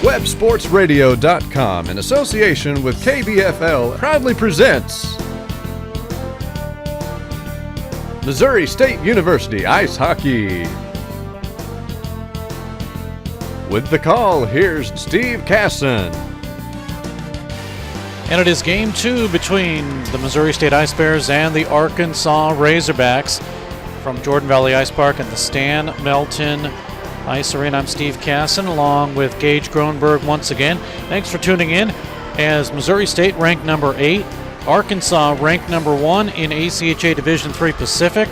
WebSportsRadio.com, in association with KBFL, proudly presents Missouri State University Ice Hockey. With the call, here's Steve Casson. And it is game 2 between the Missouri State Ice Bears and the Arkansas Razorbacks from Jordan Valley Ice Park and the Stan Melton Ice Arena. I'm Steve Casson along with Gage Gronberg once again. Thanks for tuning in as Missouri State ranked number 8, Arkansas ranked number 1 in ACHA Division III Pacific.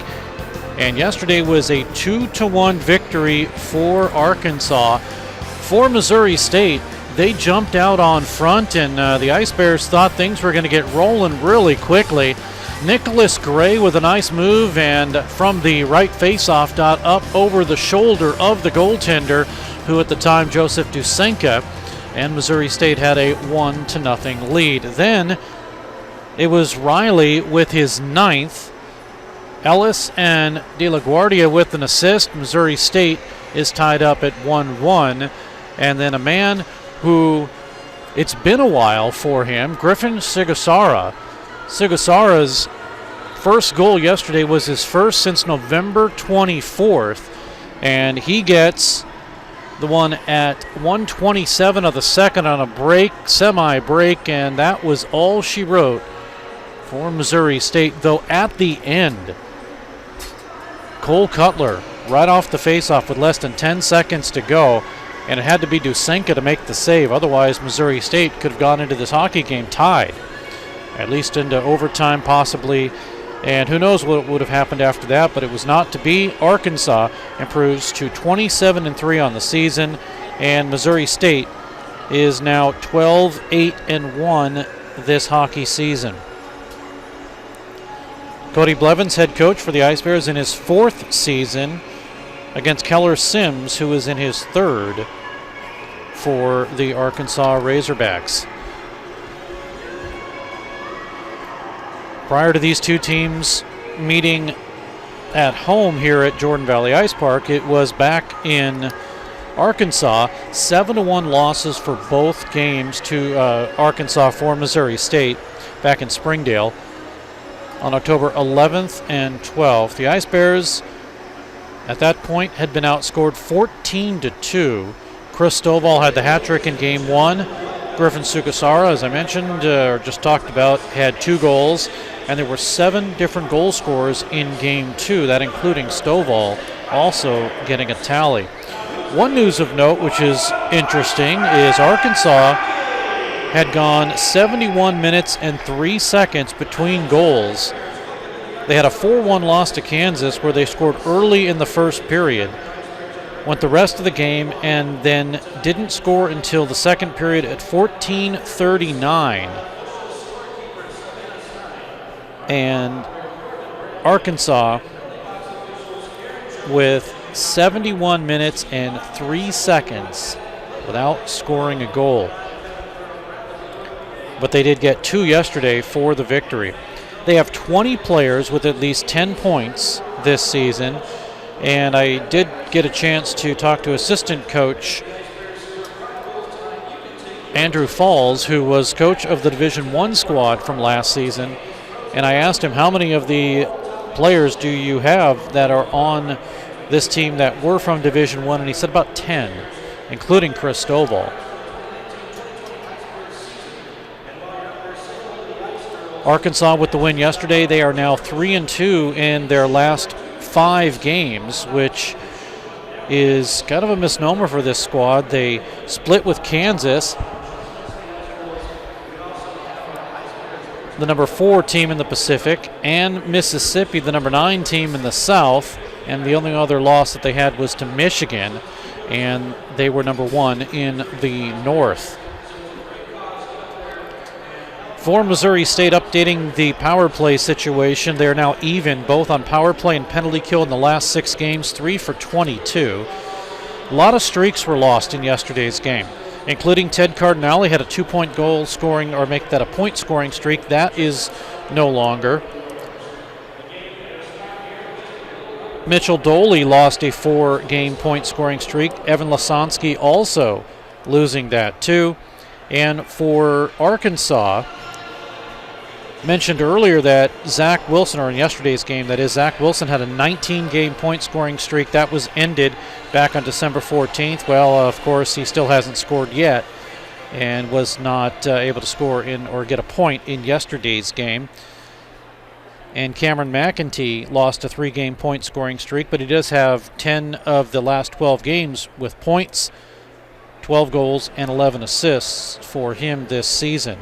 And yesterday was a 2-1 victory for Arkansas. For Missouri State, they jumped out on front, and the Ice Bears thought things were going to get rolling really quickly. Nicholas Gray with a nice move, and from the right faceoff dot up over the shoulder of the goaltender, who at the time Joseph Dusenka, and Missouri State had a 1-0 lead. Then it was Riley with his 9th. Ellis and De La Guardia with an assist. Missouri State is tied up at 1-1. And then a man who, it's been a while for him, Griffin Sigasara. Sigasara's first goal yesterday was his first since November 24th. And he gets the one at 1:27 of the second on a break, semi-break, and that was all she wrote for Missouri State. Though at the end, Cole Cutler right off the faceoff with less than 10 seconds to go, and it had to be Dusenka to make the save. Otherwise, Missouri State could have gone into this hockey game tied, at least into overtime possibly, and who knows what would have happened after that, but it was not to be. Arkansas improves to 27-3 on the season, and Missouri State is now 12-8-1 this hockey season. Cody Blevins, head coach for the Ice Bears in his 4th season, against Keller Sims, who is in his 3rd for the Arkansas Razorbacks. Prior to these two teams meeting at home here at Jordan Valley Ice Park, it was back in Arkansas. 7-1 losses for both games to Arkansas for Missouri State back in Springdale on October 11th and 12th. The Ice Bears at that point had been outscored 14-2. Chris Stovall had the hat trick in game 1. Griffin Sigasara, as I mentioned or just talked about, had 2 goals, and there were 7 different goal scorers in game 2, that including Stovall also getting a tally. One news of note, which is interesting, is Arkansas had gone 71 minutes and 3 seconds between goals. They had a 4-1 loss to Kansas where they scored early in the first period, went the rest of the game, and then didn't score until the second period at 14:39. And Arkansas, with 71 minutes and 3 seconds without scoring a goal. But they did get 2 yesterday for the victory. They have 20 players with at least 10 points this season, and I did get a chance to talk to assistant coach Andrew Falls, who was coach of the Division I squad from last season, and I asked him, how many of the players do you have that are on this team that were from Division I, and he said about 10, including Chris Stovall. Arkansas with the win yesterday. They are now 3-2 in their last 5 games, which is kind of a misnomer for this squad. They split with Kansas, the number 4 team in the Pacific, and Mississippi, the number 9 team in the South, and the only other loss that they had was to Michigan, and they were number 1 in the North. For Missouri State, updating the power play situation, they're now even both on power play and penalty kill in the last 6 games, 3 for 22. A lot of streaks were lost in yesterday's game, including Ted Cardinale had a 2-point goal scoring, or make that a point scoring streak. That is no longer. Mitchell Doley lost a 4-game point scoring streak. Evan Lasansky also losing that too. And for Arkansas, mentioned earlier that Zach Wilson, or in yesterday's game, that is, Zach Wilson had a 19-game point scoring streak that was ended back on December 14th. Well, of course, he still hasn't scored yet and was not able to score or get a point in yesterday's game. And Cameron McEntee lost a 3-game point scoring streak, but he does have 10 of the last 12 games with points, 12 goals, and 11 assists for him this season.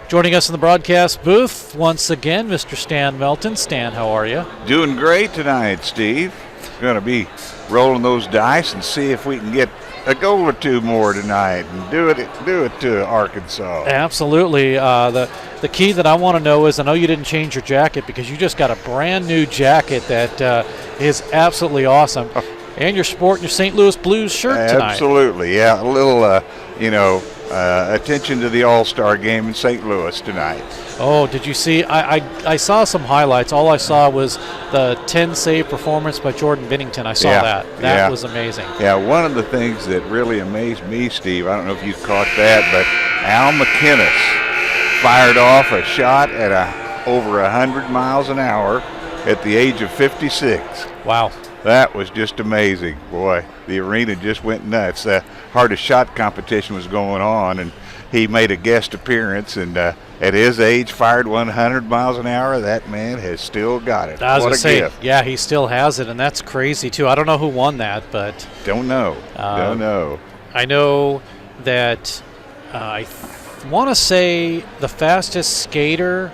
Joining us in the broadcast booth once again, Mr. Stan Melton. Stan, how are you? Doing great tonight, Steve. Going to be rolling those dice and see if we can get a goal or two more tonight and do it to Arkansas. Absolutely. The key that I want to know is, I know you didn't change your jacket because you just got a brand new jacket that is absolutely awesome. And you're sporting your St. Louis Blues shirt tonight. Absolutely, yeah. A little, attention to the All-Star game in St. Louis tonight. Oh, did you see? I saw some highlights. All I saw was the 10-save performance by Jordan Binnington. I saw that. That was amazing. Yeah, one of the things that really amazed me, Steve, I don't know if you caught that, but Al McInnes fired off a shot at over 100 miles an hour at the age of 56. Wow. That was just amazing. Boy, the arena just went nuts. The hardest shot competition was going on, and he made a guest appearance, and at his age, fired 100 miles an hour. That man has still got it. What a gift. Yeah, he still has it, and that's crazy, too. I don't know who won that, but... Don't know. I know that I want to say the fastest skater...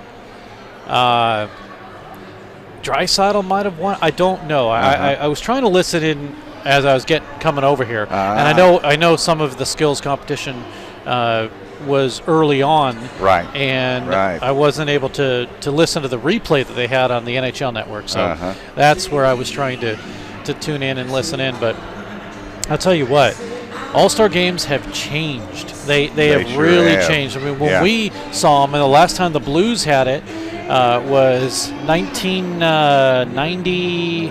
Draisaitl might have won. I don't know. I was trying to listen in as I was coming over here, and I know some of the skills competition was early on, right? And I wasn't able to listen to the replay that they had on the NHL Network. So that's where I was trying to tune in and listen in. But I'll tell you what, All-Star games have changed. They have sure really have. changed. I mean, when we saw them, and the last time the Blues had it. Was 1990.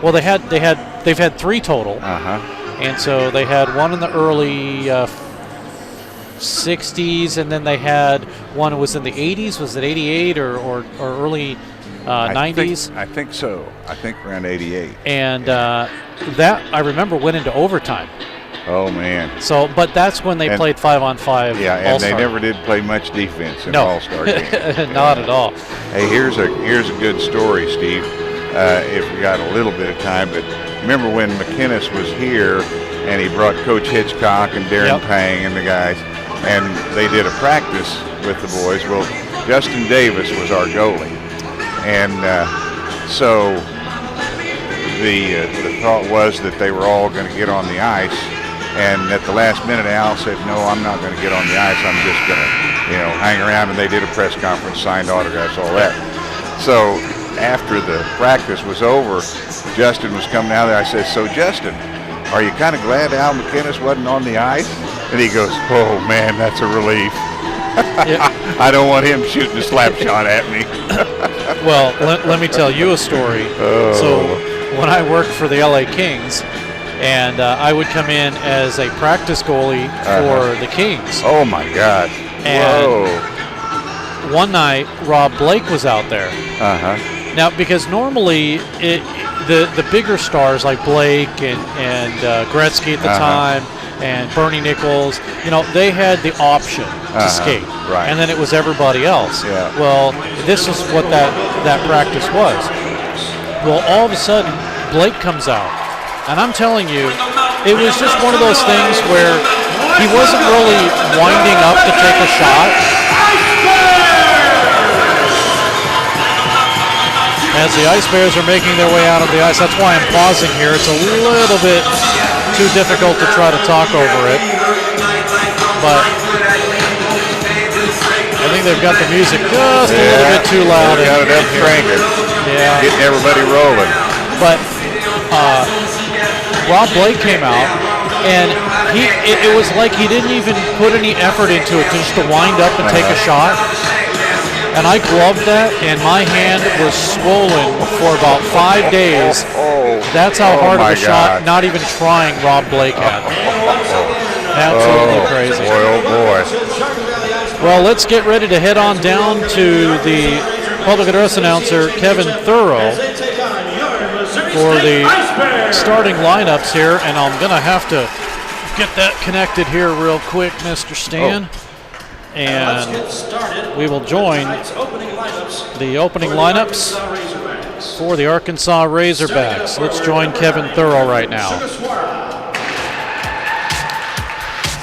Well, they've had 3 total, and so they had one in the early 60s, and then they had one that was in the 80s. Was it 88 or early 90s? I think so. I think around 88. And that I remember went into overtime. Oh, man. So, but that's when they played 5-on-5. Yeah, and All-Star. They never did play much defense in All-Star games. Not at all. Hey, here's a good story, Steve, if we got a little bit of time. But remember when McInnes was here and he brought Coach Hitchcock and Darren Pang and the guys, and they did a practice with the boys. Well, Justin Davis was our goalie. And so the thought was that they were all going to get on the ice. And at the last minute, Al said, "No, I'm not going to get on the ice. I'm just going to, hang around." And they did a press conference, signed autographs, all that. So after the practice was over, Justin was coming out there. I said, "So, Justin, are you kind of glad Al McInnes wasn't on the ice?" And he goes, "Oh, man, that's a relief." I don't want him shooting a slap shot at me. Well, let me tell you a story. So when I worked for the LA Kings, and I would come in as a practice goalie for the Kings. Oh, my gosh. And one night, Rob Blake was out there. Now, because normally the bigger stars like Blake and Gretzky at the time and Bernie Nichols, they had the option to skate. Right. And then it was everybody else. Yeah. Well, this is what that practice was. Well, all of a sudden, Blake comes out. And I'm telling you, it was just one of those things where he wasn't really winding up to take a shot. As the Ice Bears are making their way out of the ice, that's why I'm pausing here. It's a little bit too difficult to try to talk over it. But I think they've got the music just a little bit too loud. They got it up cranking. Yeah. Getting everybody rolling. But Rob Blake came out, and it was like he didn't even put any effort into it just to wind up and take a shot. and I gloved that, and my hand was swollen for about 5 days. That's how hard of a shot, not even trying, Rob Blake had. Absolutely crazy. Boy, oh boy. Well, let's get ready to head on down to the public address announcer, Kevin Thorough, for the starting lineups here, and I'm going to have to get that connected here real quick, Mr. Stan. And we will join the opening lineups for the Arkansas Razorbacks. Let's join Kevin Thorough right now.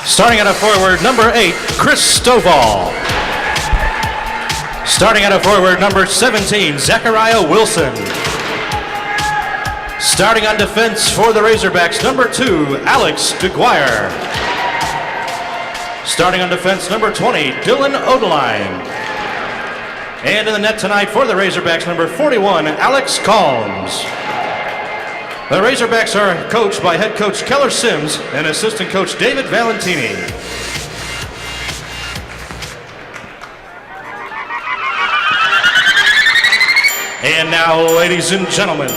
Starting at a forward, number 8, Chris Stovall. Starting at a forward, number 17, Zachariah Wilson. Starting on defense for the Razorbacks, number 2, Alex DeGuire. Starting on defense, number 20, Dylan Odeline. And in the net tonight for the Razorbacks, number 41, Alex Calms. The Razorbacks are coached by head coach Keller Sims and assistant coach David Valentini. And now, ladies and gentlemen,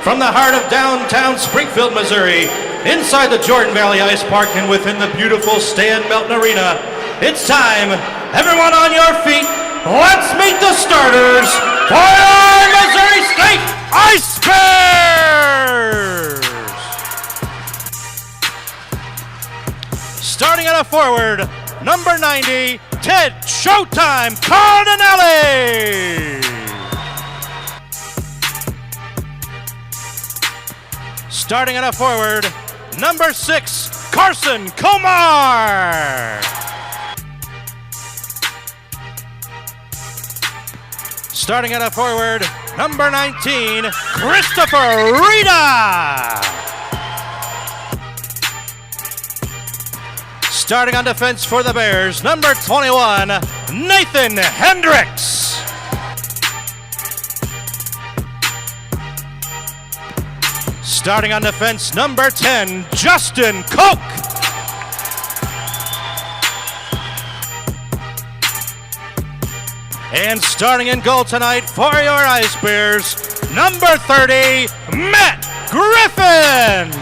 from the heart of downtown Springfield, Missouri, inside the Jordan Valley Ice Park and within the beautiful Stan Melton Arena, it's time. Everyone on your feet, let's meet the starters for our Missouri State Ice Bears! Starting at a forward, number 90, Ted Showtime Cardinelli! Starting at a forward, number 6, Carson Komar. Starting at a forward, number 19, Christopher Rita. Starting on defense for the Bears, number 21, Nathan Hendricks. Starting on defense, number 10, Justin Koch. And starting in goal tonight for your Ice Bears, number 30, Matt Griffin.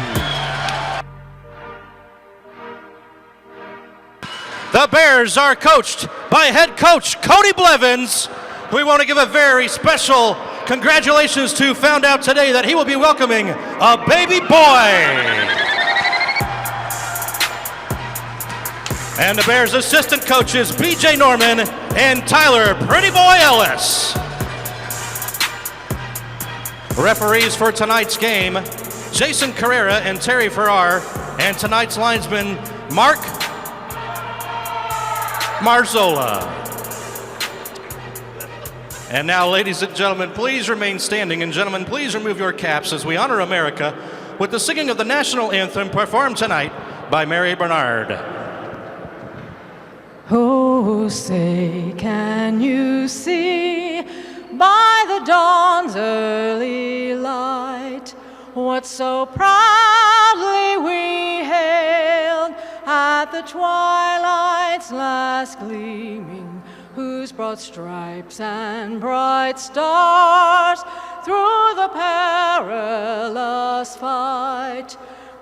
The Bears are coached by head coach Cody Blevins. We want to give a very special congratulations to, found out today that he will be welcoming a baby boy. And the Bears assistant coaches BJ Norman and Tyler Pretty Boy Ellis. Referees for tonight's game, Jason Carrera and Terry Farrar, and tonight's linesman, Mark Marzola. And now, ladies and gentlemen, please remain standing, and gentlemen, please remove your caps as we honor America with the singing of the national anthem performed tonight by Mary Bernard. Oh, say, can you see by the dawn's early light what so proudly we hailed at the twilight's last gleaming, whose broad stripes and bright stars through the perilous fight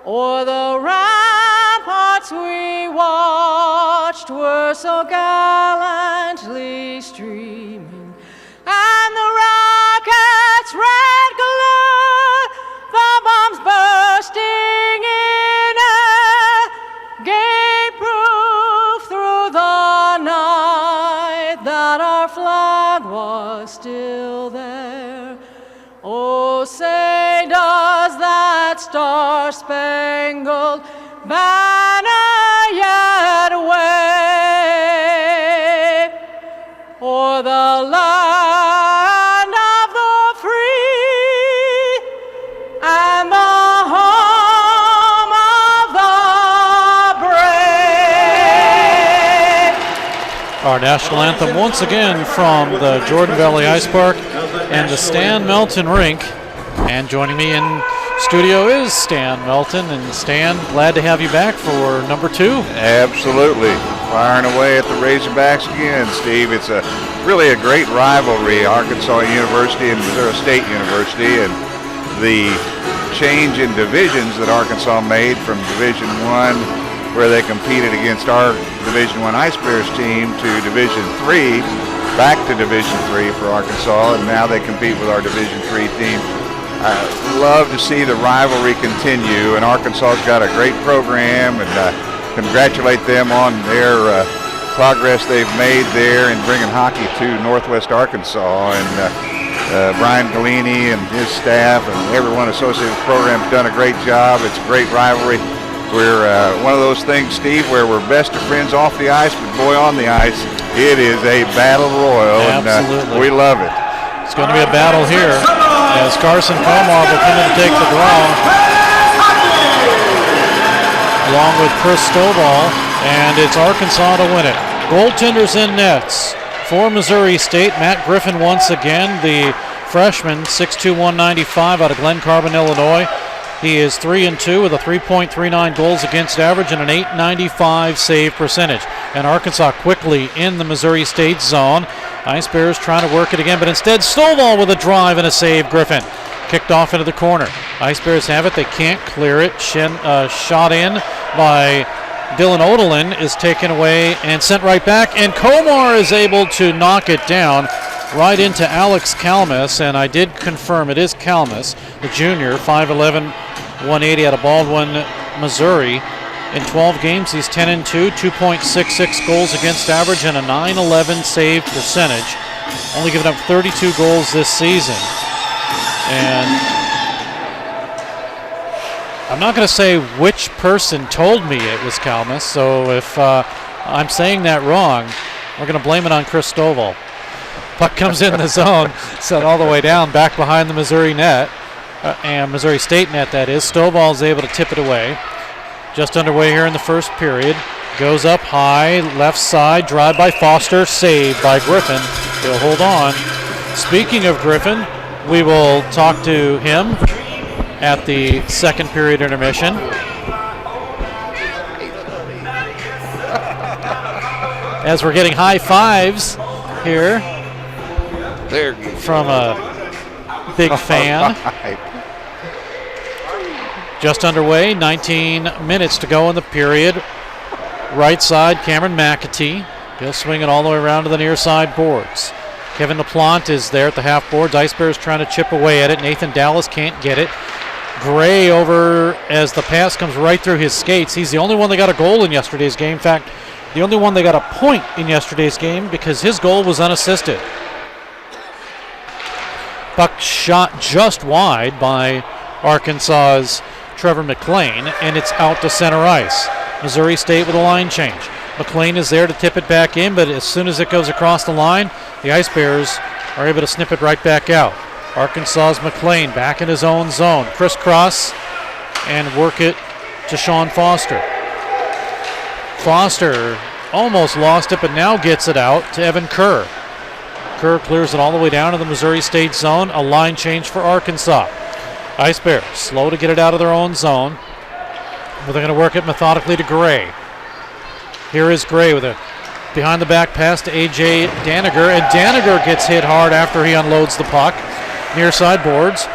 o'er the ramparts we watched were so gallantly streaming, and the rocket's red glare, the bombs bursting in air, gave proof through the night that our flag was still there. Oh, say does that star-spangled banner yet wave o'er the land of the free and the home of the brave? Our national anthem once again from the Jordan Valley Ice Park and the Stan Melton Rink. And joining me in studio is Stan Melton. And Stan, glad to have you back for number 2. Absolutely. firing away at the Razorbacks again, Steve. It's really a great rivalry, Arkansas University and Missouri State University, and the change in divisions that Arkansas made from Division I, where they competed against our Division I Ice Bears team, to Division III, back to Division III for Arkansas, and now they compete with our Division III team. I love to see the rivalry continue, and Arkansas's got a great program, and congratulate them on their progress they've made there in bringing hockey to Northwest Arkansas. And Brian Galini and his staff and everyone associated with the program has done a great job. It's a great rivalry. We're one of those things, Steve, where we're best of friends off the ice, but boy, on the ice, it is a battle royal. Absolutely. And we love it. It's going to be a battle here as Carson Comar will come in to take the draw, along with Chris Stovall, and it's Arkansas to win it. Goaltenders in nets for Missouri State. Matt Griffin once again, the freshman, 6'2", 195 out of Glen Carbon, Illinois. He is 3-2 with a 3.39 goals against average and an .895 save percentage. And Arkansas quickly in the Missouri State zone. Ice Bears trying to work it again, but instead Stovall with a drive and a save. Griffin kicked off into the corner. Ice Bears have it. They can't clear it. Shot in by Dylan Odelin is taken away and sent right back, and Comar is able to knock it down right into Alex Kalmus, and I did confirm it is Kalmus, the junior, 5'11", 180 out of Baldwin, Missouri. In 12 games, he's 10-2, 2.66 goals against average, and a .911 save percentage. Only given up 32 goals this season. And I'm not going to say which person told me it was Kalmus, so if I'm saying that wrong, we're going to blame it on Chris Stovall. Puck comes in the zone, set all the way down, back behind the Missouri net, and Missouri State net, that is. Stovall is able to tip it away. Just underway here in the first period. Goes up high, left side, drive by Foster, saved by Griffin. He'll hold on. Speaking of Griffin, we will talk to him at the second period intermission. As we're getting high fives here from a big fan. Just underway, 19 minutes to go in the period. Right side, Cameron McAtee. He'll swing it all the way around to the near side boards. Kevin LaPlante is there at the half boards. Ice Bears trying to chip away at it. Nathan Dallas can't get it. Gray over as the pass comes right through his skates. He's the only one that got a goal in yesterday's game. In fact, the only one that got a point in yesterday's game because his goal was unassisted. Puck shot just wide by Arkansas's Trevor McLean, and it's out to center ice. Missouri State with a line change. McLean is there to tip it back in, but as soon as it goes across the line, the Ice Bears are able to snip it right back out. Arkansas's McLean back in his own zone. Crisscross and work it to Sean Foster. Foster almost lost it, but now gets it out to Evan Kerr. Kerr clears it all the way down to the Missouri State zone. A line change for Arkansas. Ice Bears slow to get it out of their own zone, but they're going to work it methodically to Gray. Here is Gray with a behind the back pass to A.J. Daniger, and Daniger gets hit hard after he unloads the puck. Near side boards.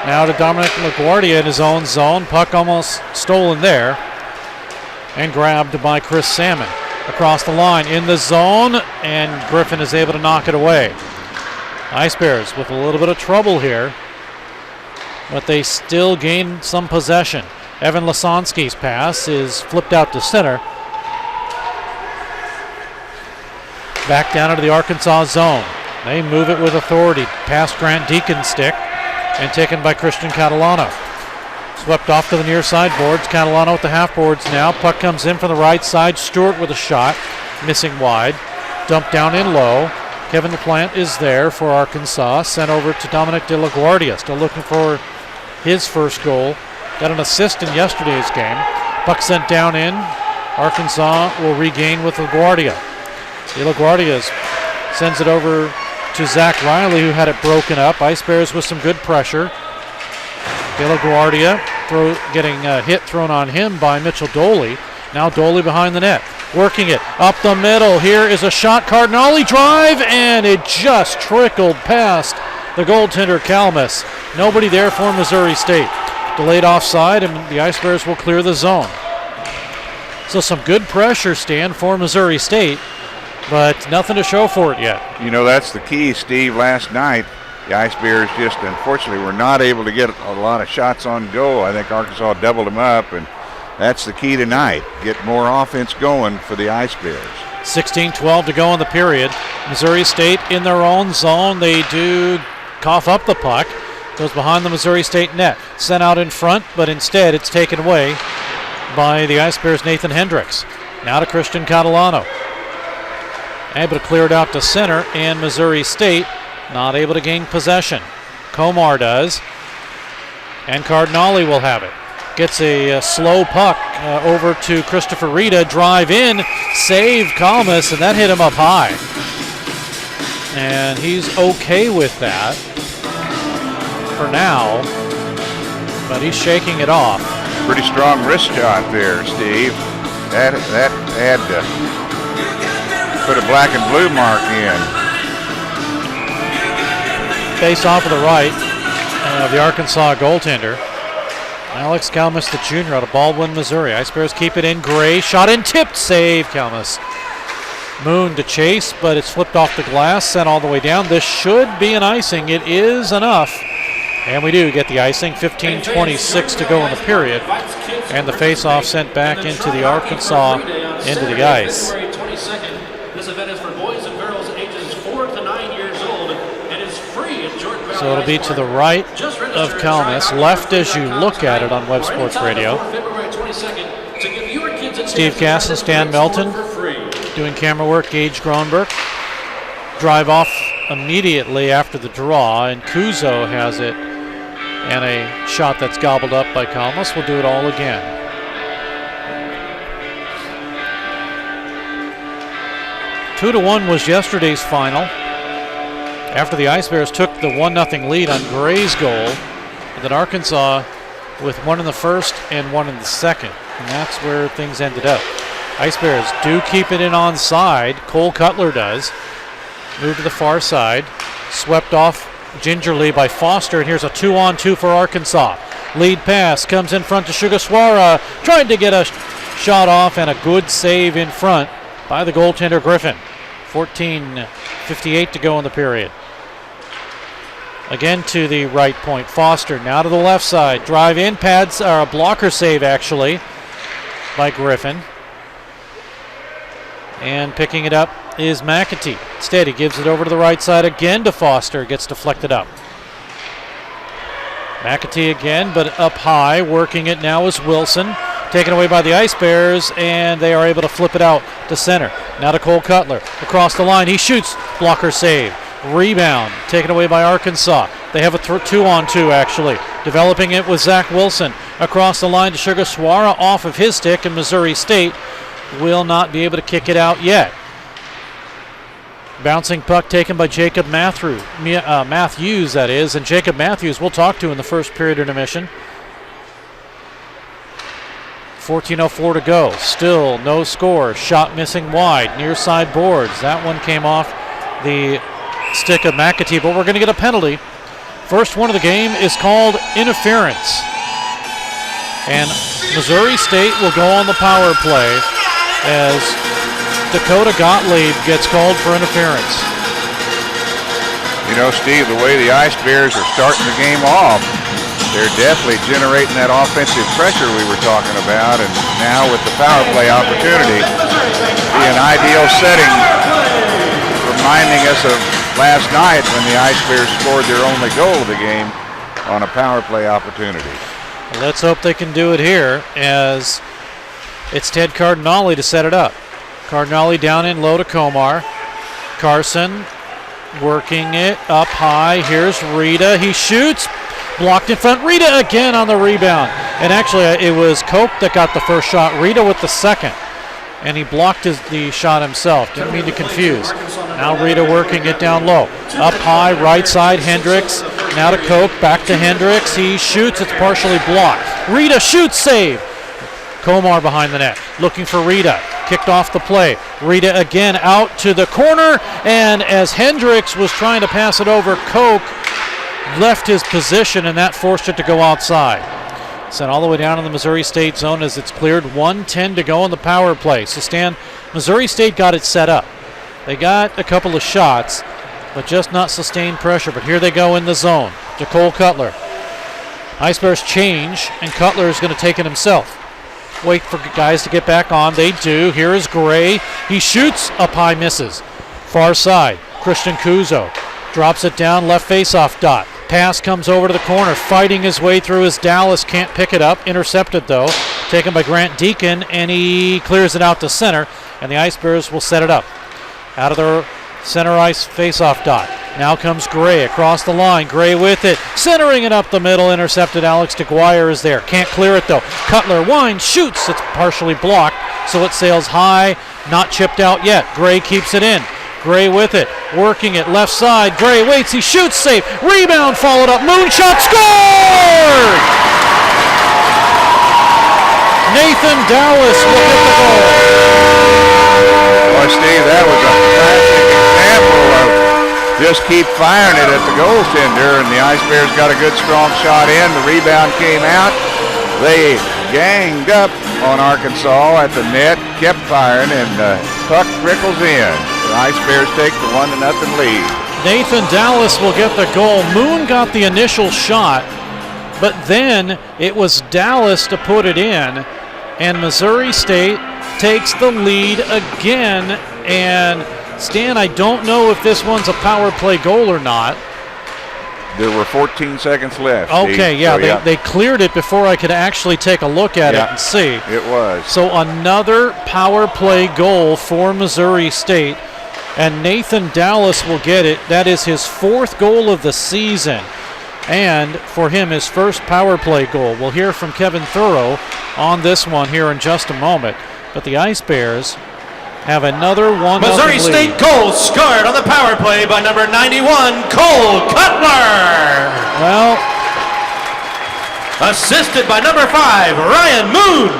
Now to Dominic LaGuardia in his own zone. Puck almost stolen there and grabbed by Chris Salmon. Across the line in the zone, and Griffin is able to knock it away. Ice Bears with a little bit of trouble here, but they still gain some possession. Evan Lasonsky's pass is flipped out to center. Back down into the Arkansas zone. They move it with authority. Past Grant Deacon's stick and taken by Christian Catalano. Swept off to the near side boards. Catalano at the half boards now. Puck comes in from the right side. Stewart with a shot. Missing wide. Dumped down in low. Kevin LaPlante is there for Arkansas. Sent over to Dominic De La Guardia. Still looking for his first goal. Got an assist in yesterday's game. Puck sent down in. Arkansas will regain with LaGuardia. De La Guardia sends it over to Zach Riley, who had it broken up. Ice Bears with some good pressure. De La Guardia getting a hit thrown on him by Mitchell Doley. Now Doley behind the net. working it up the middle. Here is a shot. Cardinale drive, and it just trickled past the goaltender Kalmus. Nobody there for Missouri State. Delayed offside, and the Ice Bears will clear the zone. So some good pressure, Stan, for Missouri State, but nothing to show for it yet. You know, that's the key, Steve. Last night, the Ice Bears just unfortunately were not able to get a lot of shots on goal. I think Arkansas doubled them up, and that's the key tonight. Get more offense going for the Ice Bears. 16-12 to go in the period. Missouri State in their own zone. They do cough up the puck. Goes behind the Missouri State net. Sent out in front, but instead it's taken away by the Ice Bears' Nathan Hendricks. Now to Christian Catalano. Able to clear it out to center, and Missouri State not able to gain possession. Komar does, and Cardinale will have it. Gets a slow puck over to Christopher Rita. Drive in, save Kalmus, and that hit him up high. And he's okay with that for now, but he's shaking it off. Pretty strong wrist shot there, Steve. That had to put a black and blue mark in. Face off of the right of the Arkansas goaltender, Alex Kalmus, the junior, out of Baldwin, Missouri. Ice Bears keep it in. Gray shot and tipped. Save, Kalmus. Moon to chase, but it's flipped off the glass, sent all the way down. This should be an icing. It is enough. And we do get the icing. 15:26 to go in the period. And the face-off sent back into the Arkansas end of the ice. This event is for boys and girls ages 4 to 9 years old and is free at Jordan Valley. So it'll be to the right of Kalmus, left as you look at it on Web Sports Radio. Steve Casson, Stan Melton doing camera work. Gage Gronberg. Drive off immediately after the draw, and Kuzo has it, and a shot that's gobbled up by Kalmus. We'll do it all again. Two to 1 was yesterday's final. After the Ice Bears took the 1-0 lead on Gray's goal, and then Arkansas with one in the first and one in the second, and that's where things ended up. Ice Bears do keep it in onside. Cole Cutler does. Move to the far side. Swept off gingerly by Foster, and here's a 2-on-2 for Arkansas. Lead pass comes in front to Sugaswara, trying to get a shot off, and a good save in front by the goaltender Griffin. 14:58 to go in the period. Again to the right point. Foster now to the left side. Drive in, pads, or a blocker save actually by Griffin. And picking it up is McAtee. Instead, he gives it over to the right side again to Foster. Gets deflected up. McAtee again, but up high. Working it now is Wilson. Taken away by the Ice Bears, and they are able to flip it out to center. Now to Cole Cutler. Across the line. He shoots. Blocker save. Rebound. Taken away by Arkansas. They have a 2-on-2 actually. Developing it with Zach Wilson. Across the line to Sugaswara off of his stick, and Missouri State will not be able to kick it out yet. Bouncing puck taken by Jacob Matthews, that is, and Jacob Matthews we'll talk to in the first period intermission. 14:04 to go. Still no score. Shot missing wide. Near side boards. That one came off the stick of McAtee, but we're going to get a penalty. First one of the game is called interference. And Missouri State will go on the power play as Dakota Gottlieb gets called for interference. You know, Steve, the way the Ice Bears are starting the game off, they're definitely generating that offensive pressure we were talking about, and now with the power play opportunity, be an ideal setting, reminding us of last night when the Ice Bears scored their only goal of the game on a power play opportunity. Let's hope they can do it here, as it's Ted Cardinale to set it up. Cardinale down in low to Komar. Carson working it up high. Here's Rita. He shoots. Blocked in front. Rita again on the rebound. And actually, it was Cope that got the first shot. Rita with the second. And he blocked the shot himself. Didn't mean to confuse. Now Rita working it down low. Up high, right side, Hendricks. Now to Cope. Back to Hendricks. He shoots. It's partially blocked. Rita shoots, save. Komar behind the net. Looking for Rita. kicked off the play. Rita again out to the corner, and as Hendricks was trying to pass it over, Koch left his position, and that forced it to go outside. Sent all the way down in the Missouri State zone as it's cleared. 1:10 to go in the power play. So Stan, Missouri State got it set up. They got a couple of shots, but just not sustained pressure. But here they go in the zone to Cole Cutler. Ice Bears change, and Cutler is going to take it himself. Wait for guys to get back on. They do. Here is Gray. He shoots up high, misses. Far side, Christian Kuzo drops it down, left face-off dot. Pass comes over to the corner, fighting his way through as Dallas can't pick it up. Intercepted, though. Taken by Grant Deacon, and he clears it out to center, and the Ice Bears will set it up. Out of the center ice face-off dot. Now comes Gray across the line. Gray with it, centering it up the middle. Intercepted. Alex DeGuire is there. Can't clear it, though. Cutler winds, shoots. It's partially blocked, so it sails high. Not chipped out yet. Gray keeps it in. Gray with it, working it left side. Gray waits, he shoots, safe. Rebound followed up, moonshot, scored! Nathan Dallas will get the goal. Boy, Steve, that was a classic example of just keep firing it at the goaltender, and the Ice Bears got a good strong shot in. The rebound came out. They ganged up on Arkansas at the net, kept firing, and puck trickles in. The Ice Bears take the 1-0 lead. Nathan Dallas will get the goal. Moon got the initial shot, but then it was Dallas to put it in, and Missouri State takes the lead again. And Stan, I don't know if this one's a power play goal or not. There were 14 seconds left. Okay, Steve. yeah, So, they cleared it before I could actually take a look at it and see. It was. So another power play goal for Missouri State, and Nathan Dallas will get it. That is his 4th goal of the season, and for him, his first power play goal. We'll hear from Kevin Thorough on this one here in just a moment. But the Ice Bears have another 1-0 Missouri lead. State goal scored on the power play by number 91, Cole Cutler. Well, Assisted by number 5, Ryan Moon.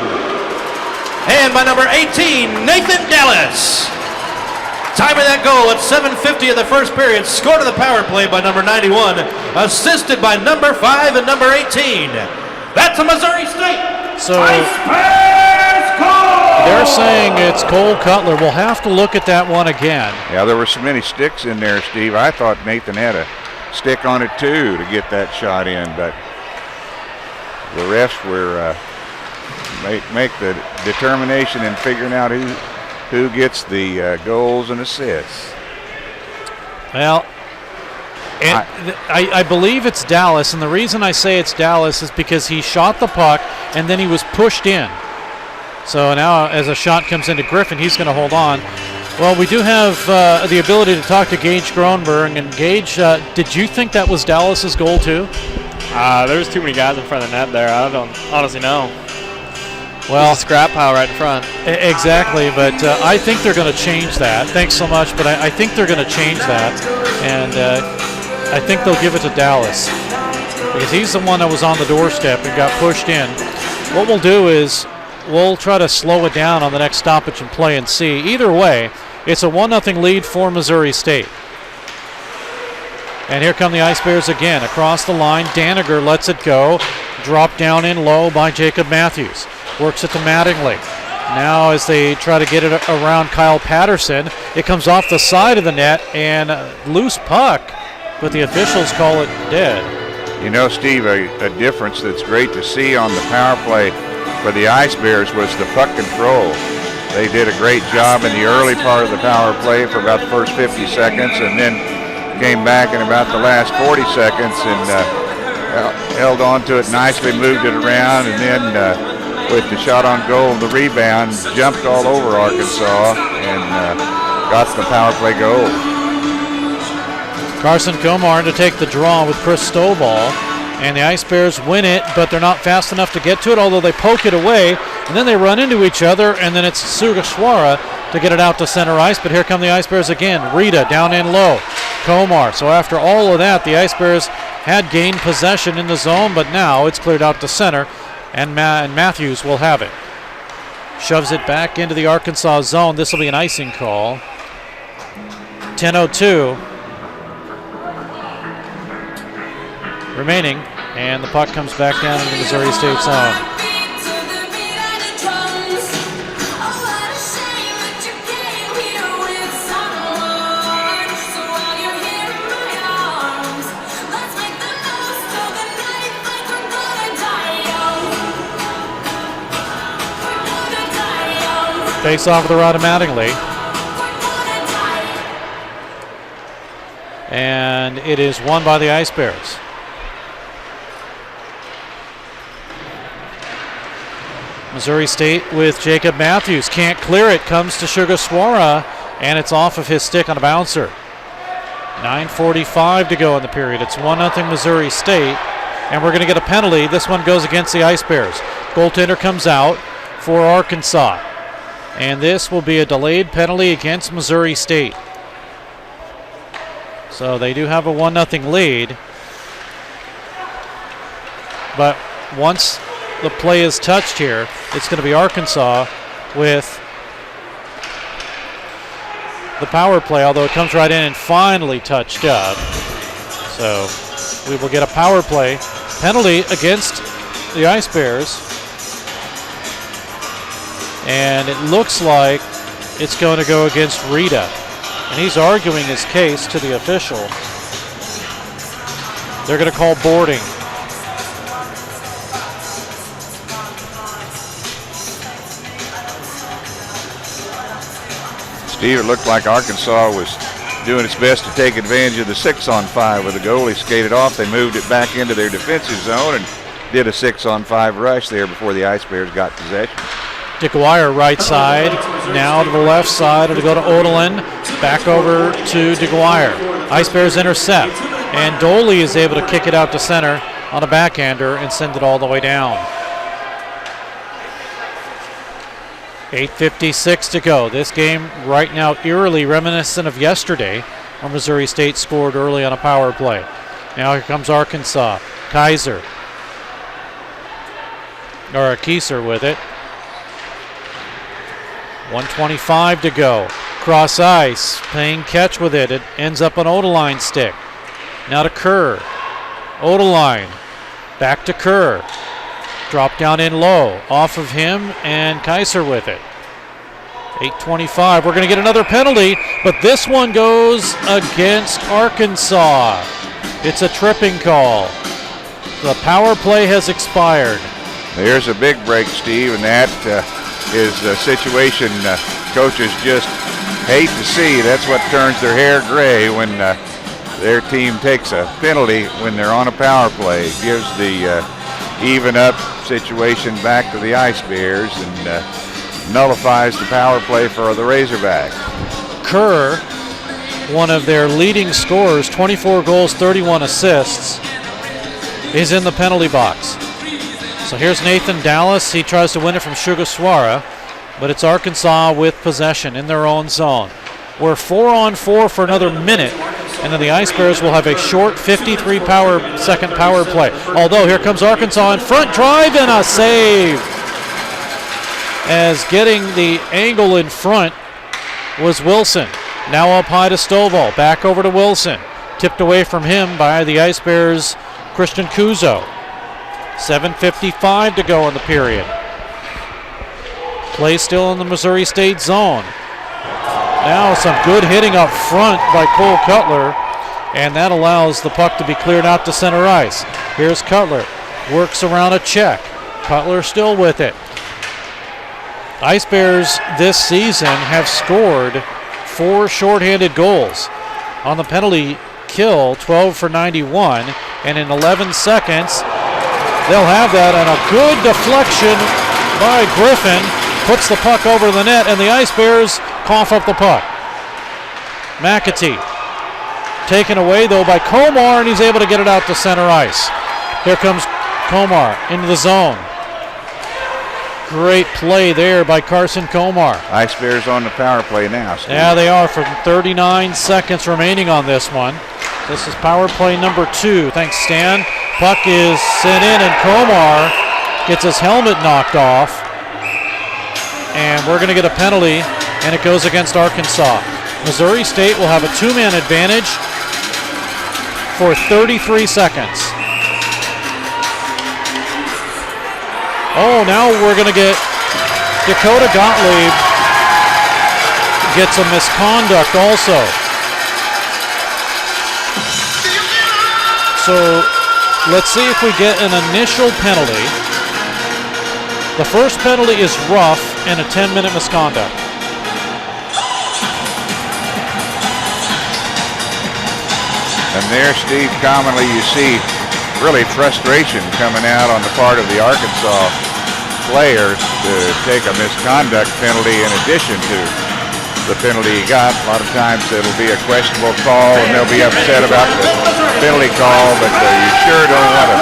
And by number 18, Nathan Dallas. Time of that goal at 7:50 of the first period. Scored on the power play by number 91. Assisted by number 5 and number 18. That's a Missouri State. So Ice Bears goal. they're saying it's Cole Cutler. We'll have to look at that one again. Yeah, there were so many sticks in there, Steve. I thought Nathan had a stick on it, too, to get that shot in. But the refs were make the determination in figuring out who gets the goals and assists. Well, I believe it's Dallas, and the reason I say it's Dallas is because he shot the puck and then he was pushed in. So now as a shot comes into Griffin, he's going to hold on. Well, we do have the ability to talk to Gage Gronberg. And Gage, did you think that was Dallas's goal too? There was too many guys in front of the net there. I don't honestly know. Well, scrap pile right in front. Exactly, but I think they're going to change that. Thanks so much, but I think they're going to change that, and I think they'll give it to Dallas because he's the one that was on the doorstep and got pushed in. What we'll do is we'll try to slow it down on the next stoppage and play and see. Either way, it's a 1-0 lead for Missouri State. And here come the Ice Bears again. Across the line, Daniger lets it go. Dropped down in low by Jacob Matthews. Works it to Mattingly. Now as they try to get it around Kyle Patterson, it comes off the side of the net and loose puck, but the officials call it dead. You know, Steve, a difference that's great to see on the power play for the Ice Bears was the puck control. They did a great job in the early part of the power play for about the first 50 seconds and then came back in about the last 40 seconds and held on to it nicely, moved it around, and then with the shot on goal, the rebound, jumped all over Arkansas and got the power play goal. Carson Comar to take the draw with Chris Stovall, and the Ice Bears win it, but they're not fast enough to get to it, although they poke it away, and then they run into each other, and then it's Sugashwara to get it out to center ice, but here come the Ice Bears again. Rita down in low. Comar. So after all of that, the Ice Bears had gained possession in the zone, but now it's cleared out to center, and Matthews will have it. shoves it back into the Arkansas zone. This will be an icing call. 10:02 remaining, and the puck comes back down into the Missouri State zone. Face off with her automatically. And it is won by the Ice Bears. Missouri State with Jacob Matthews. Can't clear it. Comes to Sugaswara, and it's off of his stick on a bouncer. 9:45 to go in the period. It's 1-0 Missouri State, and we're going to get a penalty. This one goes against the Ice Bears. Goaltender comes out for Arkansas. And this will be a delayed penalty against Missouri State. So they do have a 1-0 lead. But once the play is touched here, it's going to be Arkansas with the power play, although it comes right in and finally touched up. So we will get a power play penalty against the Ice Bears. And it looks like it's going to go against Rita. And he's arguing his case to the official. They're going to call boarding. Steve, it looked like Arkansas was doing its best to take advantage of the 6-on-5 with the goalie skated off. They moved it back into their defensive zone and did a 6-on-5 rush there before the Ice Bears got possession. DeGuire right side, now to the left side. It'll go to Odalin, back over to DeGuire. Ice Bears intercept, and Doley is able to kick it out to center on a backhander and send it all the way down. 8:56 to go. This game right now eerily reminiscent of yesterday, where Missouri State scored early on a power play. Now here comes Arkansas. Kaiser with it. 1:25 to go. Cross ice, playing catch with it. It ends up on Odaline's stick. Now to Kerr. Odaline, back to Kerr. Drop down in low, off of him, and Kaiser with it. 8:25, we're going to get another penalty, but this one goes against Arkansas. It's a tripping call. The power play has expired. There's a big break, Steve, and that is a situation coaches just hate to see. That's what turns their hair gray when their team takes a penalty when they're on a power play. It gives the even up situation back to the Ice Bears and nullifies the power play for the Razorbacks. Kerr, one of their leading scorers, 24 goals, 31 assists, is in the penalty box. So here's Nathan Dallas. He tries to win it from Sugaswara, but it's Arkansas with possession in their own zone. We're 4-on-4 for another minute, and then the Ice Bears will have a short 53-second power play. Although here comes Arkansas in front, drive and a save. As getting the angle in front was Wilson. Now up high to Stovall, back over to Wilson. Tipped away from him by the Ice Bears' Christian Kuzo. 7:55 to go in the period. Play still in the Missouri State zone. Now some good hitting up front by Cole Cutler, and that allows the puck to be cleared out to center ice. Here's Cutler, works around a check. Cutler still with it. Ice Bears this season have scored 4 shorthanded goals. On the penalty kill, 12 for 91, and in 11 seconds, they'll have that, and a good deflection by Griffin puts the puck over the net, and the Ice Bears cough up the puck. McAtee taken away, though, by Komar, and he's able to get it out to center ice. Here comes Komar into the zone. Great play there by Carson Komar. Ice Bears on the power play now, Steve. Yeah, they are, for 39 seconds remaining on this one. This is power play number 2. Thanks, Stan. Puck is sent in, and Komar gets his helmet knocked off. and we're going to get a penalty, and it goes against Arkansas. Missouri State will have a 2-man advantage for 33 seconds. Oh, now we're going to get Dakota Gottlieb gets a misconduct also. So let's see if we get an initial penalty. The first penalty is rough and a 10-minute misconduct. And there, Steve, commonly you see really frustration coming out on the part of the Arkansas players to take a misconduct penalty in addition to the penalty he got. A lot of times it'll be a questionable call and they'll be upset about the penalty call, but you sure don't want to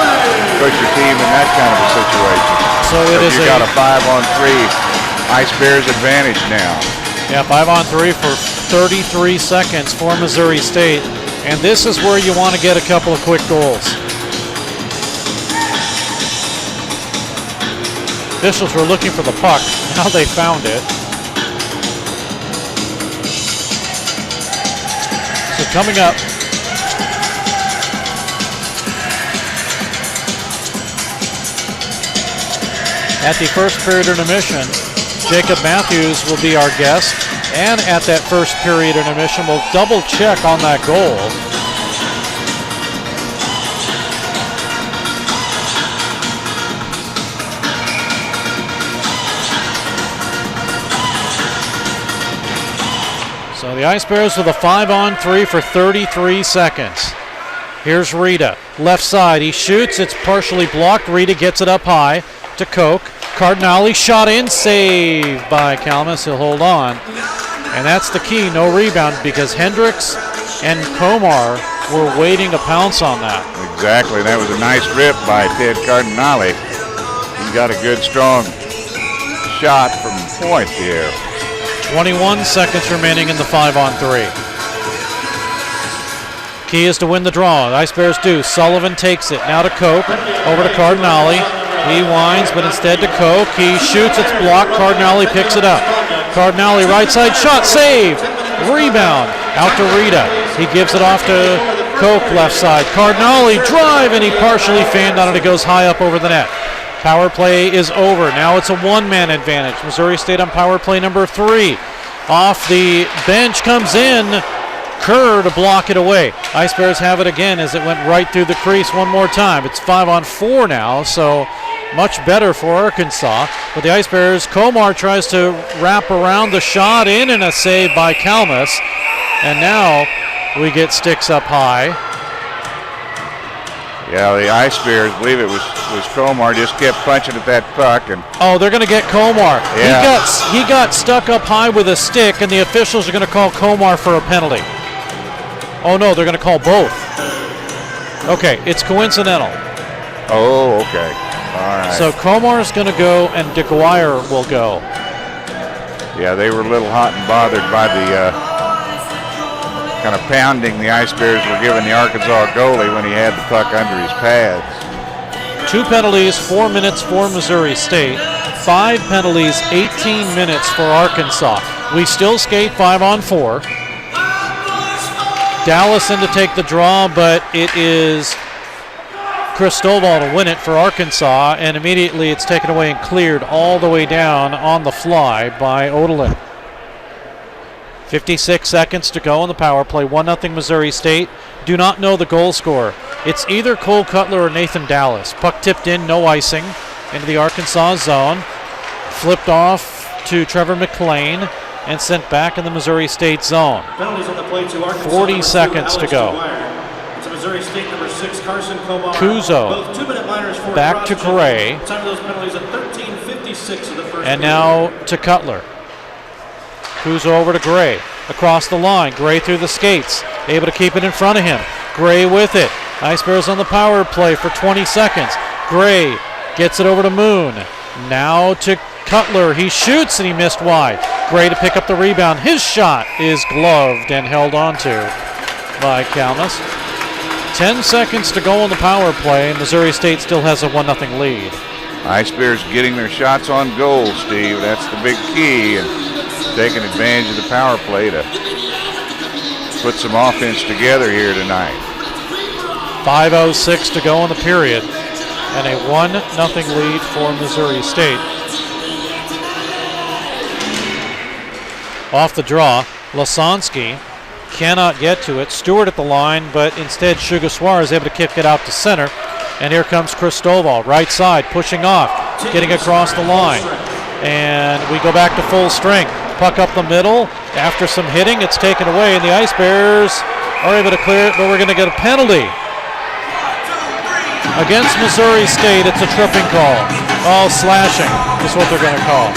put your team in that kind of a situation. So it is you got a 5-on-3 Ice Bears advantage now. Yeah, 5-on-3 for 33 seconds for Missouri State. And this is where you want to get a couple of quick goals. Officials were looking for the puck. Now they found it. So coming up, at the first period intermission, Jacob Matthews will be our guest. And at that first period intermission, we'll double check on that goal. So the Ice Bears with a 5-on-3 for 33 seconds. Here's Rita, left side, he shoots, it's partially blocked. Rita gets it up high to Koch. Cardinale shot in, saved by Kalmus, he'll hold on. And that's the key, no rebound, because Hendricks and Komar were waiting to pounce on that. Exactly, that was a nice rip by Ted Cardinale. He got a good, strong shot from point there. 21 seconds remaining in the 5-on-3. Key is to win the draw. The Ice Bears do. Sullivan takes it. Now to Koch. Over to Cardinale. He winds, but instead to Koch. He shoots. It's blocked. Cardinale picks it up. Cardinale right side shot. Saved. Rebound. Out to Rita. He gives it off to Koch left side. Cardinale drive, and he partially fanned on it. It goes high up over the net. Power play is over. Now it's a 1-man advantage. Missouri State on power play number 3. Off the bench comes in Kerr to block it away. Ice Bears have it again as it went right through the crease one more time. It's 5-on-4 now, so much better for Arkansas. But the Ice Bears, Komar tries to wrap around the shot in, and a save by Kalmus. And now we get sticks up high. Yeah, the Ice Bears, I believe it was Komar, just kept punching at that puck. And oh, they're going to get Komar. Yeah. He got stuck up high with a stick, and the officials are going to call Komar for a penalty. Oh, no, they're going to call both. Okay, it's coincidental. Oh, okay. All right. So Komar's going to go, and DeGuire will go. Yeah, they were a little hot and bothered by the kind of pounding the Ice Bears were giving the Arkansas goalie when he had the puck under his pads. 2 penalties, 4 minutes for Missouri State. 5 penalties, 18 minutes for Arkansas. We still skate 5-on-4. Dallas in to take the draw, but it is Chris Stovall to win it for Arkansas, and immediately it's taken away and cleared all the way down on the fly by Odelin. 56 seconds to go on the power play. 1-0 Missouri State. Do not know the goal scorer. It's either Cole Cutler or Nathan Dallas. Puck tipped in, no icing, into the Arkansas zone. Flipped off to Trevor McLean and sent back in the Missouri State zone. Penalties on the play to Arkansas. 40 seconds to go. It's a Missouri State number 6, Carson Komar. Kuzo Both 2-minute liners for back to Gray. Time of those penalties at 13:56 of the first. And now to Cutler. Kuzo over to Gray. Across the line. Gray through the skates. Able to keep it in front of him. Gray with it. Ice Bears on the power play for 20 seconds. Gray gets it over to Moon. Now to Cutler. He shoots and he missed wide. Gray to pick up the rebound. His shot is gloved and held onto by Kalmus. 10 seconds to go on the power play. Missouri State still has a 1-0 lead. Ice Bears getting their shots on goal, Steve. That's the big key, and taking advantage of the power play to put some offense together here tonight. 5:06 to go in the period, and a 1-0 lead for Missouri State. Off the draw, Lasansky cannot get to it. Stewart at the line, but instead Sugaswar is able to kick it out to center. And here comes Cristobal, right side, pushing off, getting across the line. And we go back to full strength. Puck up the middle. After some hitting, it's taken away, and the Ice Bears are able to clear it, but we're going to get a penalty. Against Missouri State, it's a tripping call. Oh, slashing is what they're going to call.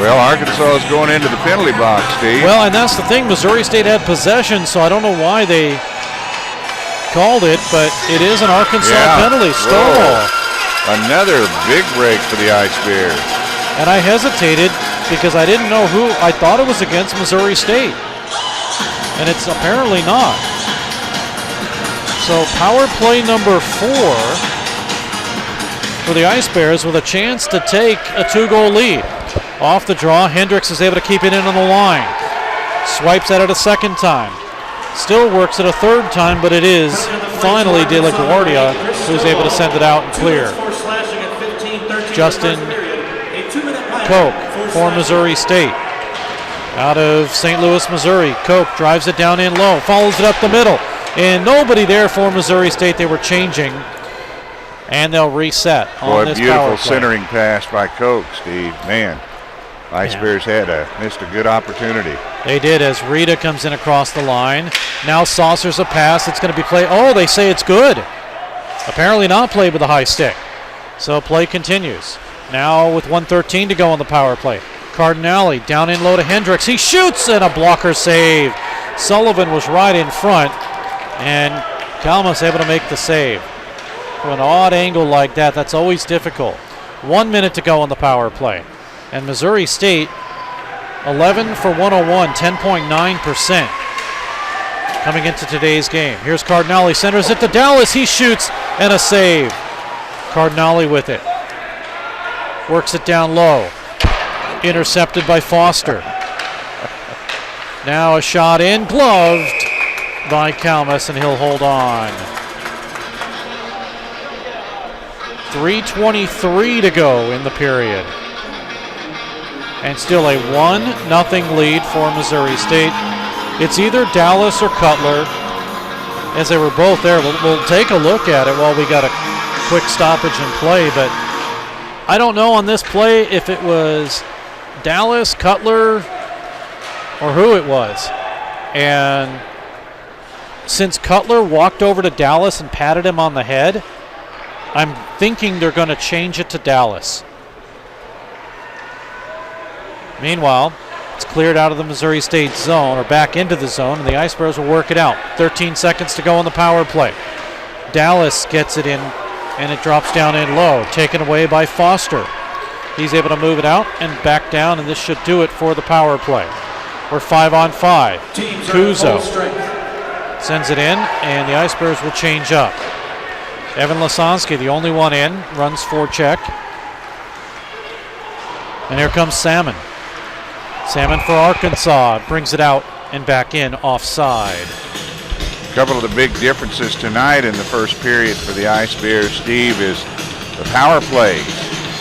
Well, Arkansas is going into the penalty box, Steve. Well, and that's the thing. Missouri State had possession, so I don't know why they called it, but it is an Arkansas penalty. Stonewall. Another big break for the Ice Bears. And I hesitated because I didn't know who. I thought it was against Missouri State, and it's apparently not. So power play number 4 for the Ice Bears with a chance to take a 2-goal lead. Off the draw, Hendricks is able to keep it in on the line. Swipes at it a second time. Still works it a third time, but it is finally De La Guardia who's able to send it out and clear. Justin Koch for Missouri State. Out of St. Louis, Missouri. Koch drives it down in low, follows it up the middle. And nobody there for Missouri State. They were changing. And they'll reset on this power play. Beautiful centering pass by Koch, Steve. Man. Ice Bears missed a good opportunity. They did, as Rita comes in across the line. Now saucers a pass. It's going to be played. Oh, they say it's good. Apparently not played with a high stick. So play continues. Now with 1:13 to go on the power play. Cardinale down in low to Hendricks. He shoots, and a blocker save. Sullivan was right in front, and Kalmas able to make the save. From an odd angle like that, that's always difficult. 1 minute to go on the power play. And Missouri State, 11 for 101, 10.9% coming into today's game. Here's Cardinale, centers it to Dallas. He shoots, and a save. Cardinale with it. Works it down low. Intercepted by Foster. Now a shot in, gloved by Kalmas, and he'll hold on. 3:23 to go in the period. And still a 1-0 lead for Missouri State. It's either Dallas or Cutler, as they were both there. We'll take a look at it while we got a quick stoppage in play, but I don't know on this play if it was Dallas, Cutler, or who it was. And since Cutler walked over to Dallas and patted him on the head, I'm thinking they're going to change it to Dallas. Meanwhile, it's cleared out of the Missouri State zone, or back into the zone, and the Ice Bears will work it out. 13 seconds to go on the power play. Dallas gets it in, and it drops down in low, taken away by Foster. He's able to move it out and back down, and this should do it for the power play. We're 5-on-5. Kuzo sends it in, and the Ice Bears will change up. Evan Lasansky, the only one in, runs forecheck. And here comes Salmon. Salmon for Arkansas, brings it out and back in offside. A couple of the big differences tonight in the first period for the Ice Bears, Steve, is the power plays.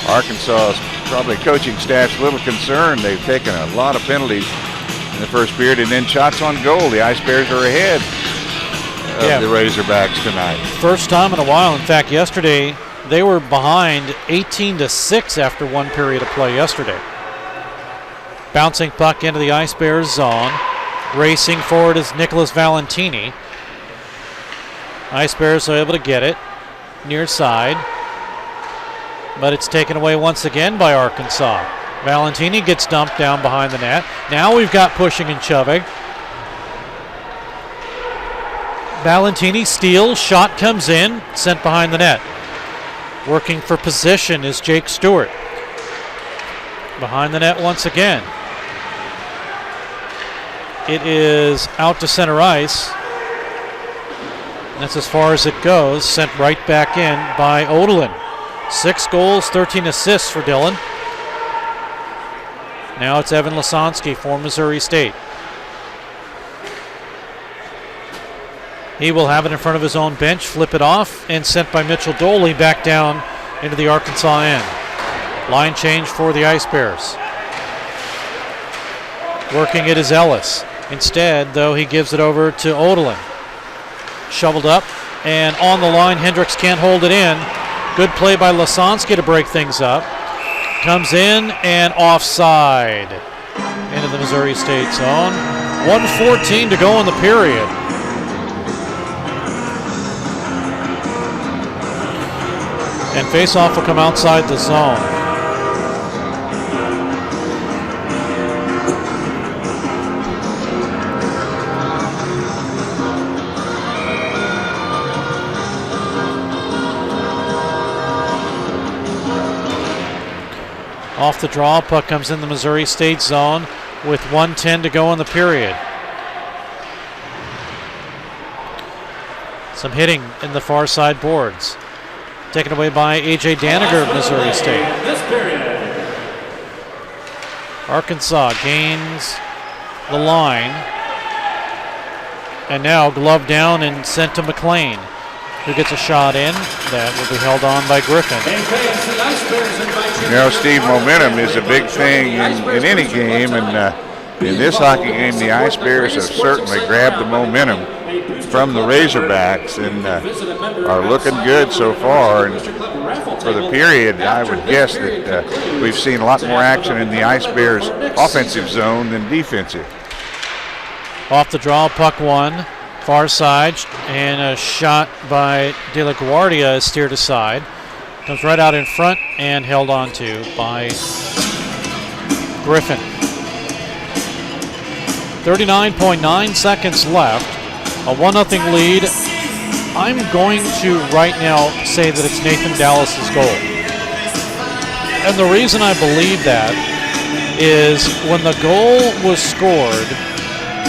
Arkansas's probably coaching staff's a little concerned. They've taken a lot of penalties in the first period, and then shots on goal. The Ice Bears are ahead of the Razorbacks tonight. First time in a while. In fact, yesterday they were behind 18-6 after one period of play yesterday. Bouncing puck into the Ice Bears zone. Racing forward is Nicholas Valentini. Ice Bears are able to get it near side, but it's taken away once again by Arkansas. Valentini gets dumped down behind the net. Now we've got pushing and shoving. Valentini steals, shot comes in, sent behind the net. Working for position is Jake Stewart. Behind the net once again. It is out to center ice. That's as far as it goes. Sent right back in by Odalin. 6 goals, 13 assists for Dylan. Now it's Evan Lasansky for Missouri State. He will have it in front of his own bench, flip it off, and sent by Mitchell Doley back down into the Arkansas end. Line change for the Ice Bears. Working it is Ellis. Instead, though, he gives it over to Odalin. Shoveled up, and on the line, Hendricks can't hold it in. Good play by Lasansky to break things up. Comes in and offside into the Missouri State zone. 1:14 to go in the period. And face-off will come outside the zone. Off the draw, puck comes in the Missouri State zone with 1:10 to go in the period. Some hitting in the far side boards. Taken away by A.J. Daniger of Missouri State. Arkansas gains the line. And now glove down and sent to McLean, who gets a shot in. That will be held on by Griffin. You know, Steve, momentum is a big thing in any game, and in this hockey game, the Ice Bears have certainly grabbed the momentum from the Razorbacks and are looking good so far. And for the period, I would guess that we've seen a lot more action in the Ice Bears offensive zone than defensive. Off the draw, puck one, far side, and a shot by De La Guardia is steered aside. Comes right out in front and held on to by Griffin. 39.9 seconds left. A 1-0 lead. I'm going to right now say that it's Nathan Dallas's goal. And the reason I believe that is when the goal was scored,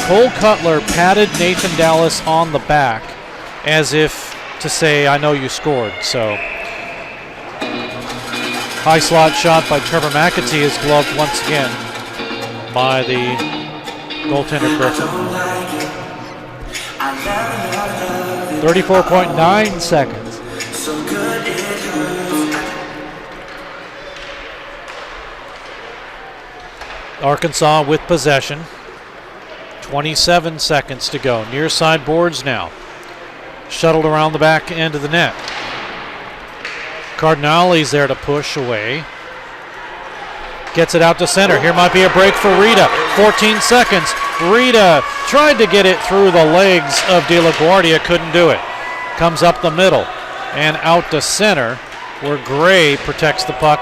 Cole Cutler patted Nathan Dallas on the back as if to say, I know you scored. So high slot shot by Trevor McAtee is gloved once again by the goaltender Griffin. 34.9 seconds. Arkansas with possession. 27 seconds to go. Near side boards now. Shuttled around the back end of the net. Cardinali's there to push away. Gets it out to center. Here might be a break for Rita. 14 seconds. Rita tried to get it through the legs of De La Guardia. Couldn't do it. Comes up the middle and out to center where Gray protects the puck.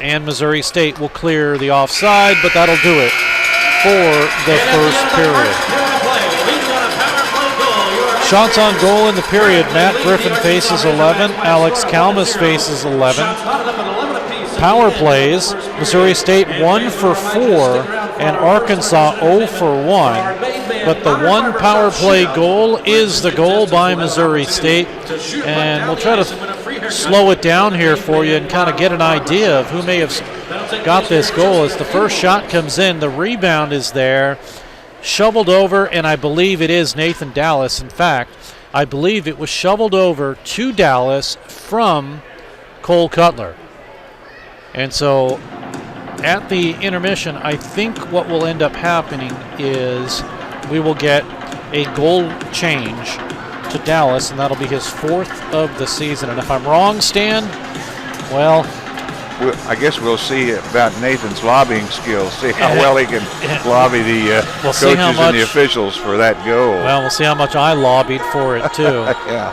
And Missouri State will clear the offside, but that'll do it for the first period. Shots on goal in the period. Matt Griffin faces 11. Alex Kalmus faces 11. Power plays, Missouri State 1 for 4 and Arkansas 0 for 1. But the one power play goal is the goal by Missouri State. And we'll try to slow it down here for you and kind of get an idea of who may have got this goal. As the first shot comes in, the rebound is there, shoveled over, and I believe it is Nathan Dallas. In fact, I believe it was shoveled over to Dallas from Cole Cutler. And so at the intermission, I think what will end up happening is we will get a goal change to Dallas, and that'll be his 4th of the season. And if I'm wrong, Stan, well, I guess we'll see about Nathan's lobbying skills, see how well he can lobby the coaches and the officials for that goal. Well, we'll see how much I lobbied for it, too. Yeah.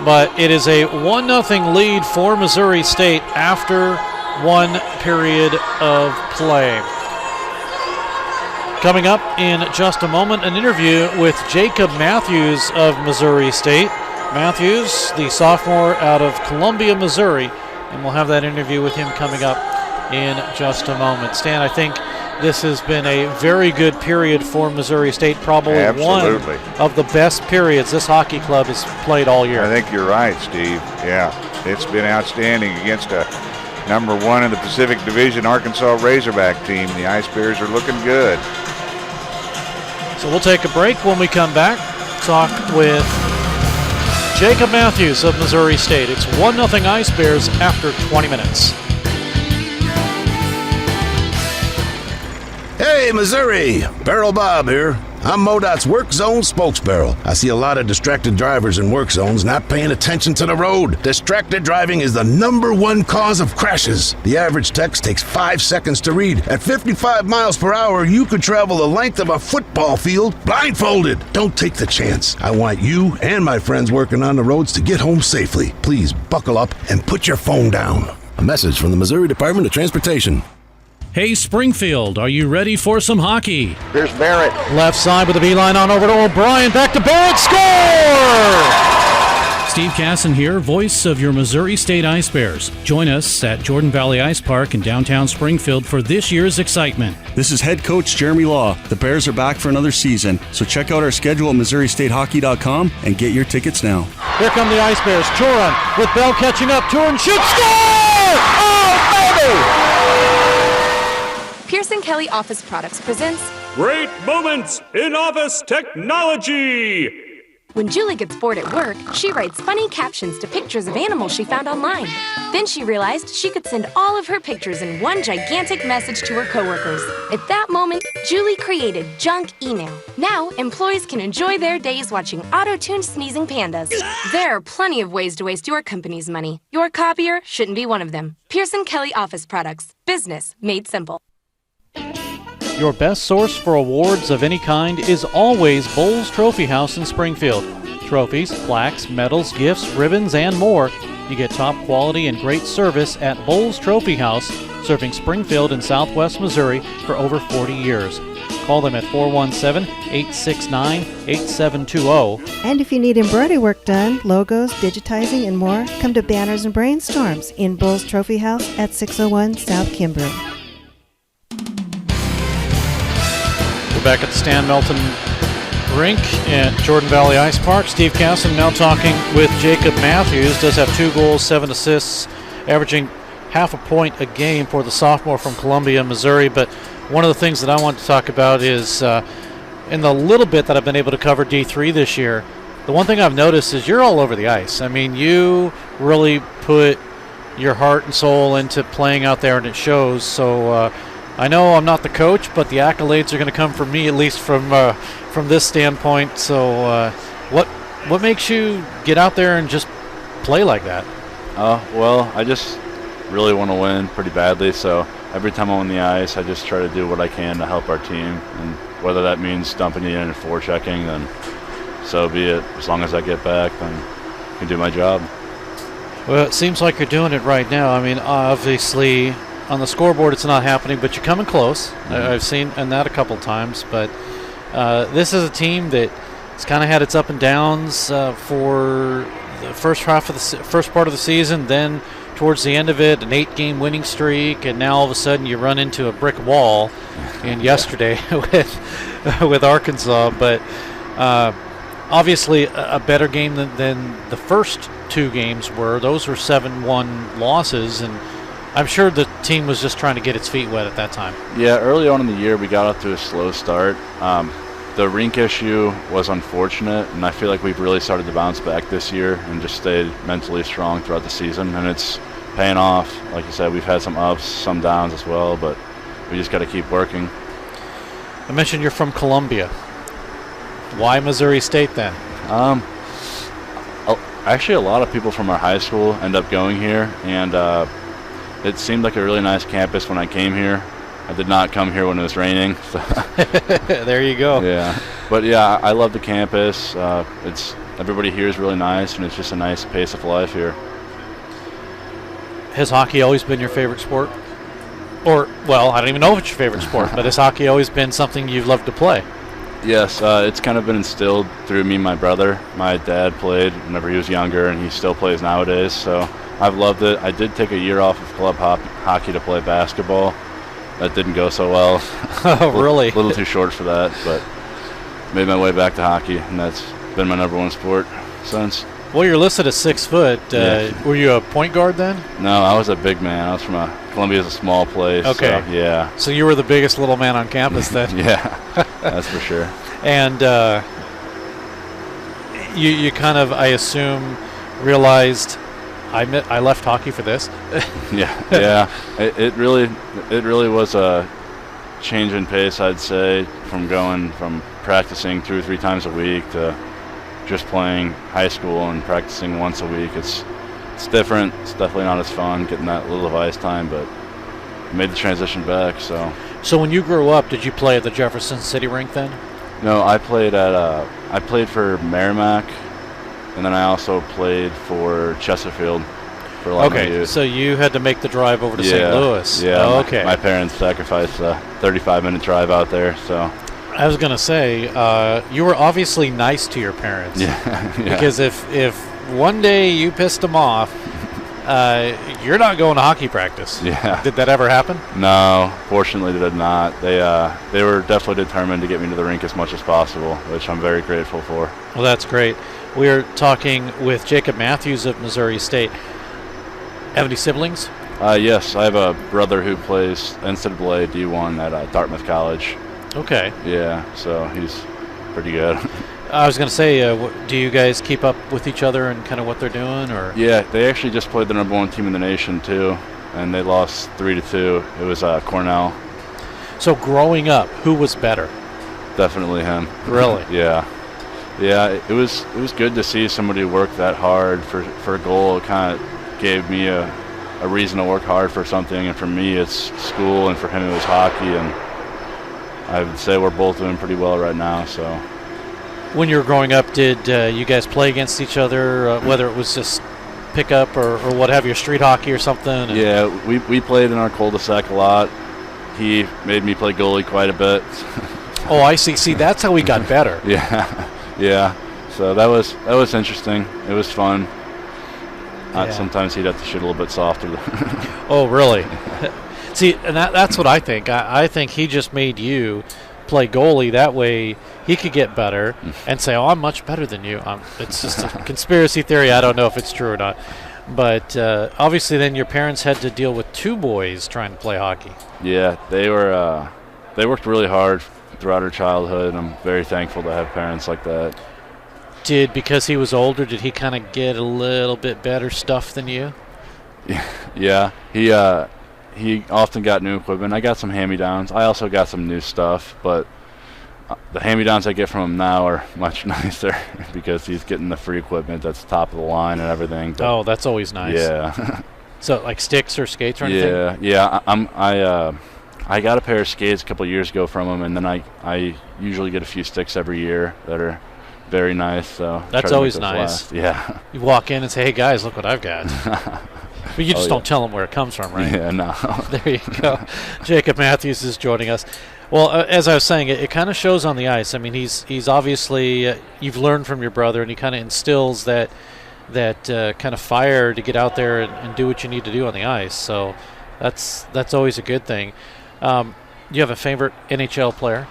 But it is a 1-0 lead for Missouri State after 1 period of play. Coming up in just a moment, an interview with Jacob Matthews of Missouri State. Matthews, the sophomore out of Columbia, Missouri, and we'll have that interview with him coming up in just a moment. Stan, I think this has been a very good period for Missouri State, probably Absolutely. one of the best periods this hockey club has played all year. I think you're right, Steve. Yeah, it's been outstanding against a number 1 in the Pacific Division Arkansas Razorback team. The Ice Bears are looking good. So we'll take a break. When we come back, talk with Jacob Matthews of Missouri State. It's 1-0 Ice Bears after 20 minutes. Hey, Missouri! Barrel Bob here. I'm MoDOT's Work Zone spokesbarrel. I see a lot of distracted drivers in work zones not paying attention to the road. Distracted driving is the #1 cause of crashes. The average text takes 5 seconds to read. At 55 miles per hour, you could travel the length of a football field blindfolded. Don't take the chance. I want you and my friends working on the roads to get home safely. Please buckle up and put your phone down. A message from the Missouri Department of Transportation. Hey, Springfield, are you ready for some hockey? Here's Barrett. Left side with the beeline on over to O'Brien. Back to Barrett. Score! Steve Casson here, voice of your Missouri State Ice Bears. Join us at Jordan Valley Ice Park in downtown Springfield for this year's excitement. This is head coach Jeremy Law. The Bears are back for another season, so check out our schedule at MissouriStateHockey.com and get your tickets now. Here come the Ice Bears. Turin with Bell catching up. Turin shoots. Score! Oh, baby! Pearson Kelly Office Products presents Great moments in office technology. When Julie gets bored at work, she writes funny captions to pictures of animals she found online. Then she realized she could send all of her pictures in one gigantic message to her coworkers. At that moment, Julie created Junk Email. Now, employees can enjoy their days watching auto-tuned sneezing pandas. There are plenty of ways to waste your company's money. Your copier shouldn't be one of them. Pearson Kelly Office Products. Business made simple. Your best source for awards of any kind is always Bowles Trophy House in Springfield. Trophies, plaques, medals, gifts, ribbons, and more. You get top quality and great service at Bowles Trophy House, serving Springfield and Southwest Missouri for over 40 years. Call them at 417-869-8720. And if you need embroidery work done, logos, digitizing, and more, come to Banners and Brainstorms in Bowles Trophy House at 601 South Kimbrough. Back at the Stan Melton rink at Jordan Valley Ice Park. Steve Casson now talking with Jacob Matthews. Does have 2 goals, 7 assists, averaging half a point a game for the sophomore from Columbia, Missouri. But one of the things that I want to talk about is in the little bit that I've been able to cover D3 this year, the one thing I've noticed is you're all over the ice. I mean, you really put your heart and soul into playing out there, and it shows. So I know I'm not the coach, but the accolades are going to come from me, at least from this standpoint. So what makes you get out there and just play like that? Well, I just really want to win pretty badly, so every time I'm on the ice, I just try to do what I can to help our team, and whether that means dumping it in and forechecking, then so be it. As long as I get back, then I can do my job. Well, it seems like you're doing it right now. I mean, obviously, on the scoreboard it's not happening, but you're coming close. Mm-hmm. I've seen that a couple times, but this is a team that has kind of had its up and downs for the first half of the first part of the season, then towards the end of it, an 8-game winning streak, and now all of a sudden you run into a brick wall in yesterday with Arkansas. But obviously a better game than the first 2 games were. Those were 7-1 losses, and I'm sure the team was just trying to get its feet wet at that time. Yeah, early on in the year we got off to a slow start. The rink issue was unfortunate, and I feel like we've really started to bounce back this year and just stayed mentally strong throughout the season, and it's paying off. Like you said, we've had some ups, some downs as well, but we just got to keep working. I mentioned you're from Columbia. Why Missouri State then? Actually, a lot of people from our high school end up going here, and it seemed like a really nice campus when I came here. I did not come here when it was raining. So. There you go. Yeah, but yeah, I love the campus. Everybody here is really nice, and it's just a nice pace of life here. Has hockey always been your favorite sport? Or, well, I don't even know if it's your favorite sport, but has hockey always been something you've loved to play? Yes, it's kind of been instilled through me and my brother. My dad played whenever he was younger, and he still plays nowadays, so I've loved it. I did take a year off of club hockey to play basketball, that didn't go so well. Oh, really? A little too short for that, but made my way back to hockey, and that's been my number one sport since. Well, you're listed as 6 foot. Were you a point guard then? No, I was a big man. I was from Columbia's a small place. Okay. So, yeah. So you were the biggest little man on campus then? Yeah, that's for sure. And you kind of, I assume, realized I left hockey for this. Yeah. It really was a change in pace, I'd say, from going from practicing 2 or 3 times a week to just playing high school and practicing once a week. It's different. It's definitely not as fun getting that little of ice time, but made the transition back. So when you grew up, did you play at the Jefferson City rink then? No, I played for Merrimack, and then I also played for Chesterfield for a lot of my youth. So you had to make the drive over to St. Louis. Yeah. Oh, okay. My parents sacrificed a 35-minute drive out there, so. I was gonna say, you were obviously nice to your parents. Yeah. Because if one day you pissed them off, you're not going to hockey practice. Yeah. Did that ever happen? No, fortunately they did not. They were definitely determined to get me to the rink as much as possible, which I'm very grateful for. Well, that's great. We're talking with Jacob Matthews of Missouri State. Have any siblings? Yes, I have a brother who plays NCAA D1 at Dartmouth College. Okay. Yeah, so he's pretty good. I was going to say, do you guys keep up with each other and kind of what they're doing, or? Yeah, they actually just played the number 1 team in the nation too, and they lost 3-2. It was Cornell. So growing up, who was better? Definitely him. Really? Yeah. It was good to see somebody work that hard for a goal. It kind of gave me a reason to work hard for something, and for me it's school, and for him it was hockey, and I would say we're both doing pretty well right now. So, when you were growing up, did you guys play against each other, whether it was just pickup or what have you, street hockey or something? Yeah, we played in our cul-de-sac a lot. He made me play goalie quite a bit. Oh, I see. See, that's how we got better. Yeah. So that was interesting. It was fun. Sometimes he'd have to shoot a little bit softer. Oh, really? See, and that's what I think. I think he just made you play goalie. That way he could get better and say, oh, I'm much better than you. It's just a conspiracy theory. I don't know if it's true or not. But obviously then your parents had to deal with 2 boys trying to play hockey. Yeah, they worked really hard throughout our childhood. I'm very thankful to have parents like that. Because he was older, did he kind of get a little bit better stuff than you? Yeah. He often got new equipment. I got some hand-me-downs. I also got some new stuff, but the hand-me-downs I get from him now are much nicer because he's getting the free equipment that's top of the line and everything. Oh, that's always nice. Yeah. So like sticks or skates or anything? Yeah. I got a pair of skates a couple of years ago from him, and then I usually get a few sticks every year that are very nice. So that's always nice. Last. Yeah. You walk in and say, hey guys, look what I've got. But you just don't tell them where it comes from, right? Yeah, no. There you go. Jacob Matthews is joining us. Well, as I was saying, it kind of shows on the ice. I mean, he's obviously you've learned from your brother, and he kind of instills that kind of fire to get out there and do what you need to do on the ice. So that's always a good thing. Do you have a favorite NHL player?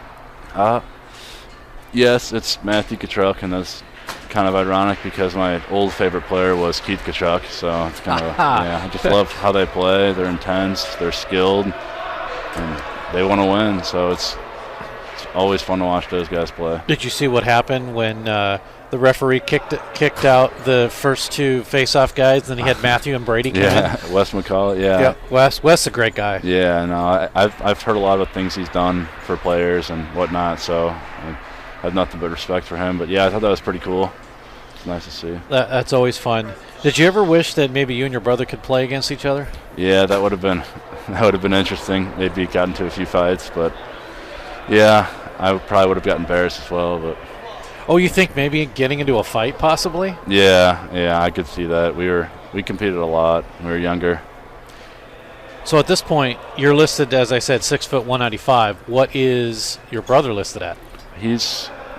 Yes, it's Matthew Tkachuk, and that's kind of ironic because my old favorite player was Keith Tkachuk. So it's kind of I just love how they play. They're intense, they're skilled, and they want to win. So it's always fun to watch those guys play. Did you see what happened when the referee kicked out the first 2 face-off guys? Then he had Matthew and Brady come in. Yeah, Wes McCall. Yeah, Wes is a great guy. Yeah, no, I've heard a lot of things he's done for players and whatnot. So I have nothing but respect for him. But yeah, I thought that was pretty cool. It's nice to see. That's always fun. Did you ever wish that maybe you and your brother could play against each other? Yeah, that would have been interesting. Maybe got into a few fights, but yeah, I probably would have gotten embarrassed as well. But oh, you think maybe getting into a fight possibly? Yeah, I could see that. We competed a lot when we were younger. So at this point, you're listed, as I said, 6 foot 195. What is your brother listed at?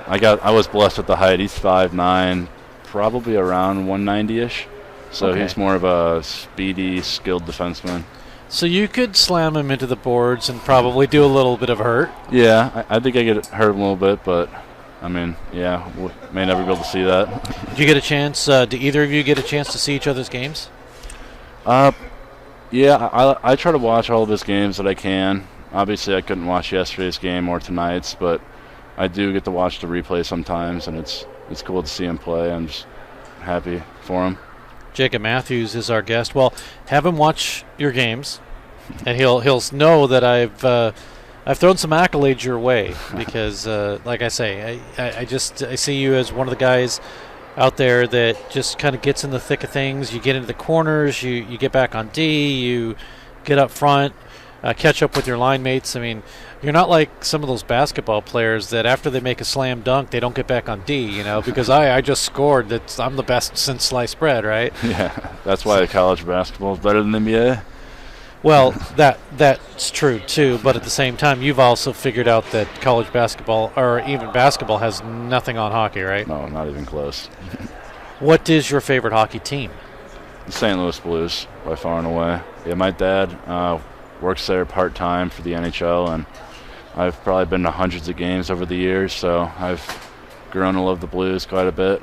I was blessed with the height. He's 5'9", probably around 190-ish. So okay. He's more of a speedy, skilled defenseman. So you could slam him into the boards and probably do a little bit of hurt. Yeah, I think I get hurt a little bit, but I mean, yeah, we may never be able to see that. Did you get a chance? Did either of you get a chance to see each other's games? Yeah, I try to watch all of his games that I can. Obviously, I couldn't watch yesterday's game or tonight's, but I do get to watch the replay sometimes, and it's cool to see him play. I'm just happy for him. Jacob Matthews is our guest. Well, have him watch your games, and he'll know that I've thrown some accolades your way because, like I say, I see you as one of the guys out there that just kind of gets in the thick of things. You get into the corners, you get back on D, you get up front, catch up with your line mates. I mean, you're not like some of those basketball players that after they make a slam dunk, they don't get back on D, because I just scored. I'm the best since sliced bread, right? Yeah, that's why college basketball is better than NBA. Well, that's true, too, but at the same time, you've also figured out that college basketball, or even basketball, has nothing on hockey, right? No, not even close. What is your favorite hockey team? The St. Louis Blues, by far and away. Yeah, my dad works there part-time for the NHL, and I've probably been to hundreds of games over the years, so I've grown to love the Blues quite a bit.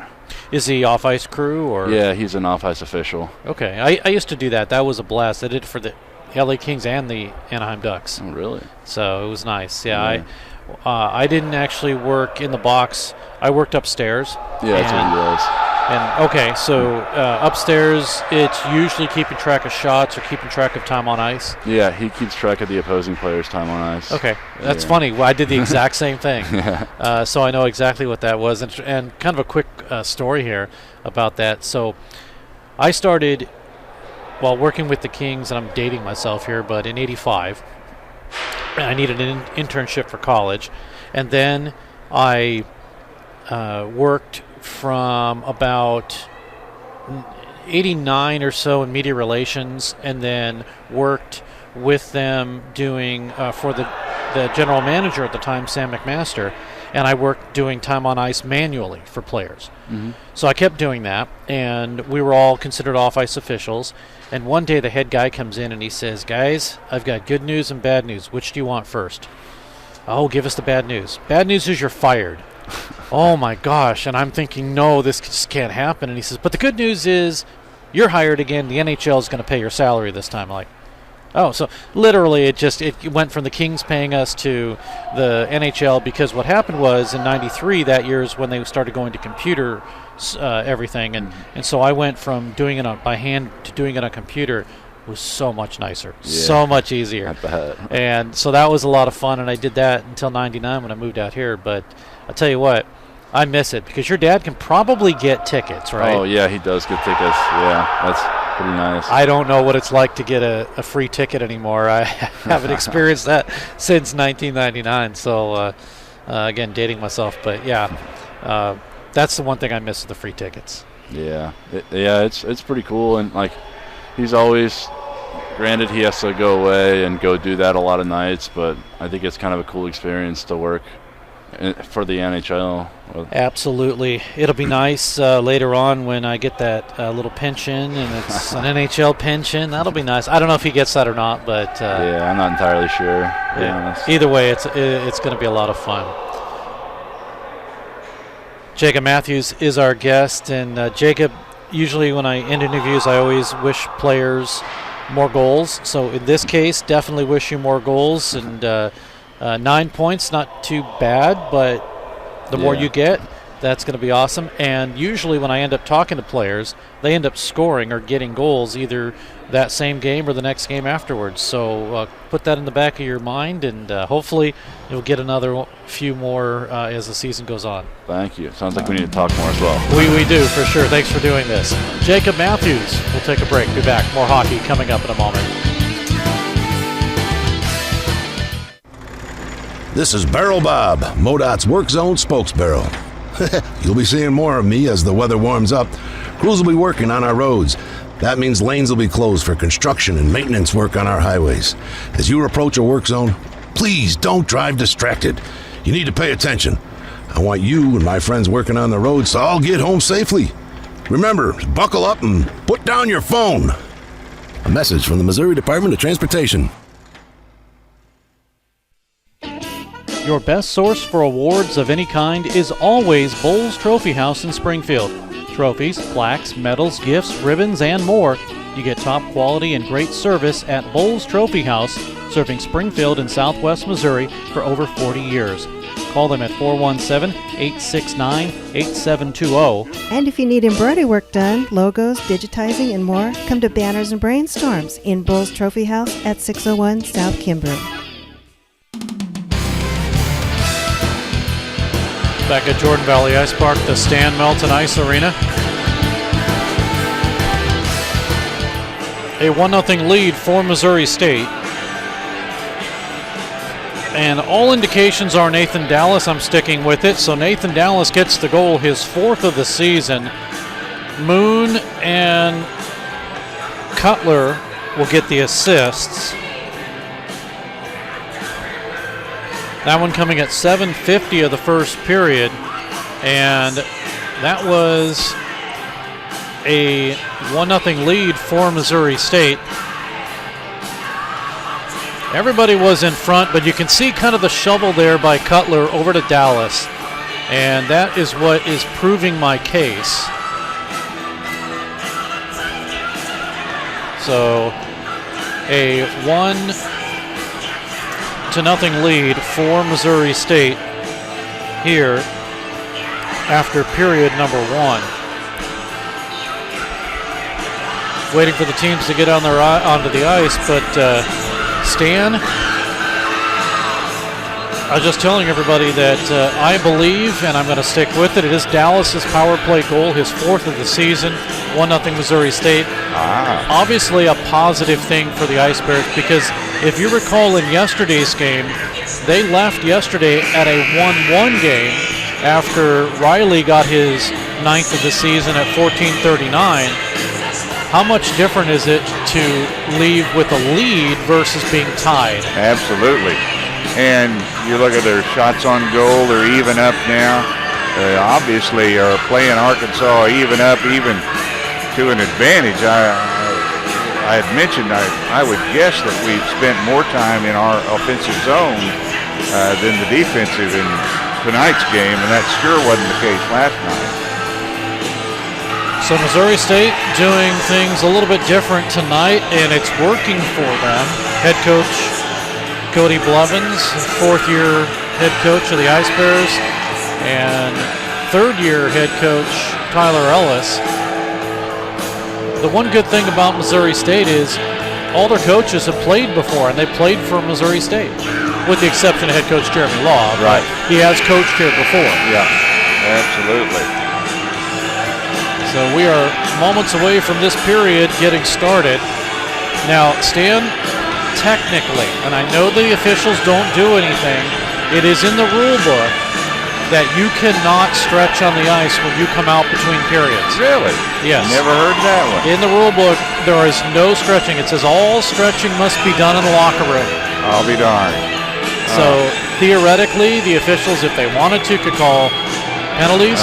Is he off-ice crew? Or? Yeah, he's an off-ice official. Okay. I used to do that. That was a blast. I did it for the LA Kings and the Anaheim Ducks. Oh, really? So it was nice. Yeah. I didn't actually work in the box. I worked upstairs. Yeah, that's what he does. And okay, so upstairs, it's usually keeping track of shots or keeping track of time on ice. Yeah, he keeps track of the opposing players' time on ice. Okay, that's funny. Well, I did the exact same thing. Yeah. So I know exactly what that was. And kind of a quick story here about that. So I started while working with the Kings, and I'm dating myself here, but in '85, I needed an internship for college, and then I worked from about '89 or so in media relations, and then worked with them doing for the general manager at the time, Sam McMaster, and I worked doing time on ice manually for players. Mm-hmm. So I kept doing that, and we were all considered off-ice officials. And one day the head guy comes in and he says, "Guys, I've got good news and bad news. Which do you want first?" "Oh, give us the bad news." "Bad news is you're fired." Oh my gosh. And I'm thinking, no, this just can't happen. And he says, "But the good news is you're hired again. The NHL is going to pay your salary this time." I'm like, oh, so literally it went from the Kings paying us to the NHL, because what happened was in '93, that year is when they started going to computer everything. And so I went from doing it by hand to doing it on computer. It was so much nicer, so much easier. I bet. And so that was a lot of fun, and I did that until '99 when I moved out here. But I'll tell you what, I miss it, because your dad can probably get tickets, right? Oh, yeah, he does get tickets. Yeah, that's pretty nice. I don't know what it's like to get a free ticket anymore. I haven't experienced that since 1999. So, again, dating myself. But, yeah, that's the one thing I miss, the free tickets. Yeah. It's pretty cool. And, like, he's always, granted, he has to go away and go do that a lot of nights, but I think it's kind of a cool experience to work for the NHL. Absolutely. It'll be nice later on when I get that little pension, and it's an NHL pension. That'll be nice. I don't know if he gets that or not, but yeah, I'm not entirely sure. Yeah. Either way, it's going to be a lot of fun. Jacob Matthews is our guest, and Jacob, usually when I end interviews, I always wish players more goals. So in this case, definitely wish you more goals. And 9 points, not too bad, but the more you get, that's going to be awesome. And usually when I end up talking to players, they end up scoring or getting goals either that same game or the next game afterwards. So put that in the back of your mind, and hopefully you'll get another few more as the season goes on. Thank you. Sounds like we need to talk more as well. We do, for sure. Thanks for doing this. Jacob Matthews. We'll take a break. Be back. More hockey coming up in a moment. This is Barrel Bob, MoDOT's Work Zone spokesbarrel. You'll be seeing more of me as the weather warms up. Crews will be working on our roads. That means lanes will be closed for construction and maintenance work on our highways. As you approach a work zone, please don't drive distracted. You need to pay attention. I want you and my friends working on the roads to all get home safely. Remember, buckle up and put down your phone. A message from the Missouri Department of Transportation. Your best source for awards of any kind is always Bowles Trophy House in Springfield. Trophies, plaques, medals, gifts, ribbons, and more. You get top quality and great service at Bowles Trophy House, serving Springfield and Southwest Missouri for over 40 years. Call them at 417-869-8720. And if you need embroidery work done, logos, digitizing, and more, come to Banners and Brainstorms in Bowles Trophy House at 601 South Kimbrough. Back at Jordan Valley Ice Park, the Stan Melton Ice Arena. A 1-0 lead for Missouri State. And all indications are Nathan Dallas. I'm sticking with it. So Nathan Dallas gets the goal, his 4th of the season. Moon and Cutler will get the assists. That one coming at 7:50 of the first period. And that was a 1-0 lead for Missouri State. Everybody was in front, but you can see kind of the shovel there by Cutler over to Dallas. And that is what is proving my case. So a 1-0 lead for Missouri State here after period number 1. Waiting for the teams to get on onto the ice, but Stan, I was just telling everybody that I believe, and I'm going to stick with it, it is Dallas's power play goal, his 4th of the season, 1-0 Missouri State. Obviously a positive thing for the Ice Bears, because if you recall in yesterday's game, they left yesterday at a 1-1 game after Riley got his 9th of the season at 14:39. How much different is it to leave with a lead versus being tied? Absolutely. And you look at their shots on goal, they're even up now. They obviously are playing Arkansas even up, even to an advantage. I had mentioned I would guess that we've spent more time in our offensive zone than the defensive in tonight's game, and that sure wasn't the case last night. So Missouri State doing things a little bit different tonight, and it's working for them. Head coach Cody Blevins, 4th-year head coach of the Ice Bears, and 3rd-year head coach Tyler Ellis. The one good thing about Missouri State is all their coaches have played before, and they played for Missouri State, with the exception of head coach Jeremy Law. Right. He has coached here before. Yeah, absolutely. So we are moments away from this period getting started. Now, Stan, technically, and I know the officials don't do anything, it is in the rule book that you cannot stretch on the ice when you come out between periods. Really? Yes. Never heard that one. In the rule book, there is no stretching. It says all stretching must be done in the locker room. I'll be darned. So theoretically, the officials, if they wanted to, could call penalties.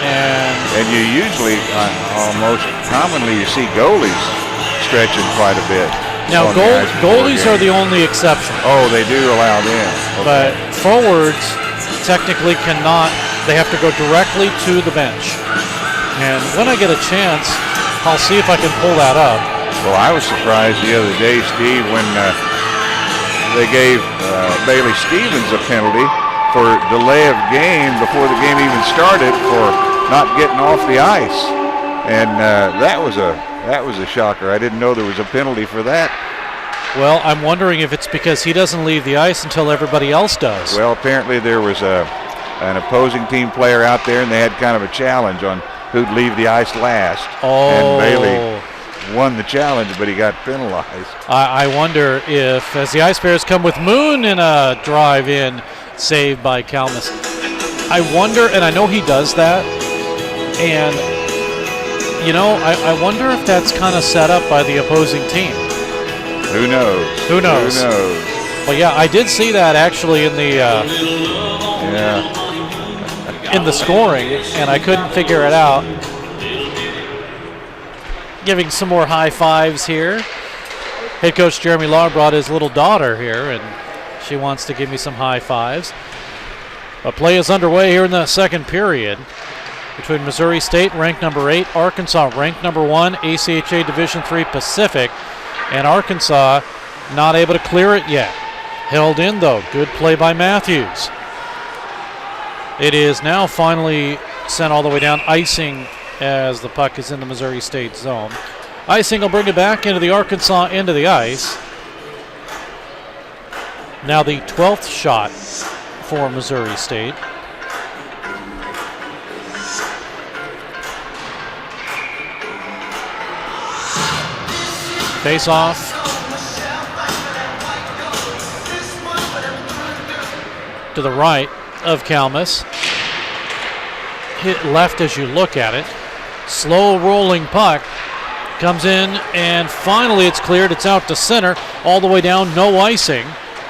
And you usually, almost commonly, you see goalies stretching quite a bit. Now, goalies are the only exception. Oh, they do allow them. Okay. But forwards technically cannot. They have to go directly to the bench. And when I get a chance, I'll see if I can pull that up. Well, I was surprised the other day, Steve, when they gave Bailey Stevens a penalty for delay of game before the game even started for not getting off the ice, and that was a shocker. I didn't know there was a penalty for that. Well, I'm wondering if it's because he doesn't leave the ice until everybody else does. Well, apparently there was an opposing team player out there, and they had kind of a challenge on who'd leave the ice last. Oh. And Bailey won the challenge, but he got penalized. I wonder if, as the Ice Bears come with Moon in a drive-in save by Kalmus, I wonder, and I know he does that, and, you know, I wonder if that's kind of set up by the opposing team. Who knows? Who knows? Who knows? Well, yeah, I did see that actually in the in the scoring, and I couldn't figure it out. giving some more high fives here. Head coach Jeremy Law brought his little daughter here, and she wants to give me some high fives. But play is underway here in the second period between Missouri State, ranked number 8, Arkansas, ranked number 1, ACHA Division III Pacific, and Arkansas not able to clear it yet. Held in, though. Good play by Matthews. It is now finally sent all the way down, icing as the puck is in the Missouri State zone. Icing will bring it back into the Arkansas end of the ice. Now the 12th shot for Missouri State. Face off. To the right of Kalmus. Hit left as you look at it. Slow rolling puck. Comes in and finally it's cleared. It's out to center. All the way down, no icing.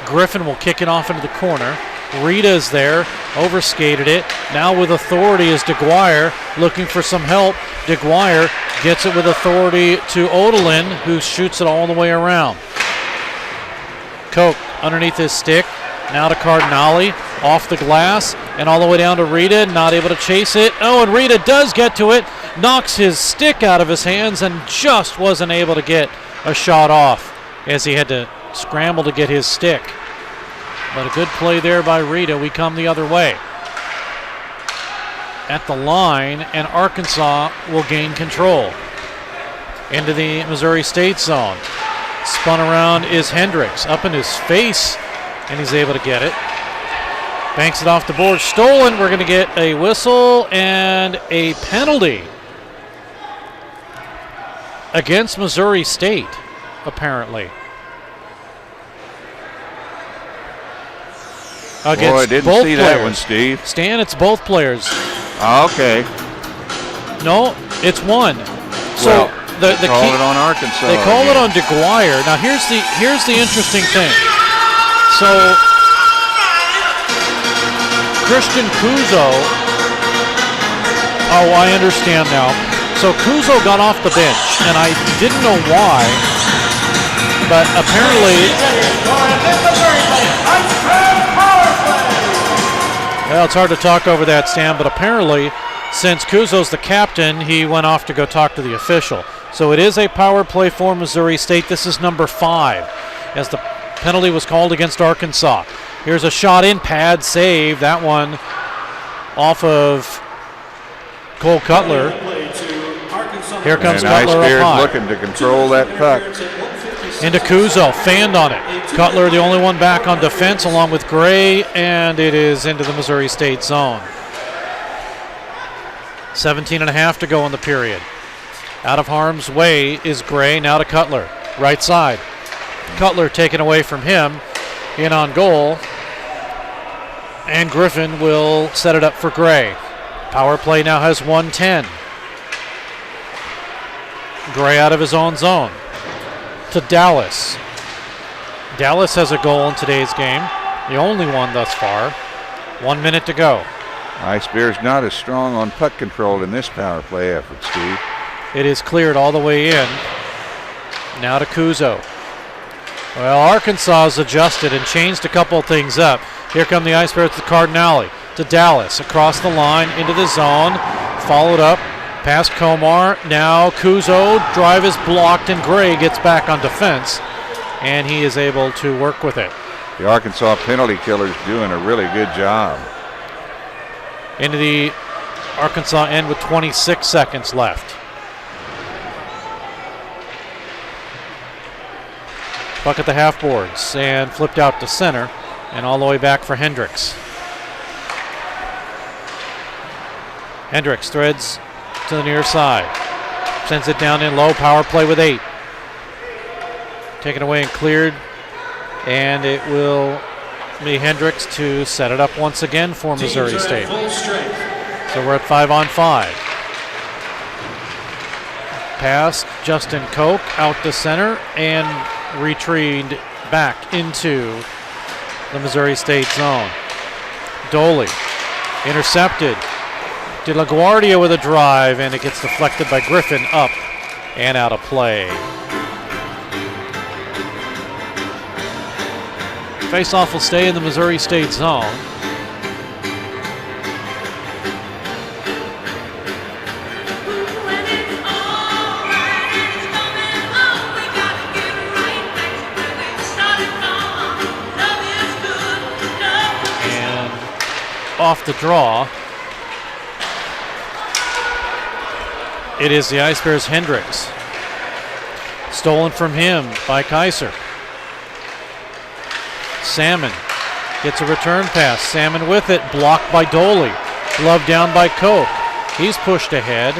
Griffin will kick it off into the corner. Rita's there, overskated it. Now with authority is DeGuire looking for some help. DeGuire gets it with authority to Odalin, who shoots it all the way around. Koch underneath his stick. Now to Cardinale, off the glass, and all the way down to Rita, not able to chase it. Oh, and Rita does get to it, knocks his stick out of his hands, and just wasn't able to get a shot off as he had to scramble to get his stick. But a good play there by Rita. We come the other way. At the line, and Arkansas will gain control. Into the Missouri State zone. Spun around is Hendricks, up in his face, and he's able to get it. Banks it off the board. Stolen. We're going to get a whistle and a penalty against Missouri State, apparently. Boy, I didn't see that one, Steve. Stan, it's both players. Oh, okay. No, it's one. So Well, the call key, it on Arkansas. They call it on DeGuire. Now here's the interesting thing. So Christian Kuzo. Oh, I understand now. So Kuzo got off the bench, and I didn't know why, but apparently. Well, it's hard to talk over that, Stan, but apparently, since Kuzo's the captain, he went off to go talk to the official. So it is a power play for Missouri State. This is number 5, as the penalty was called against Arkansas. Here's a shot in, pad save. That one off of Cole Cutler. Here comes Cutler up high. Looking to control that puck. Into Kuzo, fanned on it. Cutler, the only one back on defense, along with Gray, and it is into the Missouri State zone. 17.5 to go in the period. Out of harm's way is Gray, now to Cutler. Right side. Cutler taken away from him. In on goal. And Griffin will set it up for Gray. Power play now has 1:10. Gray out of his own zone. To Dallas. Dallas has a goal in today's game. The only one thus far. 1 minute to go. Ice Bears not as strong on puck control in this power play effort, Steve. It is cleared all the way in. Now to Kuzo. Well, Arkansas has adjusted and changed a couple things up. Here come the Ice Bears to Cardinale. To Dallas. Across the line into the zone. Followed up. Past Komar. Now Kuzo. Drive is blocked, and Gray gets back on defense. And he is able to work with it. The Arkansas penalty killer's doing a really good job. Into the Arkansas end with 26 seconds left. Puck at the half boards and flipped out to center and all the way back for Hendricks. Hendricks threads to the near side. Sends it down in low. Power play with 8. Taken away and cleared. And it will be Hendricks to set it up once again for Missouri State. So we're at 5-on-5. Pass, Justin Koch out to center and retrieved back into the Missouri State zone. Doley intercepted. De La Guardia with a drive, and it gets deflected by Griffin up and out of play. Faceoff will stay in the Missouri State zone. And off the draw, it is the Ice Bears' Hendricks. Stolen from him by Kaiser. Salmon gets a return pass. Salmon with it, blocked by Doley. Glove down by Koch. He's pushed ahead.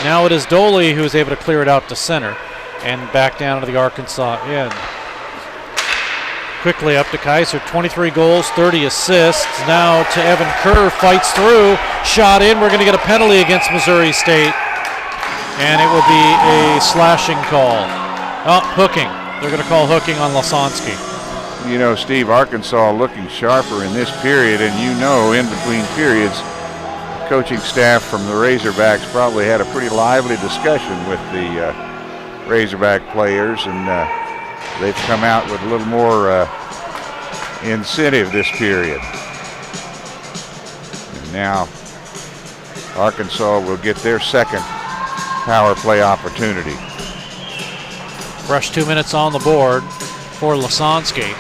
Now it is Doley who is able to clear it out to center and back down to the Arkansas end. Quickly up to Kaiser, 23 goals, 30 assists. Now to Evan Kerr, fights through, shot in. We're going to get a penalty against Missouri State, and it will be a slashing call. Oh, hooking. They're going to call hooking on Lasansky. You know, Steve, Arkansas looking sharper in this period, and you know, in between periods, the coaching staff from the Razorbacks probably had a pretty lively discussion with the Razorback players, and they've come out with a little more incentive this period. And now Arkansas will get their second power play opportunity. Fresh 2 minutes on the board for Lasansky.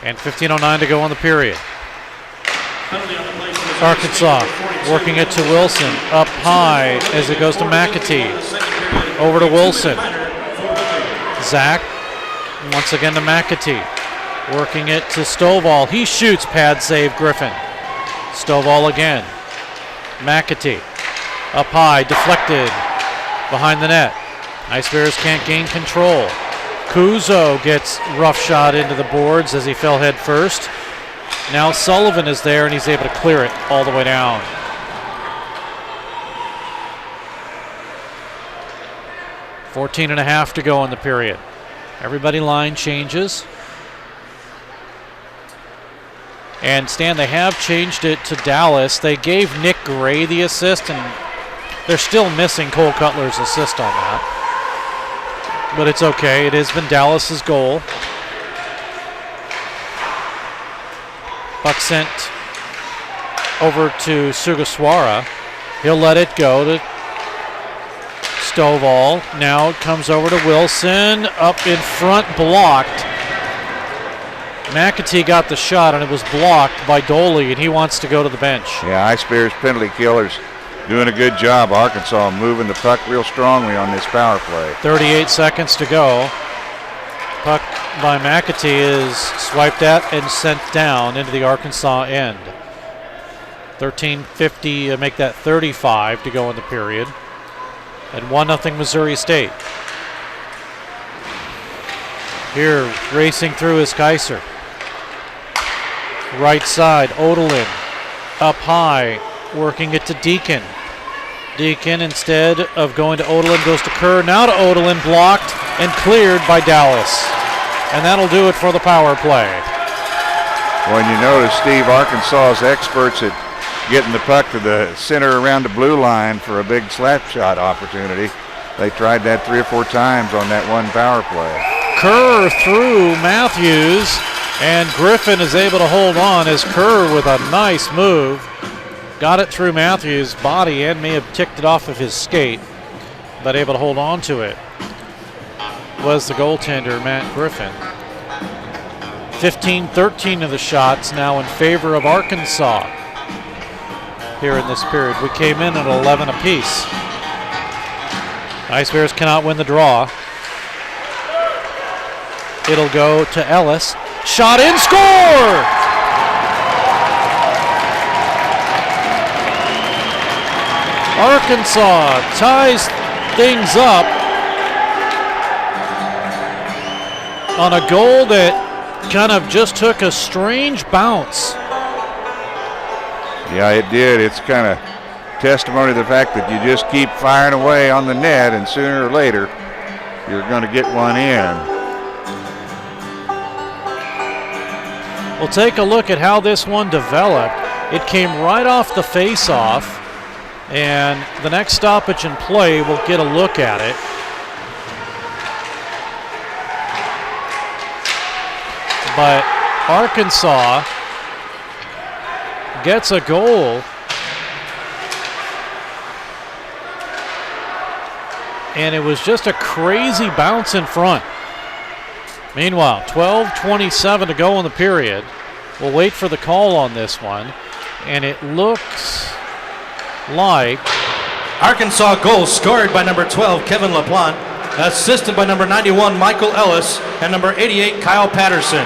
And 15:09 to go on the period. Arkansas working it to Wilson. Up high as it goes to McAtee. Over to Wilson. Zach once again to McAtee. Working it to Stovall. He shoots, pad save Griffin. Stovall again. McAtee. Up high, deflected behind the net. Ice Bears can't gain control. Kuzo gets rough shot into the boards as he fell head first. Now Sullivan is there and he's able to clear it all the way down. .14.5 to go in the period. Everybody line changes. And Stan, they have changed it to Dallas. They gave Nick Gray the assist, and they're still missing Cole Cutler's assist on that. But it's okay. It has been Dallas's goal. Puck sent over to Sugaswara. He'll let it go to Stovall. Now it comes over to Wilson. Up in front, blocked. McAtee got the shot, and it was blocked by Doley, and he wants to go to the bench. Yeah, Ice Bears penalty killers doing a good job. Arkansas moving the puck real strongly on this power play. 38 seconds to go. Puck by McAtee is swiped at and sent down into the Arkansas end. 13:50, make that 35 to go in the period. And 1-0 Missouri State. Here, racing through is Kaiser. Right side, Odelin. Up high, working it to Deacon. Deacon, instead of going to Odelin, goes to Kerr. Now to Odelin, blocked and cleared by Dallas. And that'll do it for the power play. When you notice, Steve, Arkansas's experts at getting the puck to the center around the blue line for a big slap shot opportunity. They tried that 3 or 4 times on that one power play. Kerr through Matthews, and Griffin is able to hold on as Kerr with a nice move. Got it through Matthews' body and may have ticked it off of his skate, but able to hold on to it was the goaltender, Matt Griffin. 15-13 of the shots now in favor of Arkansas here in this period. We came in at 11 apiece. Ice Bears cannot win the draw. It'll go to Ellis. Shot in, score! Arkansas ties things up on a goal that kind of just took a strange bounce. Yeah, it did. It's kind of testimony to the fact that you just keep firing away on the net, and sooner or later you're going to get one in. We'll take a look at how this one developed. It came right off the face-off, and the next stoppage in play, we'll get a look at it. But Arkansas gets a goal. And it was just a crazy bounce in front. Meanwhile, 12:27 to go in the period. We'll wait for the call on this one. And it looks like Arkansas goal scored by number 12, Kevin LaPlante, assisted by number 91, Michael Ellis, and number 88, Kyle Patterson.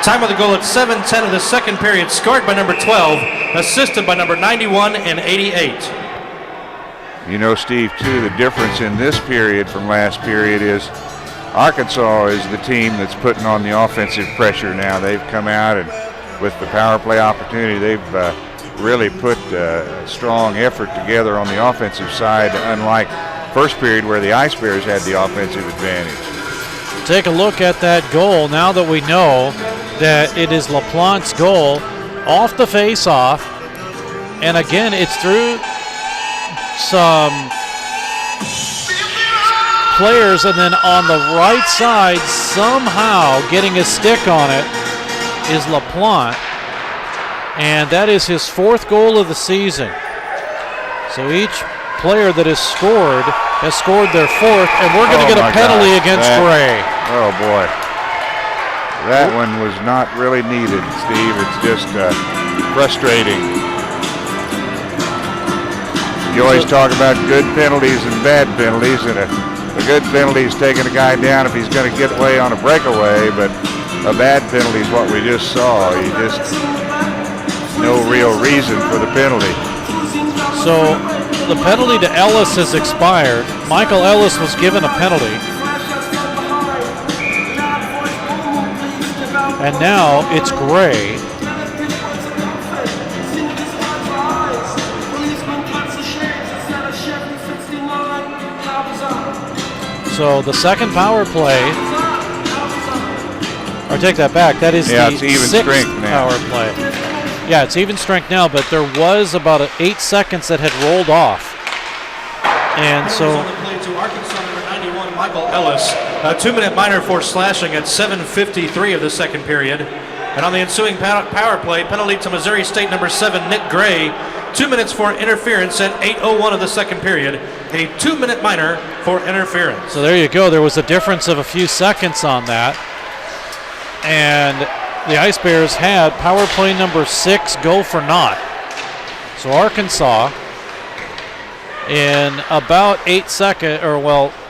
Time of the goal at 7:10 of the second period, scored by number 12, assisted by number 91 and 88. You know, Steve, too, the difference in this period from last period is Arkansas is the team that's putting on the offensive pressure now. They've come out and with the power play opportunity, they've really put a strong effort together on the offensive side, unlike first period where the Ice Bears had the offensive advantage. Take a look at that goal now that we know that it is LaPlante's goal off the face-off. And again, it's through some players, and then on the right side, somehow getting a stick on it is LaPlante. And that is his 4th goal of the season. So each player that has scored their 4th, and we're going to get a penalty against Gray. Oh, boy. That one was not really needed, Steve. It's just frustrating. You always talk about good penalties and bad penalties, and a good penalty is taking a guy down if he's going to get away on a breakaway, but a bad penalty is what we just saw. You just no real reason for the penalty. So the penalty to Ellis has expired. Michael Ellis was given a penalty. And now it's Gray. So the second power play, or take that back, that is the it's even 6th strength now. power play. Yeah, it's even strength now, but there was about 8 seconds that had rolled off. And so on the play to Arkansas number 91, Michael Ellis, a 2-minute minor for slashing at 7:53 of the second period. And on the ensuing power play, penalty to Missouri State number 7, Nick Gray, 2 minutes for interference at 8:01 of the second period. A 2-minute minor for interference. So there you go. There was a difference of a few seconds on that. And the Ice Bears had power play number 6 go for naught. So Arkansas, in about 8 seconds,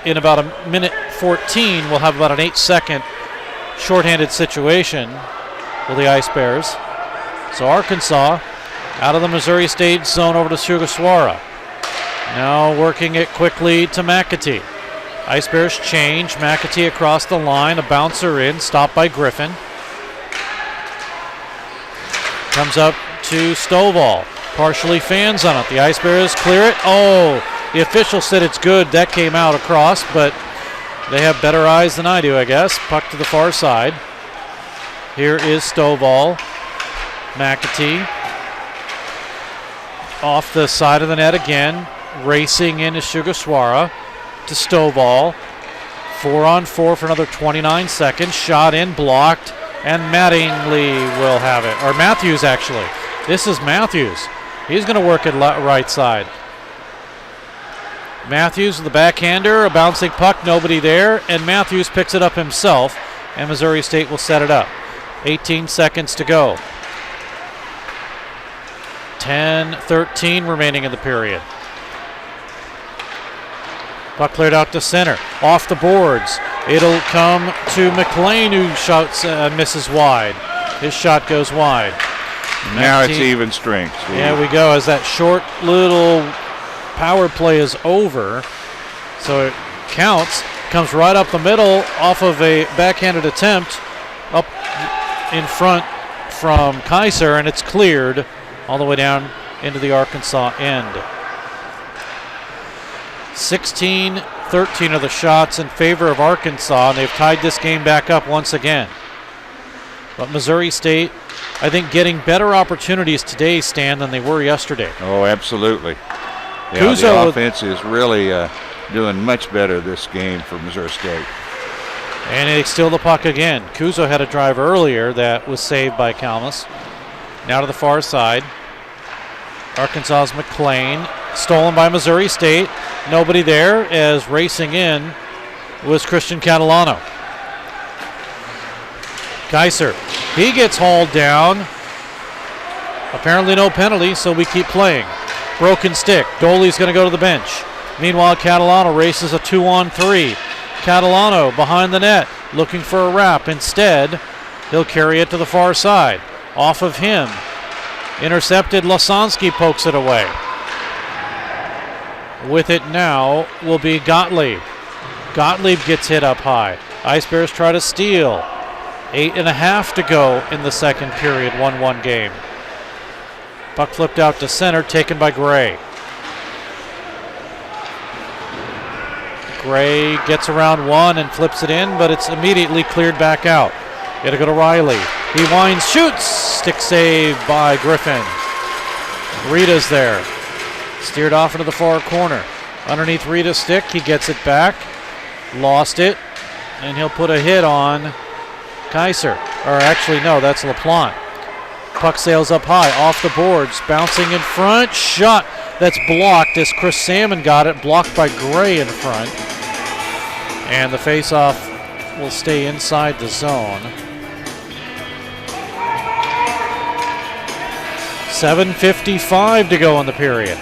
in about a minute 14, will have about an 8-second shorthanded situation with the Ice Bears. So Arkansas out of the Missouri State zone over to Sugaswara. Now working it quickly to McAtee. Ice Bears change. McAtee across the line. A bouncer in. Stopped by Griffin. Comes up to Stovall. Partially fans on it. The Ice Bears clear it. Oh, the official said it's good. That came out across, but they have better eyes than I do, I guess. Puck to the far side. Here is Stovall. McAtee. Off the side of the net again. Racing into Sugaswara to Stovall. 4-on-4 for another 29 seconds. Shot in, blocked, and Mattingly will have it. Or Matthews, actually. This is Matthews. He's going to work at right side. Matthews with the backhander, a bouncing puck, nobody there, and Matthews picks it up himself, and Missouri State will set it up. 18 seconds to go. 10-13 remaining in the period. Puck cleared out to center. Off the boards. It'll come to McLean, who shoots misses wide. His shot goes wide. Now it's even strength, Steve. There we go, as that short little power play is over. So it counts. Comes right up the middle off of a backhanded attempt up in front from Kaiser, and it's cleared all the way down into the Arkansas end. 16-13 are the shots in favor of Arkansas, and they've tied this game back up once again. But Missouri State, I think, getting better opportunities today, Stan, than they were yesterday. Oh, absolutely. Yeah, the offense is really doing much better this game for Missouri State. And they steal the puck again. Kuzo had a drive earlier that was saved by Kalmus. Now to the far side. Arkansas's McLean, stolen by Missouri State. Nobody there, as racing in was Christian Catalano. Kaiser, he gets hauled down. Apparently no penalty, so we keep playing. Broken stick. Goalie's going to go to the bench. Meanwhile, Catalano races a 2-on-3. Catalano behind the net, looking for a wrap. Instead, he'll carry it to the far side. Off of him. Intercepted. Lasansky pokes it away. With it now will be Gottlieb. Gottlieb gets hit up high. Ice Bears try to steal. 8.5 to go in the second period. 1-1 game. Puck flipped out to center, taken by Gray. Gray gets around one and flips it in, but it's immediately cleared back out. It'll go to Riley. He winds, shoots. Stick save by Griffin. Rita's there. Steered off into the far corner. Underneath Rita's stick, he gets it back. Lost it. And he'll put a hit on Kaiser. Or actually, no, that's LaPlante. Puck sails up high, off the boards, bouncing in front. Shot that's blocked as Chris Salmon got it, blocked by Gray in front. And the faceoff will stay inside the zone. 7:55 to go in the period.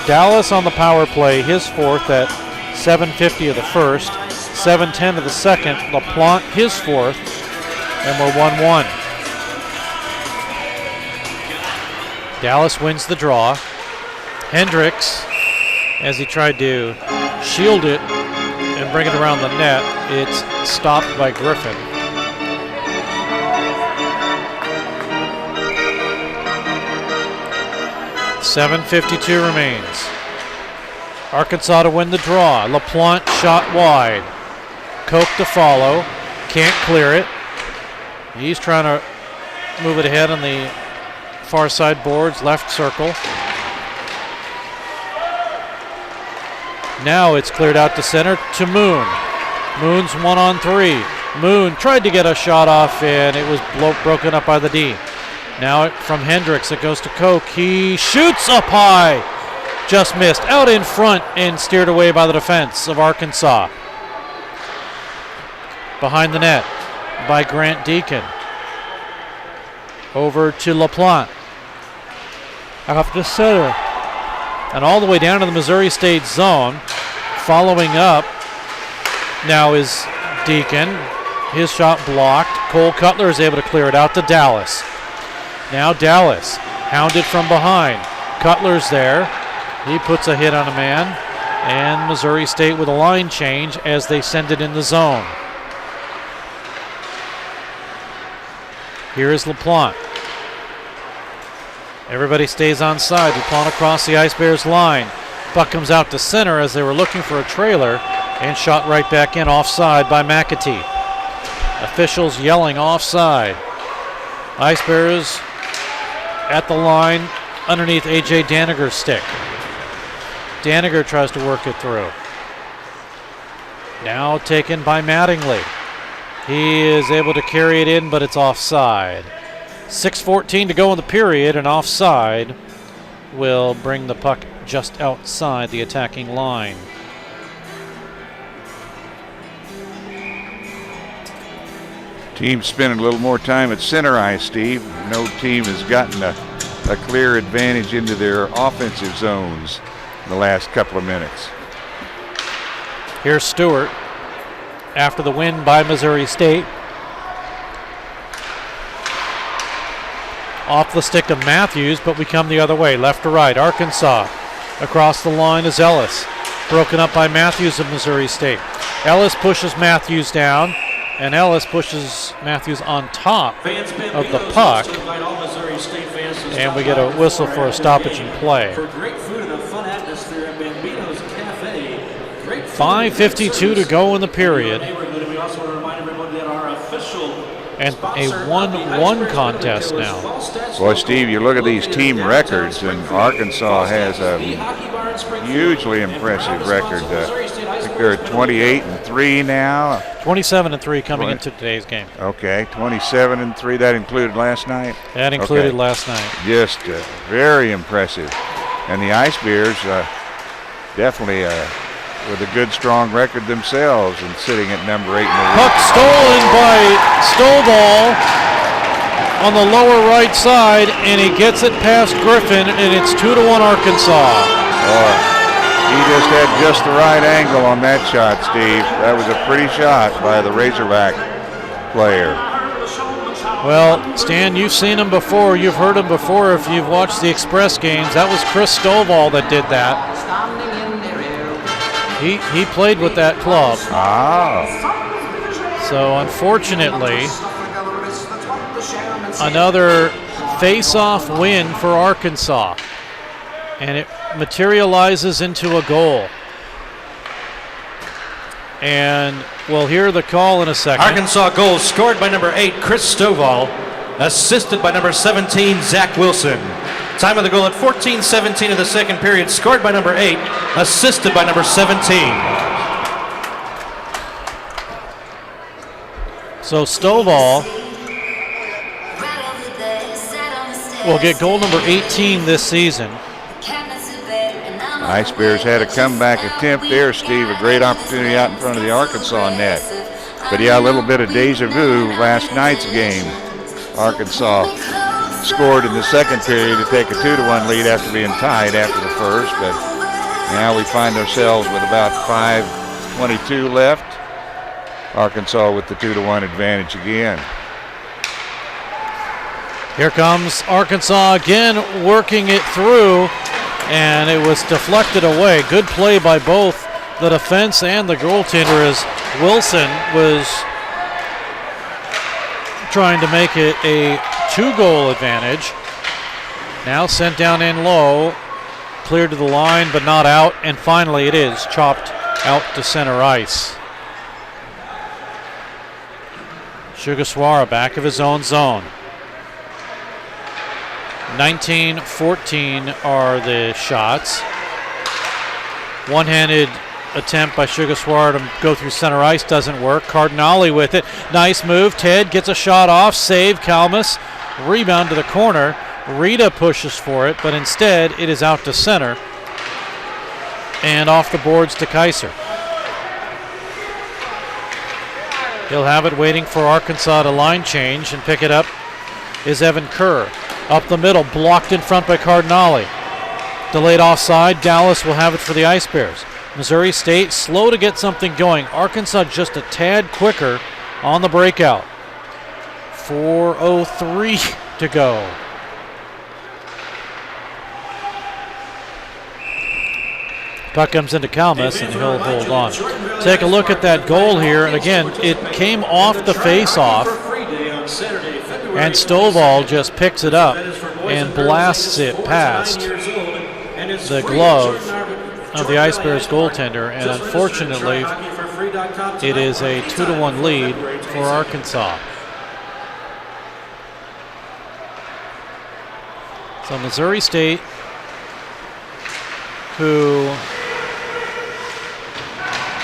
Dallas on the power play, his fourth at 7:50 of the first, 7:10 of the second. LaPlante, his fourth, and we're 1-1. Dallas wins the draw. Hendricks, as he tried to shield it and bring it around the net, it's stopped by Griffin. .752 remains. Arkansas to win the draw. LaPlante shot wide. Koch to follow. Can't clear it. He's trying to move it ahead on the far side boards, left circle. Now it's cleared out to center to Moon. Moon's 1-on-3. Moon tried to get a shot off and it was broken up by the D. Now from Hendricks it goes to Koch. He shoots up high. Just missed. Out in front and steered away by the defense of Arkansas. Behind the net by Grant Deacon. Over to LaPlante. Off the center. And all the way down to the Missouri State zone. Following up now is Deacon. His shot blocked. Cole Cutler is able to clear it out to Dallas. Now Dallas, hounded from behind. Cutler's there. He puts a hit on a man. And Missouri State with a line change as they send it in the zone. Here is LaPlante. Everybody stays on side. LaPlante across the Ice Bears line. Puck comes out to center as they were looking for a trailer and shot right back in offside by McAtee. Officials yelling offside. Ice Bears at the line underneath A.J. Daniger's stick. Daniger tries to work it through. Now taken by Mattingly. He is able to carry it in, but it's offside. 6:14 to go in the period, and offside will bring the puck just outside the attacking line. Team spending a little more time at center ice, Steve. No team has gotten a clear advantage into their offensive zones in the last couple of minutes. Here's Stewart after the win by Missouri State. Off the stick of Matthews, but we come the other way, left to right. Arkansas across the line is Ellis. Broken up by Matthews of Missouri State. Ellis pushes Matthews down, and Ellis pushes Matthews on top of the puck. And we get a whistle for a stoppage in play. 5:52 to go in the period. and a 1-1 contest now. Boy, Steve, you look at these team records, and Arkansas has a hugely impressive record. I think they're at 28-3 now. 27-3 coming into today's game. Okay, 27-3. That included last night? That included last night. Just very impressive. And the Ice Bears definitely with a good, strong record themselves and sitting at number 8 in the league. Puck stolen by Stovall on the lower right side, and he gets it past Griffin, and it's 2-1 Arkansas. He just had just the right angle on that shot, Steve. That was a pretty shot by the Razorback player. Well, Stan, you've seen him before. You've heard him before if you've watched the Express games. That was Chris Stovall that did that. He played with that club. So unfortunately, another face-off win for Arkansas. And it materializes into a goal. And we'll hear the call in a second. Arkansas goal scored by number 8, Chris Stovall, assisted by number 17, Zach Wilson. Time of the goal at 14:17 of the second period, scored by number 8, assisted by number 17. So Stovall will get goal number 18 this season. Ice Bears had a comeback attempt there, Steve. A great opportunity out in front of the Arkansas net. But yeah, a little bit of deja vu last night's game. Arkansas scored in the second period to take a 2-1 lead after being tied after the first. But now we find ourselves with about 5:22 left. Arkansas with the 2-1 advantage again. Here comes Arkansas again, working it through, and it was deflected away. Good play by both the defense and the goaltender as Wilson was trying to make it a 2-goal advantage. Now sent down in low, cleared to the line but not out, and finally it is chopped out to center ice. Sugaswara back of his own zone. 19-14 are the shots. One-handed attempt by Sugaswara to go through center ice doesn't work. Cardinale with it. Nice move. Ted gets a shot off. Save Kalmus. Rebound to the corner. Rita pushes for it, but instead it is out to center. And off the boards to Kaiser. He'll have it waiting for Arkansas to line change, and pick it up is Evan Kerr. Up the middle, blocked in front by Cardinale. Delayed offside. Dallas will have it for the Ice Bears. Missouri State slow to get something going. Arkansas just a tad quicker on the breakout. 4:03 to go. Puck comes into Kalmus, and he'll hold on. Take a look at that goal here, and again, it came off the face-off, and Stovall just picks it up and blasts it past the glove of the Ice Bears goaltender, and unfortunately, it is a 2-1 lead for Arkansas. So Missouri State, who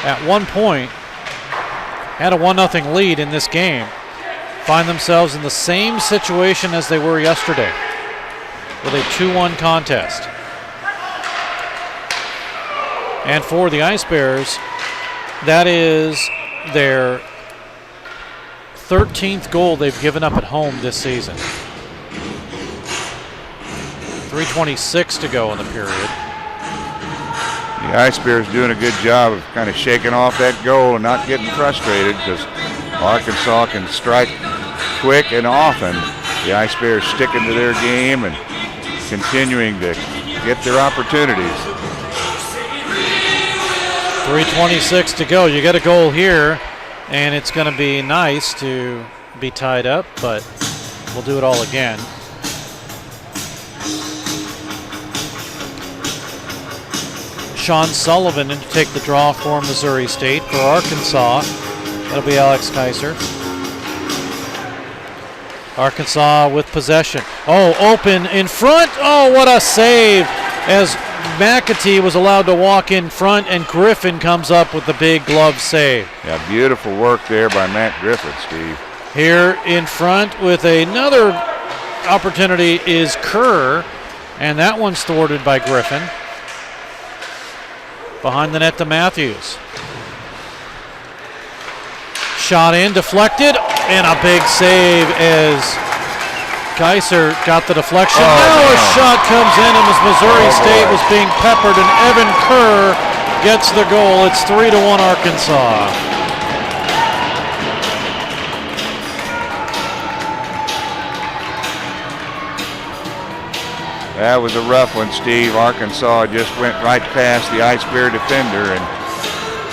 at one point had a 1-0 lead in this game, find themselves in the same situation as they were yesterday with a 2-1 contest. And for the Ice Bears, that is their 13th goal they've given up at home this season. 3:26 to go in the period. The Ice Bears doing a good job of kind of shaking off that goal and not getting frustrated, because Arkansas can strike quick and often. The Ice Bears sticking to their game and continuing to get their opportunities. 3:26 to go. You get a goal here, and it's going to be nice to be tied up, but we'll do it all again. Sean Sullivan in to take the draw for Missouri State. For Arkansas, that'll be Alex Kaiser. Arkansas with possession. Oh, open in front. Oh, what a save as McAtee was allowed to walk in front, and Griffin comes up with the big glove save. Yeah, beautiful work there by Matt Griffin, Steve. Here in front with another opportunity is Kerr, and that one's thwarted by Griffin. Behind the net to Matthews. Shot in, deflected, and a big save as Kaiser got the deflection. Now a shot comes in, and as Missouri State was being peppered, and Evan Kerr gets the goal. It's 3-1 Arkansas. That was a rough one, Steve. Arkansas just went right past the Ice Bear defender and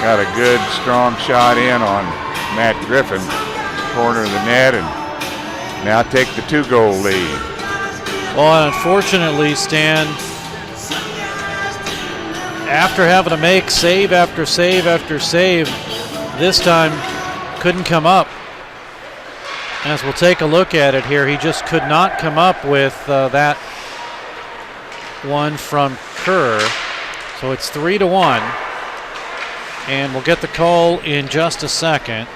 got a good, strong shot in on Matt Griffin, corner of the net, and now take the 2-goal lead. Well, unfortunately, Stan, after having to make save after save after save, this time couldn't come up. As we'll take a look at it here, he just could not come up with that one from Kerr. So it's 3-1, and we'll get the call in just a second.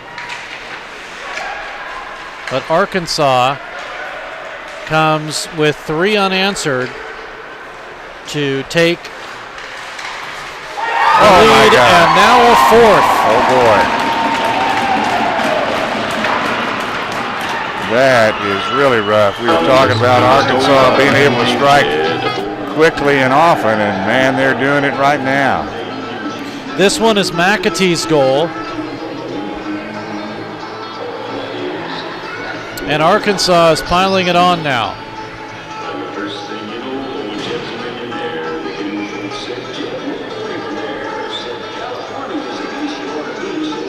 But Arkansas comes with 3 unanswered to take the lead, and now a 4th. Oh boy. That is really rough. We were talking about Arkansas being able to strike quickly and often, and man, they're doing it right now. This one is McAtee's goal. And Arkansas is piling it on now.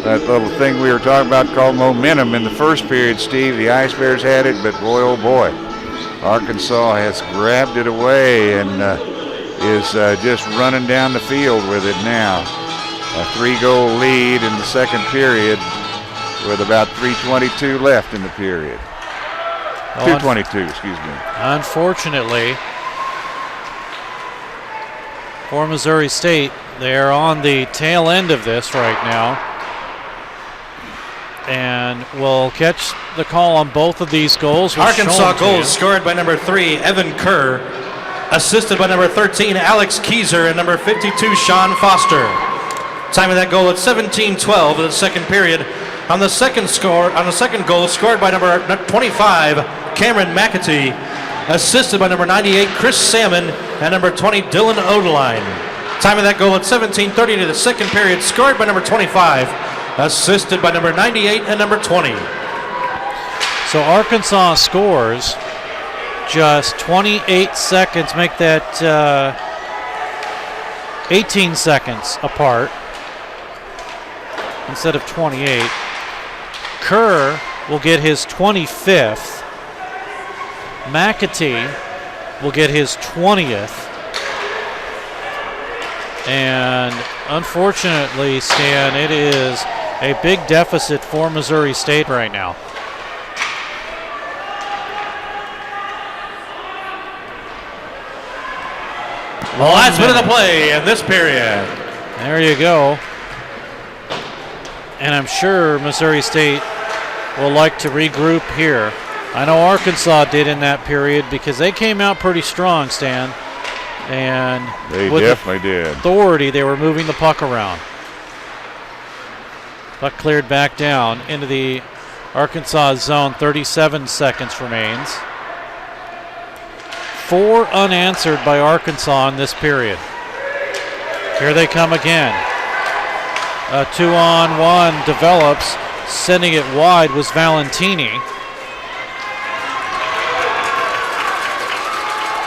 That little thing we were talking about called momentum in the first period, Steve. The Ice Bears had it, but boy, oh boy, Arkansas has grabbed it away and is just running down the field with it now. A 3-goal lead in the second period with about 3:22 left in the period. 2:22, excuse me. Unfortunately, for Missouri State, they're on the tail end of this right now. And we'll catch the call on both of these goals. Arkansas goals scored by number 3, Evan Kerr, assisted by number 13, Alex Keyser, and number 52, Sean Foster. Time of that goal at 17:12 of the second period. On the second goal, scored by number 25, Cameron McAtee, assisted by number 98, Chris Salmon, and number 20, Dylan Odeline. Time of that goal at 17:30 to the second period, scored by number 25, assisted by number 98 and number 20. So Arkansas scores just 28 seconds, make that 18 seconds apart instead of 28. Kerr will get his 25th. McAtee will get his 20th. And unfortunately, Stan, it is a big deficit for Missouri State right now. The last minute of play in this period. There you go. And I'm sure Missouri State will like to regroup here. I know Arkansas did in that period because they came out pretty strong, Stan. And they with definitely did. Authority, they were moving the puck around. Puck cleared back down into the Arkansas zone. 37 seconds remains. 4 unanswered by Arkansas in this period. Here they come again. A 2-on-1 develops. Sending it wide was Valentini.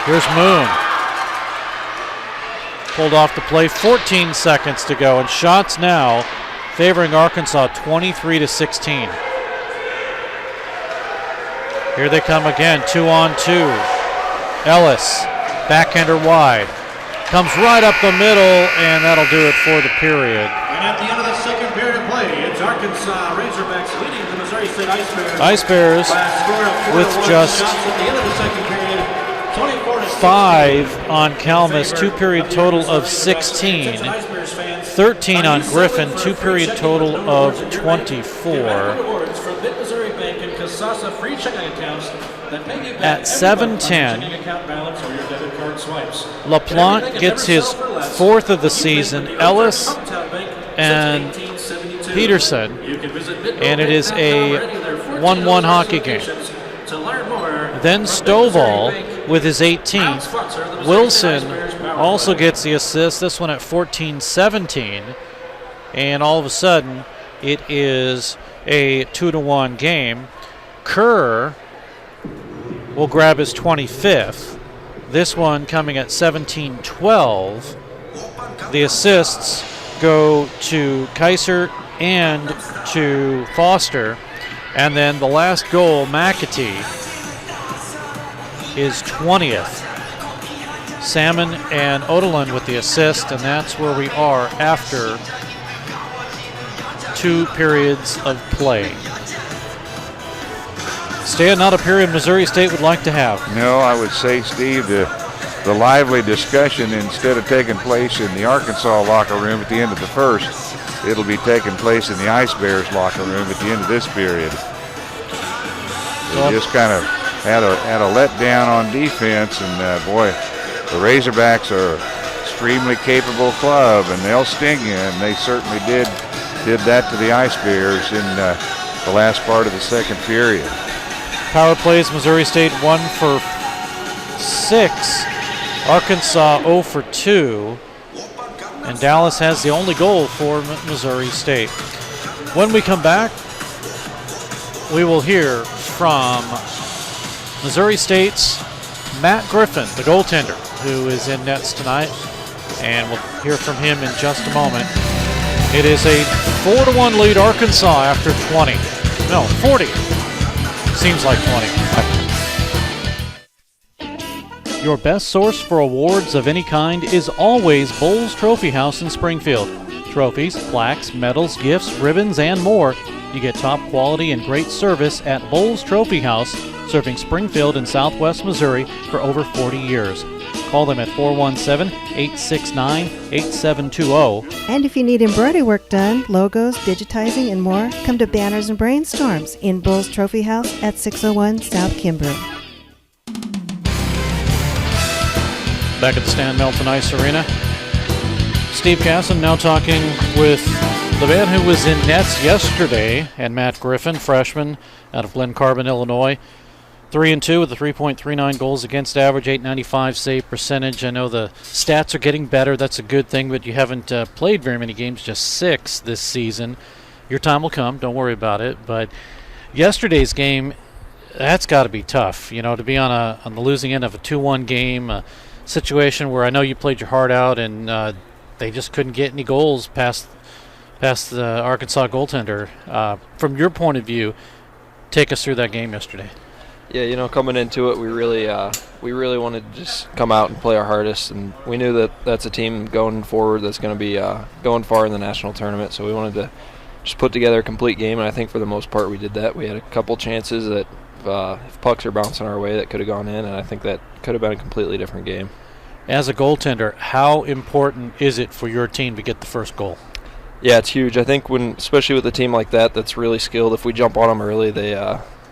Here's Moon. Pulled off the play. 14 seconds to go, and shots now favoring Arkansas 23-16. Here they come again. 2-on-2. Ellis, backhander wide. Comes right up the middle, and that'll do it for the period. And at the end of the second period of play, it's Arkansas Razorbacks leading the Missouri Missouri State Ice Bears with just 5 on Kalmus, 2-period total of 16. 13 on Griffin, 2-period total of 24. At 7:10, LaPlante gets his 4th of the season. Ellis and Peterson, and it is a 1-1 hockey game. Then Stovall with his 18th. Wilson also gets the assist, this one at 14-17. And all of a sudden, it is a 2-1 game. Kerr will grab his 25th. This one coming at 17-12. The assists go to Kaiser and to Foster. And then the last goal, McAtee, is 20th. Salmon and Odelin with the assist, and that's where we are after 2 periods of play. Stan, not a period Missouri State would like to have. No, I would say, Steve, the lively discussion, instead of taking place in the Arkansas locker room at the end of the first, it'll be taking place in the Ice Bears locker room at the end of this period. They just kind of had a letdown on defense, and boy, the Razorbacks are an extremely capable club, and they'll sting you, and they certainly did that to the Ice Bears in the last part of the second period. Power plays, Missouri State 1 for 6. Arkansas 0 for 2. And Dallas has the only goal for Missouri State. When we come back, we will hear from Missouri State's Matt Griffin, the goaltender, who is in nets tonight. And we'll hear from him in just a moment. It is a 4-1 lead, Arkansas, after 20. No, 40. Seems like 20. Your best source for awards of any kind is always Bowles Trophy House in Springfield. Trophies, plaques, medals, gifts, ribbons, and more. You get top quality and great service at Bowles Trophy House, serving Springfield and Southwest Missouri for over 40 years. Call them at 417-869-8720. And if you need embroidery work done, logos, digitizing, and more, come to Banners and Brainstorms in Bulls Trophy House at 601 South Kimbrough. Back at the Stan Melton Ice Arena, Steve Casson now talking with the man who was in nets yesterday, and Matt Griffin, freshman out of Glen Carbon, Illinois. 3-2 with a 3.39 goals against average, .895 save percentage. I know the stats are getting better. That's a good thing, but you haven't played very many games, just 6 this season. Your time will come. Don't worry about it. But yesterday's game, that's got to be tough, to be on the losing end of a 2-1 game, a situation where I know you played your heart out and they just couldn't get any goals past the Arkansas goaltender. From your point of view, take us through that game yesterday. Yeah, coming into it, we really wanted to just come out and play our hardest, and we knew that that's a team going forward that's going to be going far in the national tournament, so we wanted to just put together a complete game, and I think for the most part we did that. We had a couple chances that if pucks are bouncing our way that could have gone in, and I think that could have been a completely different game. As a goaltender, how important is it for your team to get the first goal? Yeah, it's huge. I think especially with a team like that that's really skilled, if we jump on them early,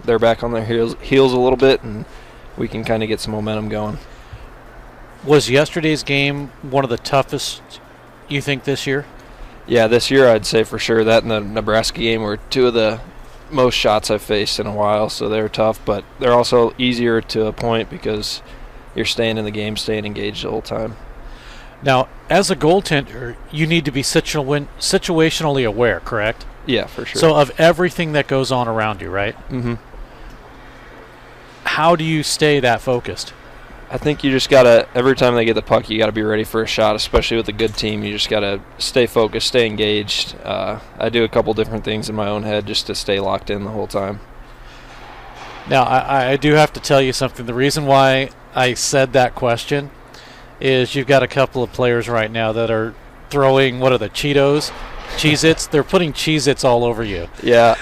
they're back on their heels a little bit, and we can kind of get some momentum going. Was yesterday's game one of the toughest, you think, this year? Yeah, this year I'd say for sure. That and the Nebraska game were 2 of the most shots I've faced in a while, so they're tough, but they're also easier to a point because you're staying in the game, staying engaged the whole time. Now, as a goaltender, you need to be situationally aware, correct? Yeah, for sure. So of everything that goes on around you, right? Mm-hmm. How do you stay that focused? I think you just got to, every time they get the puck, you got to be ready for a shot, especially with a good team. You just got to stay focused, stay engaged. I do a couple different things in my own head just to stay locked in the whole time. Now, I do have to tell you something. The reason why I said that question is you've got a couple of players right now that are throwing, what are the Cheetos? Cheez-Its. They're putting Cheez-Its all over you. Yeah.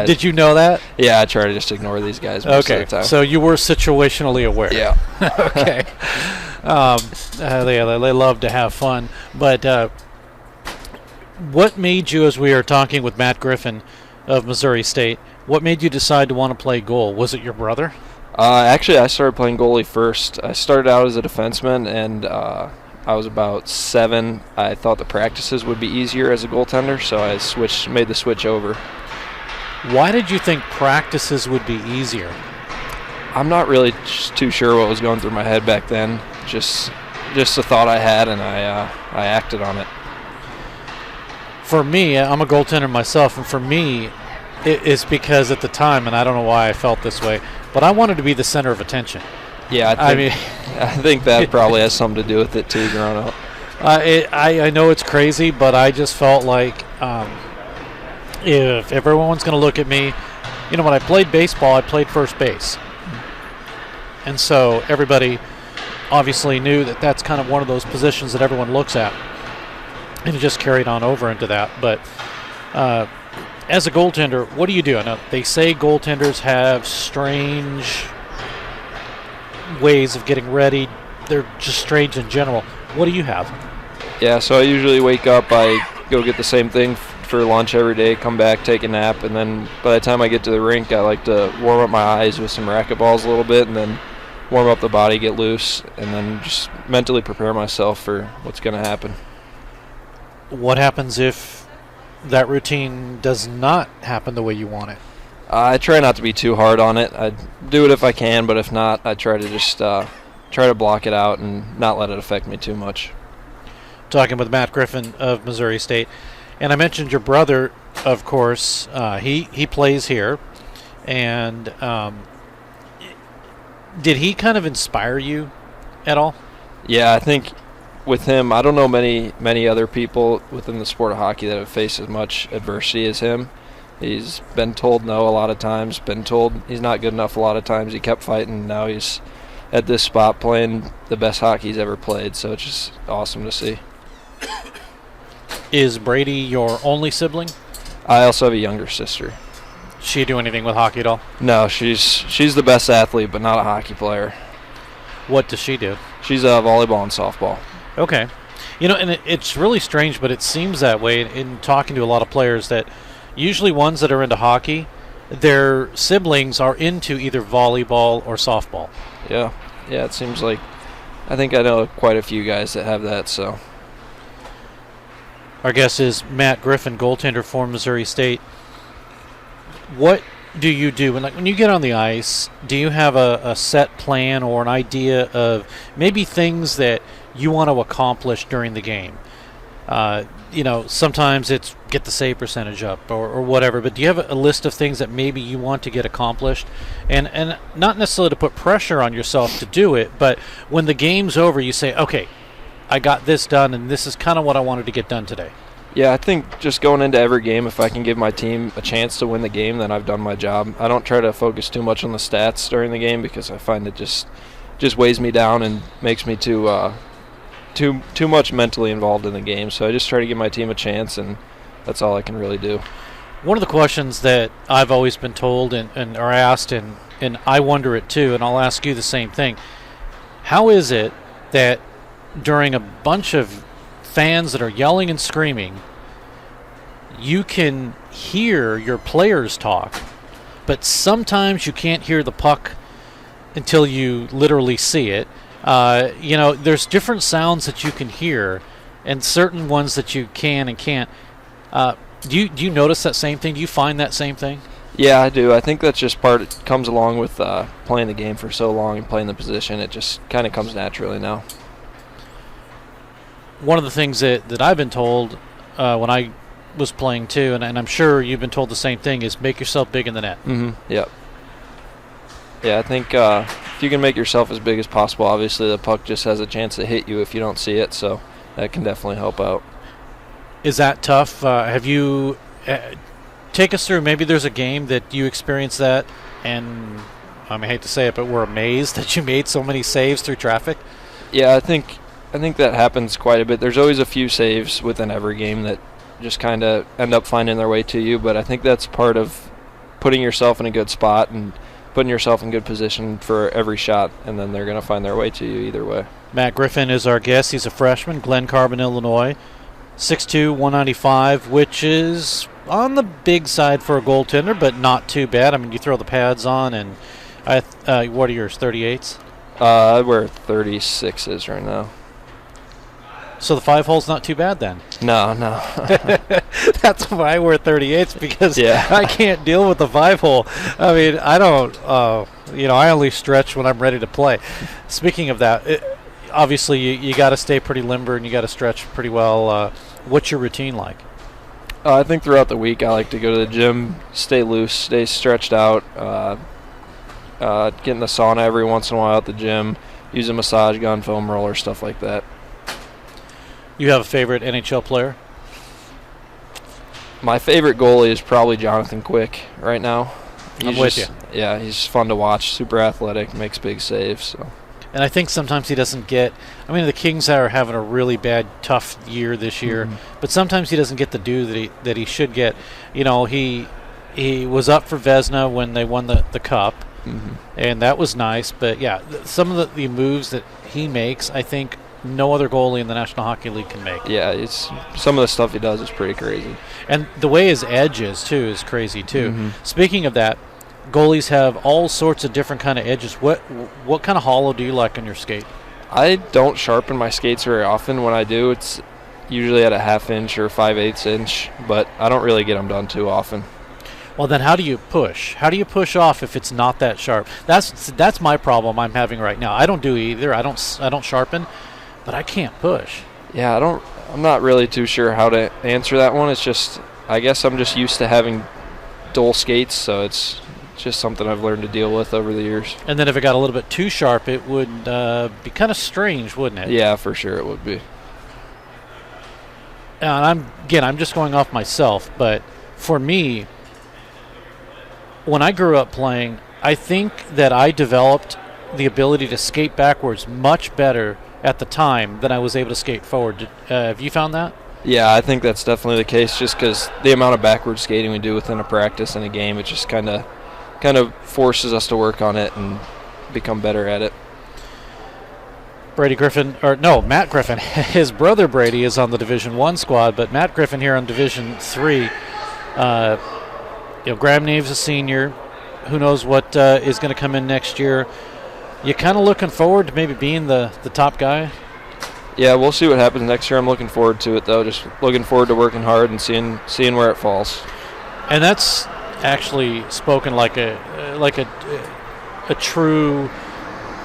Did you know that? Yeah, I try to just ignore these guys most of the time. So you were situationally aware. Yeah. Okay. They love to have fun. But what made you, as we are talking with Matt Griffin of Missouri State, what made you decide to want to play goal? Was it your brother? Actually, I started playing goalie first. I started out as a defenseman, and I was about 7. I thought the practices would be easier as a goaltender, so I made the switch over. Why did you think practices would be easier? I'm not really too sure what was going through my head back then. Just a thought I had, and I acted on it. For me, I'm a goaltender myself, and for me, it's because at the time, and I don't know why I felt this way, but I wanted to be the center of attention. Yeah, I think that probably has something to do with it too, growing up. I know it's crazy, but I just felt like if everyone's going to look at me, when I played baseball, I played first base. And so everybody obviously knew that that's kind of one of those positions that everyone looks at. And it just carried on over into that. But as a goaltender, what do you do? I know they say goaltenders have strange ways of getting ready. They're just strange in general. What do you have? Yeah, so I usually wake up, I go get the same thing for lunch every day, come back, take a nap, and then by the time I get to the rink, I like to warm up my eyes with some racquetballs a little bit, and then warm up the body, get loose, and then just mentally prepare myself for what's going to happen. What happens if that routine does not happen the way you want it? I try not to be too hard on it. I do it if I can, but if not, I try to just try to block it out and not let it affect me too much. Talking with Matt Griffin of Missouri State. And I mentioned your brother, of course. He plays here. And did he kind of inspire you at all? Yeah, I think with him, I don't know many other people within the sport of hockey that have faced as much adversity as him. He's been told no a lot of times, been told he's not good enough a lot of times. He kept fighting. Now he's at this spot playing the best hockey he's ever played, so it's just awesome to see. Is Brady your only sibling? I also have a younger sister. Does she do anything with hockey at all? No, she's the best athlete, but not a hockey player. What does she do? She's volleyball and softball. Okay. And it's really strange, but it seems that way in talking to a lot of players that usually ones that are into hockey, their siblings are into either volleyball or softball. Yeah, it seems like I think I know quite a few guys that have that, so. Our guest is Matt Griffin, goaltender for Missouri State. What do you do when you get on the ice? Do you have a set plan or an idea of maybe things that you want to accomplish during the game? Sometimes it's get the save percentage up or whatever, but do you have a list of things that maybe you want to get accomplished? And not necessarily to put pressure on yourself to do it, but when the game's over, you say, okay, I got this done, and this is kind of what I wanted to get done today. Yeah, I think just going into every game, if I can give my team a chance to win the game, then I've done my job. I don't try to focus too much on the stats during the game because I find it just weighs me down and makes me too much mentally involved in the game. So I just try to give my team a chance, and that's all I can really do. One of the questions that I've always been told and are asked, and I wonder it too, and I'll ask you the same thing. How is it that during a bunch of fans that are yelling and screaming, you can hear your players talk, but sometimes you can't hear the puck until you literally see it? There's different sounds that you can hear and certain ones that you can and can't. Do you notice that same thing? Do you find that same thing? Yeah, I do. I think that's just it comes along with playing the game for so long and playing the position. It just kind of comes naturally now. One of the things that I've been told when I was playing too, and I'm sure you've been told the same thing, is make yourself big in the net. Mm-hmm. Yep. Yeah, I think if you can make yourself as big as possible, obviously the puck just has a chance to hit you if you don't see it, so that can definitely help out. Is that tough? Have you take us through? Maybe there's a game that you experienced that, and I hate to say it, but we're amazed that you made so many saves through traffic. Yeah, I think that happens quite a bit. There's always a few saves within every game that just kind of end up finding their way to you. But I think that's part of putting yourself in a good spot and putting yourself in good position for every shot, and then they're going to find their way to you either way. Matt Griffin is our guest. He's a freshman, Glen Carbon, Illinois. 6'2", 195, which is on the big side for a goaltender, but not too bad. I mean, you throw the pads on, and what are yours, 38s? I wear 36s right now. So the 5-hole's not too bad then? No. That's why I wear 38s, because yeah. I can't deal with the 5-hole. I mean, I don't, I only stretch when I'm ready to play. Speaking of that, obviously you got to stay pretty limber and you got to stretch pretty well. What's your routine like? I think throughout the week I like to go to the gym, stay loose, stay stretched out, get in the sauna every once in a while at the gym, use a massage gun, foam roller, stuff like that. You have a favorite NHL player? My favorite goalie is probably Jonathan Quick right now. I'm with you. Yeah, he's fun to watch, super athletic, makes big saves. So. And I think sometimes he doesn't get – I mean, the Kings are having a really bad, tough year this year, but sometimes he doesn't get the due that he should get. You know, he was up for Vezina when they won the Cup, and that was nice. But, yeah, some of the moves that he makes, I think no other goalie in the National Hockey League can make. Yeah, some of the stuff he does is pretty crazy. And the way his edge is, too, is crazy, too. Speaking of that, goalies have all sorts of different kind of edges. What kind of hollow do you like on your skate? I don't sharpen my skates very often. When I do, it's usually at a 1/2 inch or 5/8 inch, but I don't really get them done too often. Well, then how do you push? How do you push off if it's not that sharp? That's my problem I'm having right now. I don't do either. I don't sharpen, but I can't push. Yeah, I'm not really too sure how to answer that one. It's just, I guess I'm just used to having dull skates, so it's just something I've learned to deal with over the years. And then if it got a little bit too sharp, it would be kind of strange, wouldn't it? Yeah, for sure it would be. And I'm just going off myself, but for me, when I grew up playing, I think that I developed the ability to skate backwards much better at the time than I was able to skate forward. Have you found that? Yeah, I think that's definitely the case, just because the amount of backward skating we do within a practice and a game, it just kind of forces us to work on it and become better at it. Matt Griffin. His brother Brady is on the Division I squad, but Matt Griffin here on Division III. Graham Neve's a senior. Who knows what is going to come in next year? You kind of looking forward to maybe being the top guy? Yeah, we'll see what happens next year. I'm looking forward to it, though. Just looking forward to working hard and seeing where it falls. And that's actually spoken like a true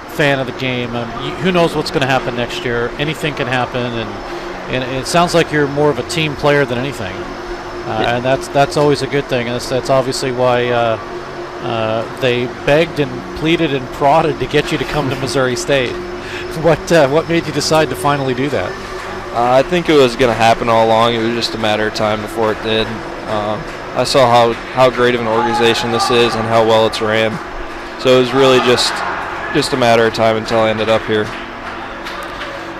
fan of the game. Who knows what's going to happen next year? Anything can happen, and it sounds like you're more of a team player than anything, and that's always a good thing. And that's obviously why they begged and pleaded and prodded to get you to come to Missouri State. What made you decide to finally do that? I think it was going to happen all along. It was just a matter of time before it did. I saw how great of an organization this is and how well it's ran. So it was really just a matter of time until I ended up here.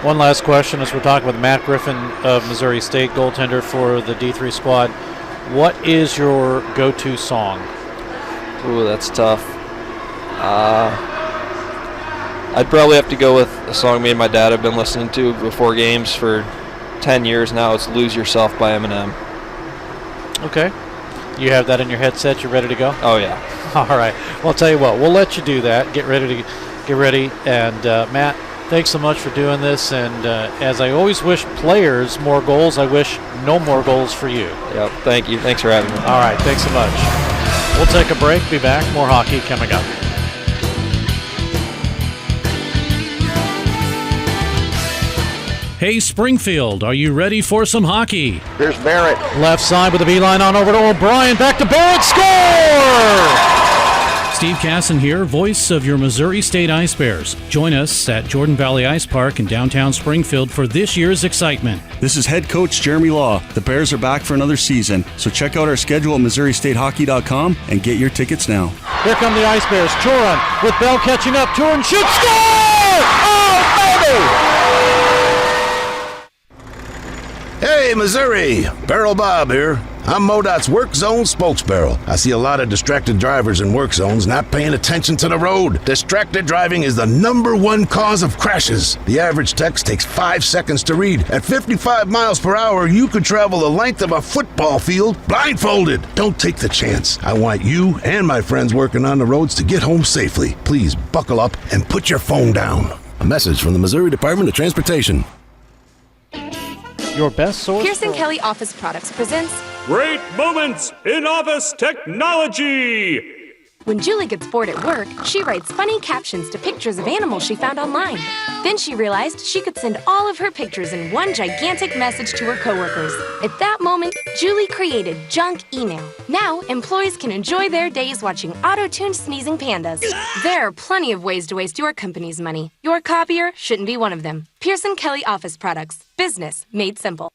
One last question as we're talking with Matt Griffin of Missouri State, goaltender for the D3 squad. What is your go-to song? Ooh, that's tough. I'd probably have to go with a song me and my dad have been listening to before games for 10 years now. It's Lose Yourself by Eminem. Okay. You have that in your headset? You're ready to go? Oh, yeah. All right. Well, I'll tell you what. We'll let you do that. Get ready. And, Matt, thanks so much for doing this. And as I always wish players more goals, I wish no more goals for you. Yep. Thank you. Thanks for having me. All right. Thanks so much. We'll take a break. Be back. More hockey coming up. Hey, Springfield, are you ready for some hockey? Here's Barrett. Left side with the beeline on over to O'Brien. Back to Barrett. Score! Steve Casson here, voice of your Missouri State Ice Bears. Join us at Jordan Valley Ice Park in downtown Springfield for this year's excitement. This is head coach Jeremy Law. The Bears are back for another season, so check out our schedule at MissouriStateHockey.com and get your tickets now. Here come the Ice Bears. Turin with Bell catching up. Turin shoots. Score! Oh, baby! Hey, Missouri! Barrel Bob here. I'm MoDOT's Work Zone spokesbarrel. I see a lot of distracted drivers in work zones not paying attention to the road. Distracted driving is the #1 cause of crashes. The average text takes 5 seconds to read. At 55 miles per hour, you could travel the length of a football field blindfolded. Don't take the chance. I want you and my friends working on the roads to get home safely. Please buckle up and put your phone down. A message from the Missouri Department of Transportation. Your best source. Pearson Kelly Office Products presents Great Moments in Office Technology. When Julie gets bored at work, she writes funny captions to pictures of animals she found online. Then she realized she could send all of her pictures in one gigantic message to her coworkers. At that moment, Julie created junk email. Now, employees can enjoy their days watching auto-tuned sneezing pandas. There are plenty of ways to waste your company's money. Your copier shouldn't be one of them. Pearson Kelly Office Products. Business made simple.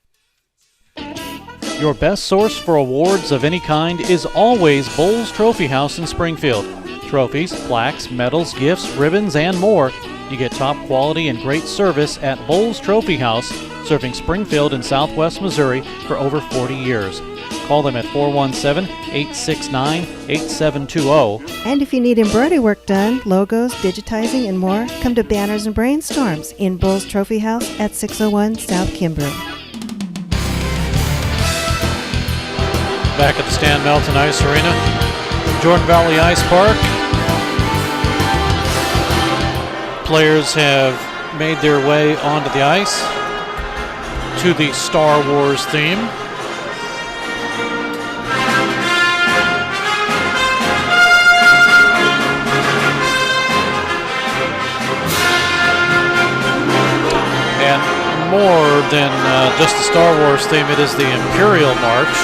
Your best source for awards of any kind is always Bowles Trophy House in Springfield. Trophies, plaques, medals, gifts, ribbons, and more. You get top quality and great service at Bowles Trophy House, serving Springfield and Southwest Missouri for over 40 years. Call them at 417-869-8720. And if you need embroidery work done, logos, digitizing, and more, come to Banners and Brainstorms in Bowles Trophy House at 601 South Kimbrough. Back at the Stan Melton Ice Arena, Jordan Valley Ice Park. Players have made their way onto the ice to the Star Wars theme. And more than just the Star Wars theme, it is the Imperial March.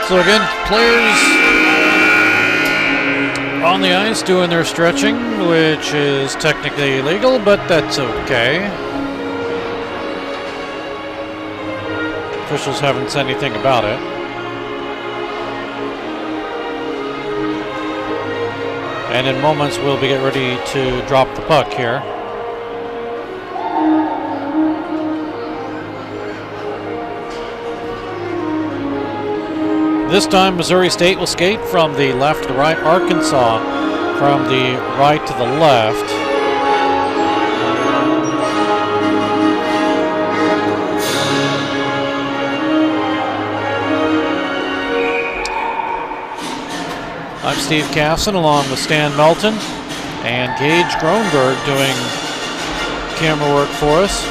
So again, players on the ice doing their stretching, which is technically illegal, but that's okay. Officials haven't said anything about it. And in moments, we'll be getting ready to drop the puck here. This time, Missouri State will skate from the left to the right. Arkansas from the right to the left. I'm Steve Casson along with Stan Melton and Gage Gronberg doing camera work for us.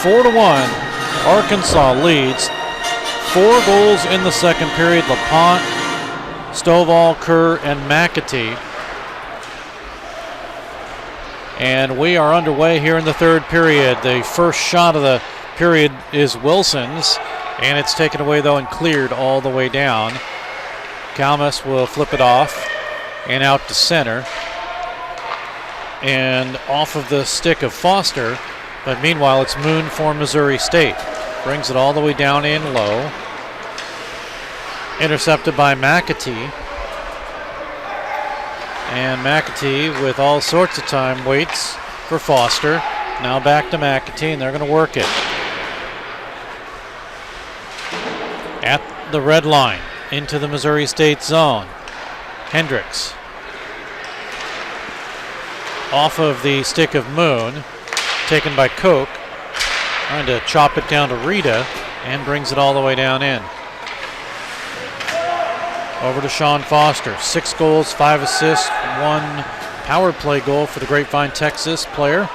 4-1. Arkansas leads. 4 goals in the second period. LaPont, Stovall, Kerr, and McAtee. And we are underway here in the third period. The first shot of the period is Wilson's, and it's taken away though and cleared all the way down. Kalmus will flip it off and out to center. And off of the stick of Foster. But meanwhile, it's Moon for Missouri State. Brings it all the way down in low. Intercepted by McAtee. And McAtee, with all sorts of time, waits for Foster. Now back to McAtee, and they're going to work it. At the red line, into the Missouri State zone. Hendricks. Off of the stick of Moon. Taken by Koch, trying to chop it down to Rita, and brings it all the way down in. Over to Sean Foster. 6 goals, 5 assists, 1 power play goal for the Grapevine, Texas player.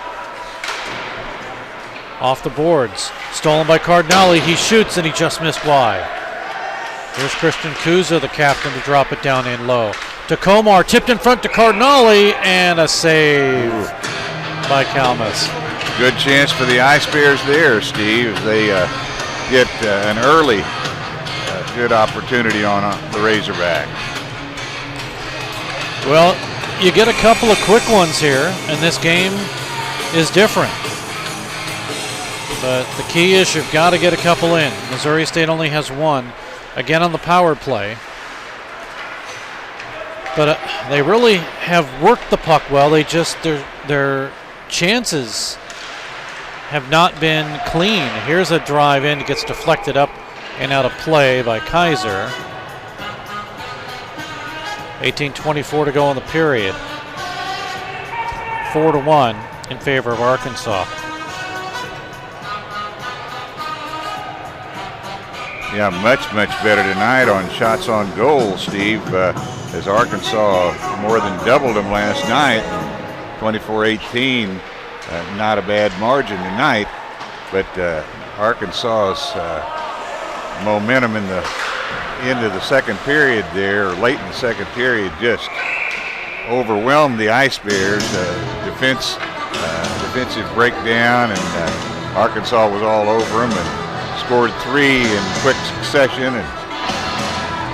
Off the boards. Stolen by Cardinale. He shoots, and he just missed wide. Here's Christian Kuza, the captain, to drop it down in low. To Komar, tipped in front to Cardinale, and a save by Kalmus. Good chance for the Ice Bears there, Steve. They get an early good opportunity on the Razorback. Well, you get a couple of quick ones here in this game. is different. But the key is you've got to get a couple in. Missouri State only has one, again on the power play. But they really have worked the puck well. They just, their chances have not been clean. Here's a drive in. It gets deflected up and out of play by Kaiser. 18:24 to go in the period. 4-1 in favor of Arkansas. Yeah, much better tonight on shots on goal, Steve, as Arkansas more than doubled them last night. 24-18, not a bad margin tonight, but Arkansas's momentum in the end of the second period there, or late in the second period, just overwhelmed the Ice Bears. Defensive breakdown, and Arkansas was all over them and scored 3 in quick succession and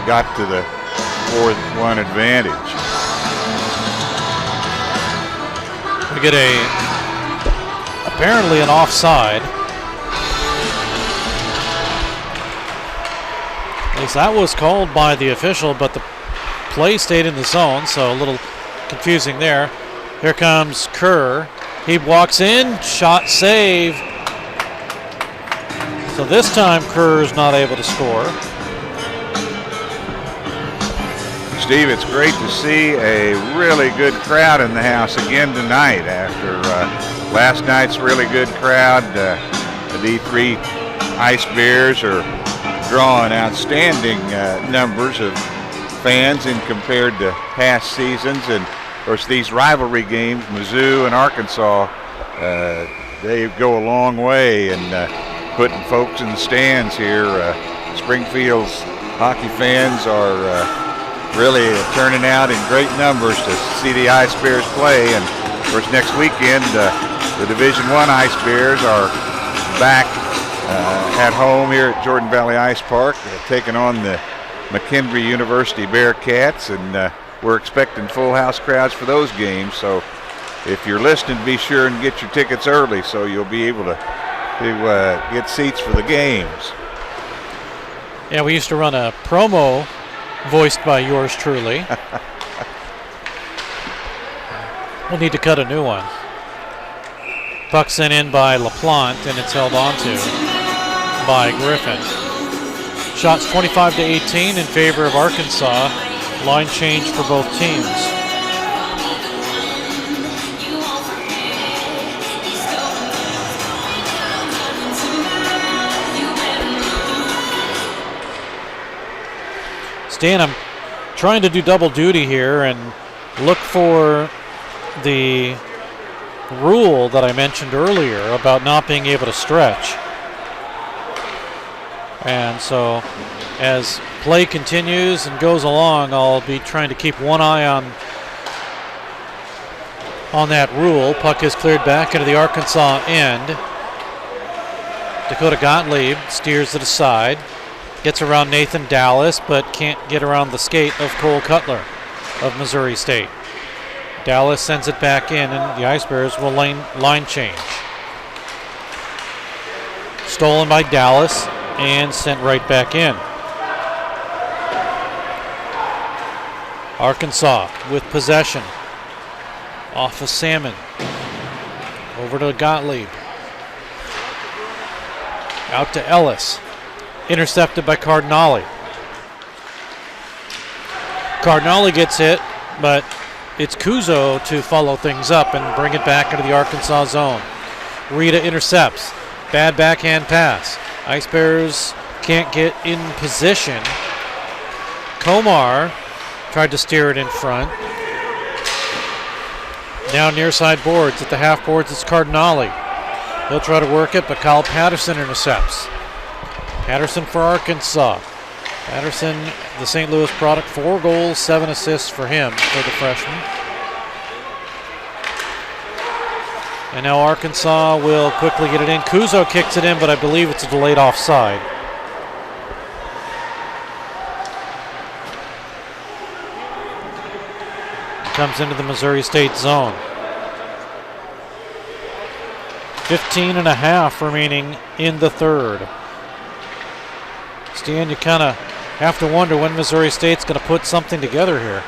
got to the 4-1 advantage. We get apparently an offside. At least that was called by the official, but the play stayed in the zone, so a little confusing there. Here comes Kerr. He walks in, shot save. So this time Kerr's not able to score. Steve, it's great to see a really good crowd in the house again tonight after last night's really good crowd. The D3 Ice Bears are drawing outstanding numbers of fans in compared to past seasons. And of course, these rivalry games, Mizzou and Arkansas, they go a long way in putting folks in the stands here. Springfield's hockey fans are really turning out in great numbers to see the Ice Bears play. And of course, next weekend, the Division I Ice Bears are back at home here at Jordan Valley Ice Park, taking on the McHenry University Bearcats, and we're expecting full house crowds for those games. So if you're listening, be sure and get your tickets early so you'll be able to get seats for the games. Yeah, we used to run a promo voiced by yours truly. We'll need to cut a new one. Puck sent in by LaPlante, and it's held onto by Griffin. Shots 25-18 in favor of Arkansas. Line change for both teams. Stan, I'm trying to do double duty here and look for the rule that I mentioned earlier about not being able to stretch. And so as play continues and goes along, I'll be trying to keep one eye on that rule. Puck is cleared back into the Arkansas end. Dakota Gottlieb steers it aside. Gets around Nathan Dallas, but can't get around the skate of Cole Cutler of Missouri State. Dallas sends it back in, and the Ice Bears will line change. Stolen by Dallas and sent right back in. Arkansas with possession. Off of Salmon. Over to Gottlieb. Out to Ellis. Intercepted by Cardinale. Cardinale gets hit, but it's Kuzo to follow things up and bring it back into the Arkansas zone. Rita intercepts. Bad backhand pass. Ice Bears can't get in position. Komar tried to steer it in front. Now near side boards. At the half boards, it's Cardinale. He'll try to work it, but Kyle Patterson intercepts. Patterson for Arkansas. Patterson, the St. Louis product, 4 goals, 7 assists for him, for the freshman. And now Arkansas will quickly get it in. Kuzo kicks it in, but I believe it's a delayed offside. Comes into the Missouri State zone. 15 and a half remaining in the third. Stan, you kind of have to wonder when Missouri State's going to put something together here.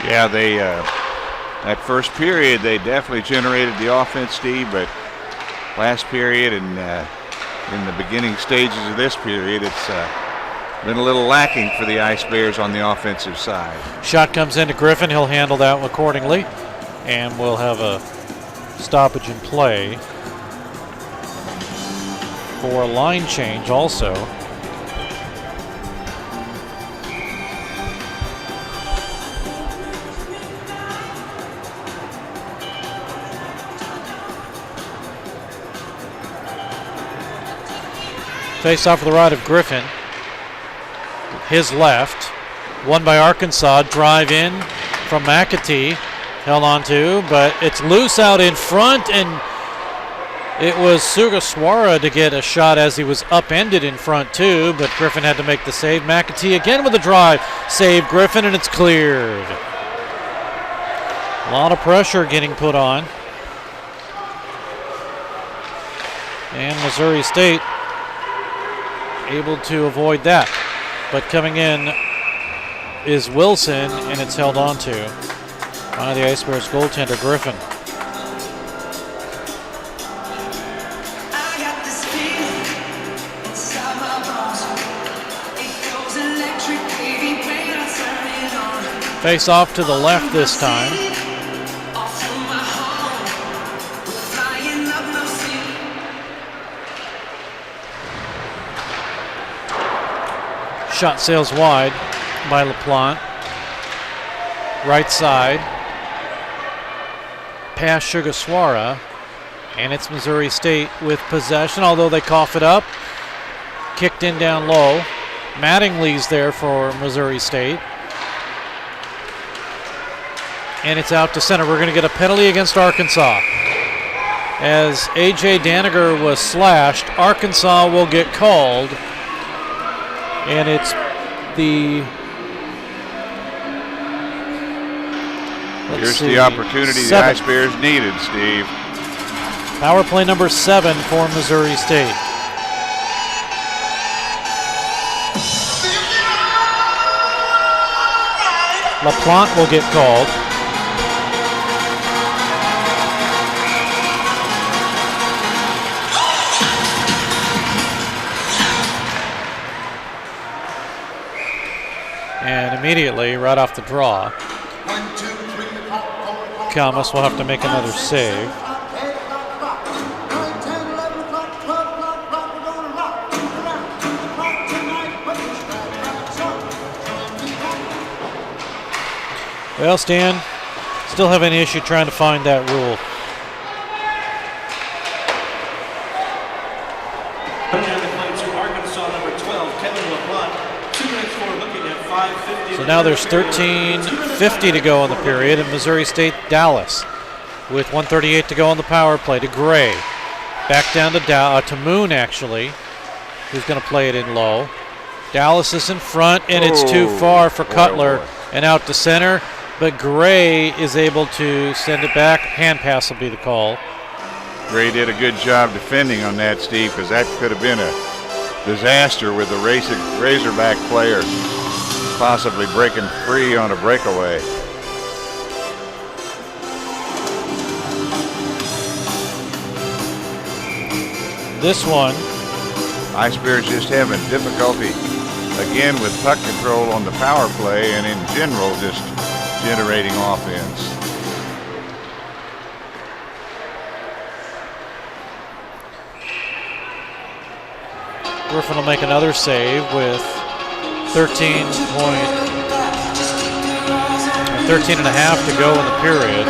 Yeah, they that first period they definitely generated the offense, Steve, but last period and in the beginning stages of this period, it's been a little lacking for the Ice Bears on the offensive side. Shot comes into Griffin. He'll handle that accordingly, and we'll have a stoppage in play for a line change also. Face off to the right of Griffin. His left. Won by Arkansas. Drive in from McAtee. Held on to, but it's loose out in front, and it was Sugaswara to get a shot as he was upended in front too, but Griffin had to make the save. McAtee again with a drive. Save Griffin, and it's cleared. A lot of pressure getting put on. And Missouri State able to avoid that. But coming in is Wilson, and it's held on to by the Ice Bears goaltender, Griffin. Face off to the left this time. Shot sails wide by LaPlante. Right side. Past Sugaswara. And it's Missouri State with possession, although they cough it up. Kicked in down low. Mattingly's there for Missouri State. And it's out to center. We're going to get a penalty against Arkansas. As A.J. Daniger was slashed, Arkansas will get called. And it's the... Here's the opportunity the Ice Bears needed, Steve. Power play number 7 for Missouri State. LaPlante will get called. And immediately, right off the draw, Kalmus will have to make another save. Well, Stan, still have an issue trying to find that rule. So now there's 13:50 to go in the period, and Missouri State Dallas with 1:38 to go on the power play to Gray. Back down to Moon, actually, who's going to play it in low. Dallas is in front, and it's too far for Cutler and out to center, but Gray is able to send it back. Hand pass will be the call. Gray did a good job defending on that, Steve, because that could have been a disaster with the Razorback player possibly breaking free on a breakaway. This one, Ice Bears just having difficulty again with puck control on the power play and in general just generating offense. Griffin will make another save with 13 and a half to go in the period.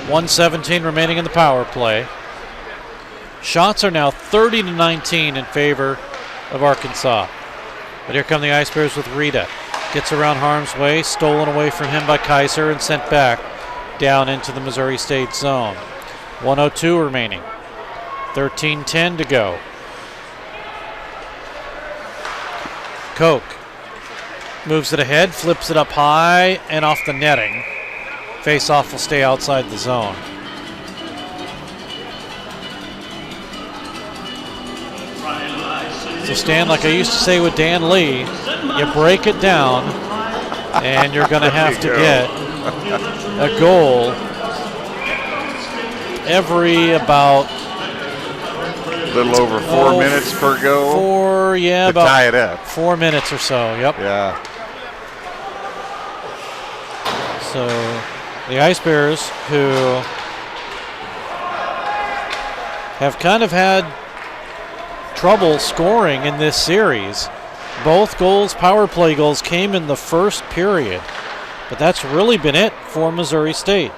.117 remaining in the power play. Shots are now 30-19 in favor of Arkansas. But here come the Ice Bears with Rita. Gets around harm's way, stolen away from him by Kaiser and sent back down into the Missouri State zone. 1:02 remaining. 13:10 to go. Koch moves it ahead, flips it up high and off the netting. Face-off will stay outside the zone. So Stan, like I used to say with Dan Lee, you break it down and you're going to have to get a goal every about a little over 4 minutes per goal. To about tie it up. 4 minutes or so. Yep. Yeah. So the Ice Bears, who have kind of had trouble scoring in this series, both goals, power play goals, came in the first period, but that's really been it for Missouri State.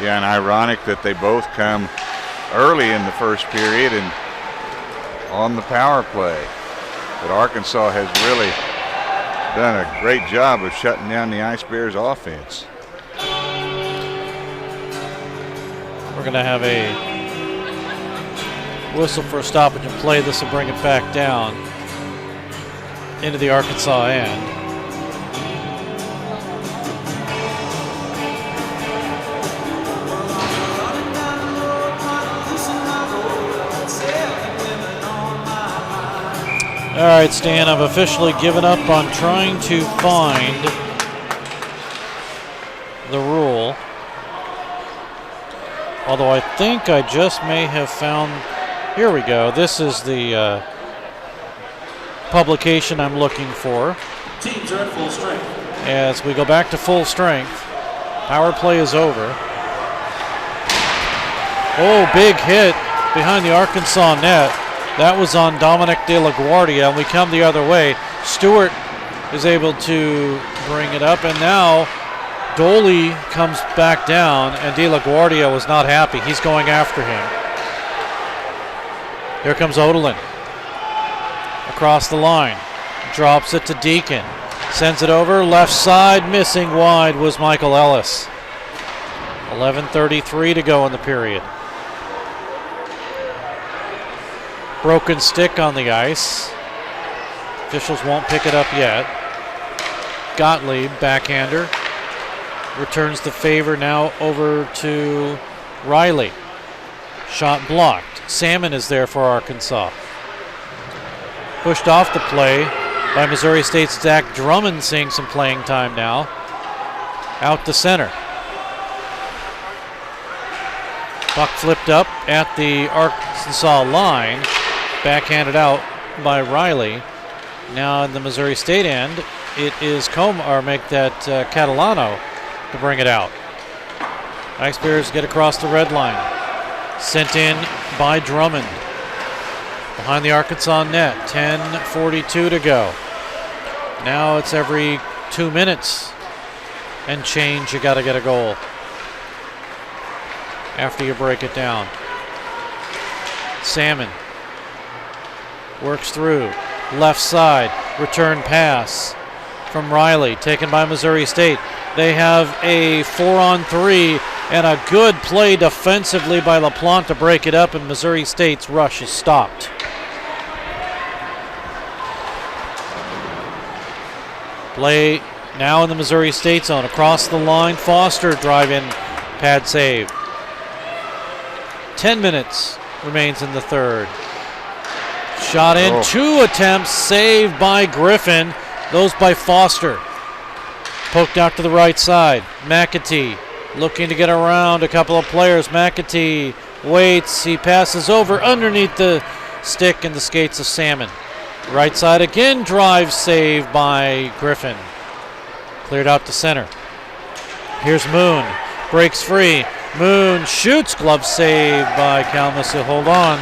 Yeah, and ironic that they both come early in the first period and on the power play. But Arkansas has really done a great job of shutting down the Ice Bears offense. We're going to have a whistle for a stoppage and play. This will bring it back down into the Arkansas end. All right, Stan, I've officially given up on trying to find the rule. Although I think I just may have found, here we go. This is the publication I'm looking for. Teams are at full strength. As we go back to full strength, power play is over. Oh, big hit behind the Arkansas net. That was on Dominic De La Guardia, and we come the other way. Stewart is able to bring it up, and now Doley comes back down, and De La Guardia was not happy. He's going after him. Here comes Odolin. Across the line. Drops it to Deacon. Sends it over. Left side. Missing wide was Michael Ellis. 11:33 to go in the period. Broken stick on the ice. Officials won't pick it up yet. Gottlieb, backhander. Returns the favor now over to Riley. Shot blocked. Salmon is there for Arkansas. Pushed off the play by Missouri State's Zach Drummond, seeing some playing time now. Out to center. Puck flipped up at the Arkansas line. Backhanded out by Riley. Now in the Missouri State end, it is Catalano to bring it out. Ice Bears get across the red line. Sent in by Drummond. Behind the Arkansas net, 10:42 to go. Now it's every 2 minutes and change, you got to get a goal after you break it down. Salmon works through, left side, return pass from Riley, taken by Missouri State. They have a 4-on-3 and a good play defensively by LaPlante to break it up, and Missouri State's rush is stopped. Play now in the Missouri State zone. Across the line, Foster drive-in pad save. 10 minutes remains in the third. Shot in, 2 attempts, saved by Griffin. Those by Foster. Poked out to the right side. McAtee looking to get around a couple of players. McAtee waits. He passes over underneath the stick and the skates of Salmon. Right side again, drive save by Griffin. Cleared out to center. Here's Moon. Breaks free. Moon shoots. Glove save by Kalmus. He'll hold on.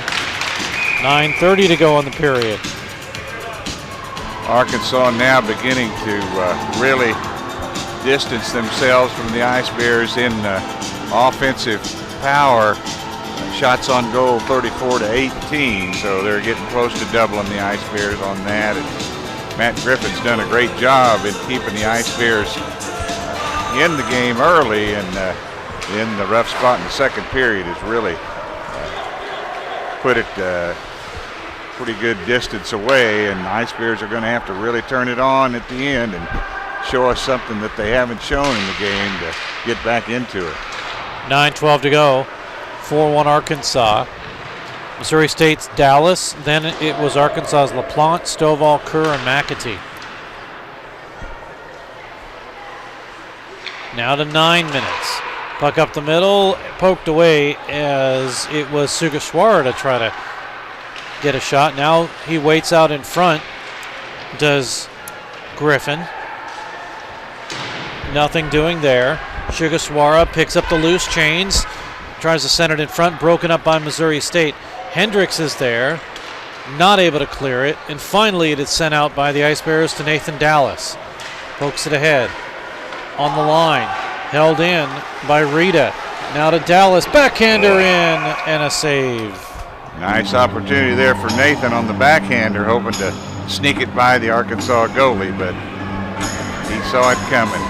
9:30 to go in the period. Arkansas now beginning to really distance themselves from the Ice Bears in offensive power. Shots on goal 34-18, so they're getting close to doubling the Ice Bears on that. And Matt Griffin's done a great job in keeping the Ice Bears in the game early, and in the rough spot in the second period has really put it pretty good distance away, and the Ice Bears are going to have to really turn it on at the end and show us something that they haven't shown in the game to get back into it. 9:12 to go. 4-1 Arkansas. Missouri State's Dallas. Then it was Arkansas's LaPlante, Stovall, Kerr, and McAtee. Now to 9 minutes. Puck up the middle, poked away as it was Sugashwara to try to get a shot. Now he waits out in front. Does Griffin. Nothing doing there. Sugashwara picks up the loose chains. Tries to send it in front, broken up by Missouri State. Hendricks is there, not able to clear it, and finally it is sent out by the Ice Bears to Nathan Dallas. Pokes it ahead. On the line, held in by Rita. Now to Dallas, backhander in, and a save. Nice opportunity there for Nathan on the backhander, hoping to sneak it by the Arkansas goalie, but he saw it coming.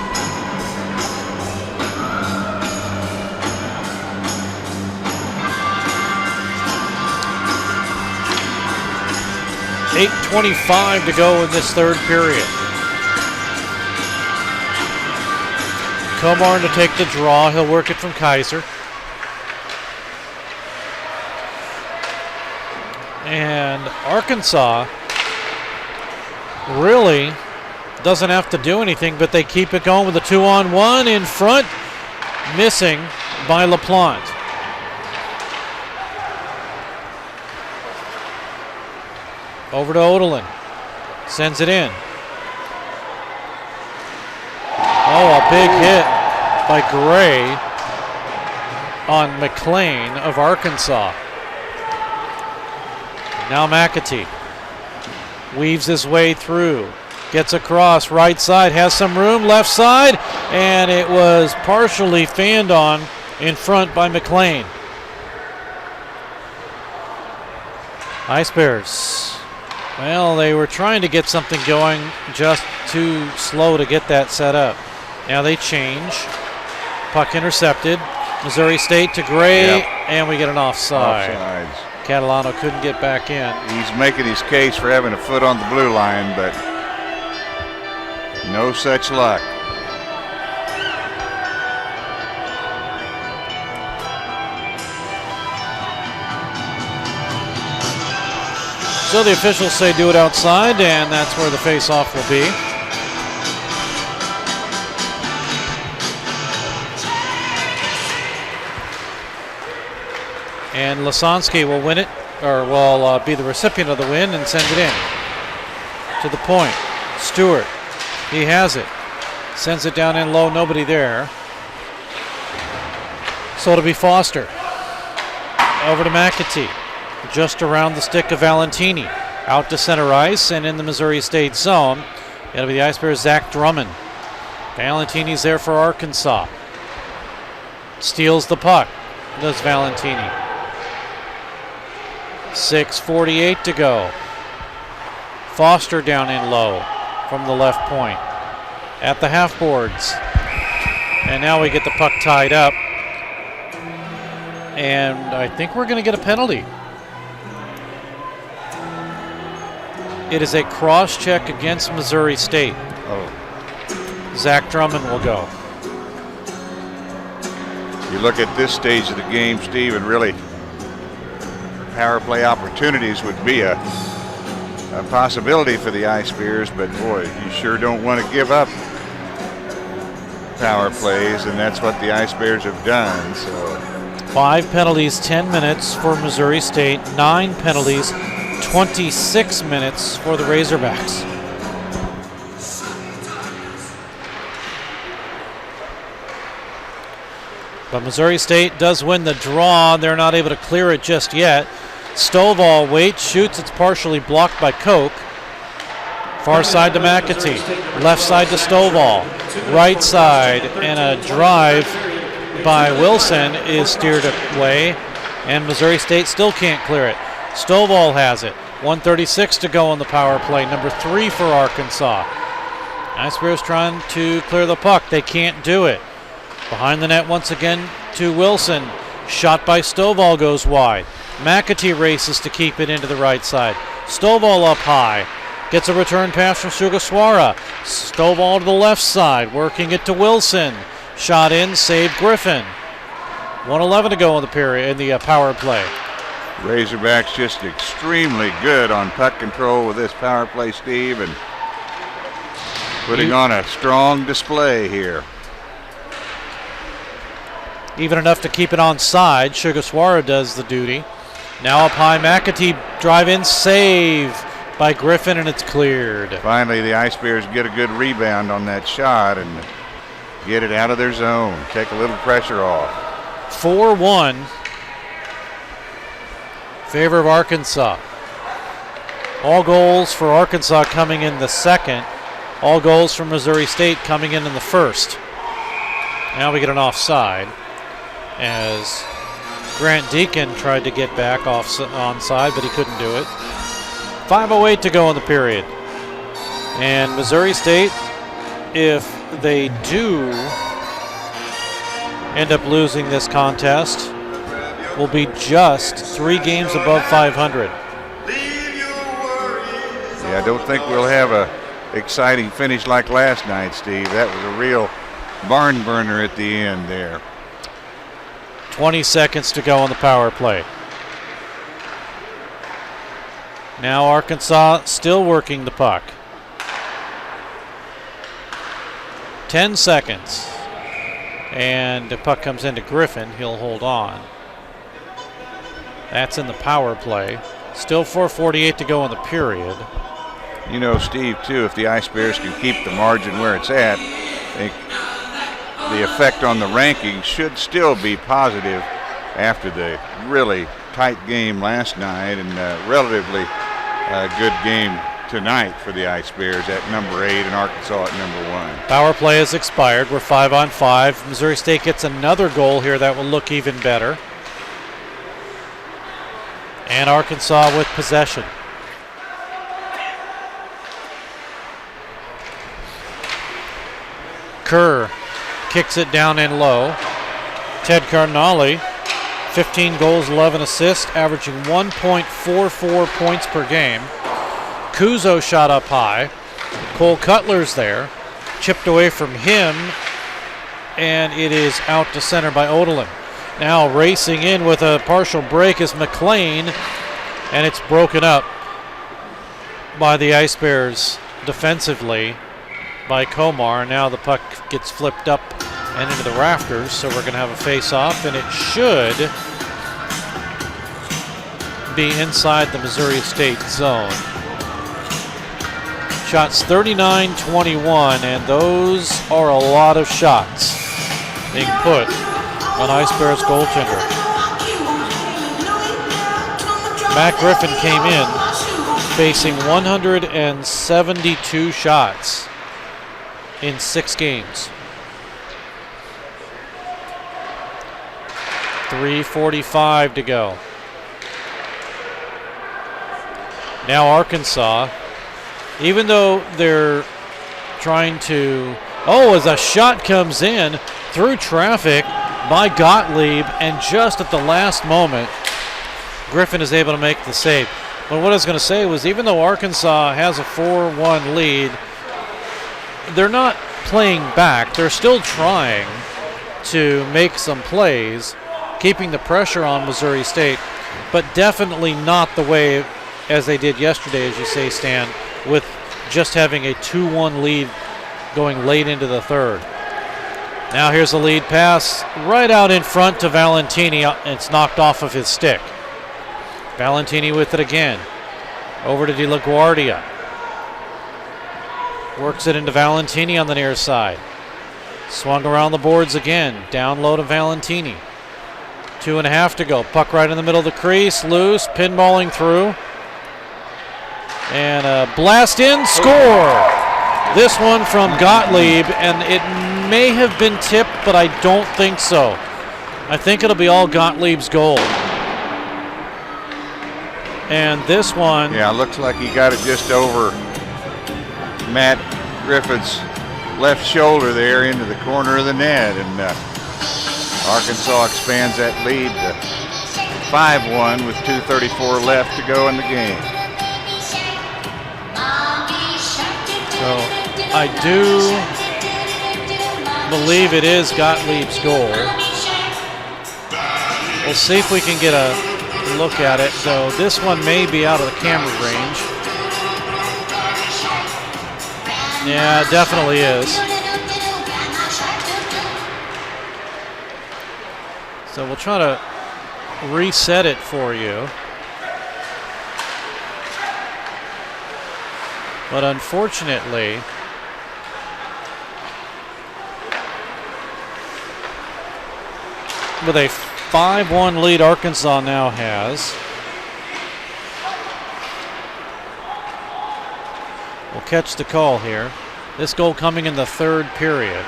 .8:25 to go in this third period. Comarn to take the draw. He'll work it from Kaiser. And Arkansas really doesn't have to do anything, but they keep it going with a 2-on-1 in front. Missing by LaPlante. Over to Odalin. Sends it in. Oh, a big hit by Gray on McLean of Arkansas. Now McAtee weaves his way through. Gets across, right side, has some room, left side, and it was partially fanned on in front by McLean. Ice Bears. Well, they were trying to get something going, just too slow to get that set up. Now they change. Puck intercepted. Missouri State to Gray, and we get an offside. Offsides. Catalano couldn't get back in. He's making his case for having a foot on the blue line, but no such luck. So the officials say do it outside, and that's where the face-off will be. And Lasansky will win it, or will be the recipient of the win and send it in. To the point. Stewart, he has it. Sends it down in low, nobody there. So it'll be Foster. Over to McAtee. Just around the stick of Valentini. Out to center ice and in the Missouri State zone. It'll be the Ice Bears' Zach Drummond. Valentini's there for Arkansas. Steals the puck. Does Valentini. 6:48 to go. Foster down in low from the left point. At the half boards. And now we get the puck tied up. And I think we're going to get a penalty. It is a cross-check against Missouri State. Zach Drummond will go. You look at this stage of the game, Steve, and really power play opportunities would be a possibility for the Ice Bears, but boy, you sure don't want to give up power plays, and that's what the Ice Bears have done. So 5 penalties, 10 minutes for Missouri State. 9 penalties, 26 minutes for the Razorbacks. But Missouri State does win the draw. They're not able to clear it just yet. Stovall waits, shoots. It's partially blocked by Koch. Far side to McAtee. Left side to Stovall. Right side, and a drive by Wilson is steered away, and Missouri State still can't clear it. Stovall has it. 1:36 to go on the power play. Number 3 for Arkansas. Ice Bears trying to clear the puck. They can't do it. Behind the net once again to Wilson. Shot by Stovall goes wide. McAtee races to keep it into the right side. Stovall up high. Gets a return pass from Sugaswara. Stovall to the left side, working it to Wilson. Shot in, saved Griffin. 1:11 to go in the power play. Razorbacks just extremely good on puck control with this power play, Steve, and putting on a strong display here. Even enough to keep it on side. Sugaswara does the duty. Now up high, McAtee drive in, save by Griffin, and it's cleared. Finally, the Ice Bears get a good rebound on that shot and get it out of their zone. Take a little pressure off. 4-1. Favor of Arkansas. All goals for Arkansas coming in the second. All goals from Missouri State coming in the first. Now we get an offside as Grant Deacon tried to get back onside, but he couldn't do it. 5:08 to go in the period. And Missouri State, if they do end up losing this contest, will be just 3 games above 500. Yeah, I don't think we'll have a exciting finish like last night, Steve. That was a real barn burner at the end there. 20 seconds to go on the power play. Now Arkansas still working the puck. 10 seconds. And the puck comes into Griffin. He'll hold on. That's in the power play. Still 4:48 to go in the period. You know, Steve, too, if the Ice Bears can keep the margin where it's at, the effect on the rankings should still be positive after the really tight game last night and relatively good game tonight for the Ice Bears at number 8 and Arkansas at number 1. Power play has expired. We're 5-on-5. Missouri State gets another goal here that will look even better. And Arkansas with possession. Kerr kicks it down in low. Ted Cardinale, 15 goals, 11 assists, averaging 1.44 points per game. Kuzo shot up high. Cole Cutler's there. Chipped away from him, and it is out to center by Odelin. Now racing in with a partial break is McLean, and it's broken up by the Ice Bears defensively by Komar. Now the puck gets flipped up and into the rafters, so we're going to have a face-off, and it should be inside the Missouri State zone. Shots 39-21, and those are a lot of shots being put on Ice Bears goaltender. Matt Griffin came in facing 172 shots in 6 games. 3:45 to go. Now Arkansas, even though they're trying to, as a shot comes in through traffic by Gottlieb, and just at the last moment, Griffin is able to make the save. But what I was going to say was, even though Arkansas has a 4-1 lead, they're not playing back. They're still trying to make some plays, keeping the pressure on Missouri State, but definitely not the way as they did yesterday, as you say, Stan, with just having a 2-1 lead going late into the third. Now here's a lead pass right out in front to Valentini. It's knocked off of his stick. Valentini with it again. Over to De La Guardia. Works it into Valentini on the near side. Swung around the boards again. Down low to Valentini. 2.5 to go. Puck right in the middle of the crease. Loose. Pinballing through. And a blast in. Score! This one from Gottlieb, and it may have been tipped, but I don't think so. I think it'll be all Gottlieb's goal. And this one. Yeah, looks like he got it just over Matt Griffin's left shoulder there into the corner of the net. And Arkansas expands that lead to 5-1 with 2:34 left to go in the game. So I do believe it is Gottlieb's goal. We'll see if we can get a look at it. So this one may be out of the camera range. Yeah, it definitely is. So we'll try to reset it for you. But unfortunately, with a 5-1 lead Arkansas now has. We'll catch the call here. This goal coming in the third period.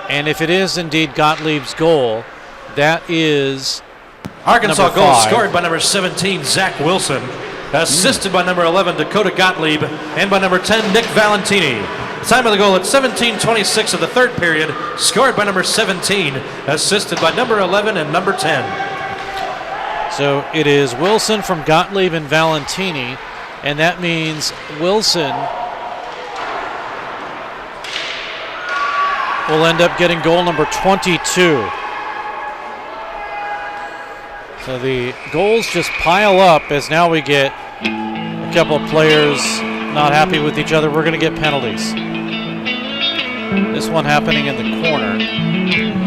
And if it is indeed Gottlieb's goal, that is Arkansas number goal 5. scored by number 17, Zach Wilson. Assisted by number 11, Dakota Gottlieb, and by number 10, Nick Valentini. Time of the goal at 17:26 of the third period, scored by number 17, assisted by number 11 and number 10. So it is Wilson from Gottlieb and Valentini, and that means Wilson will end up getting goal number 22. So the goals just pile up as now we get a couple of players not happy with each other. We're going to get penalties. This one happening in the corner.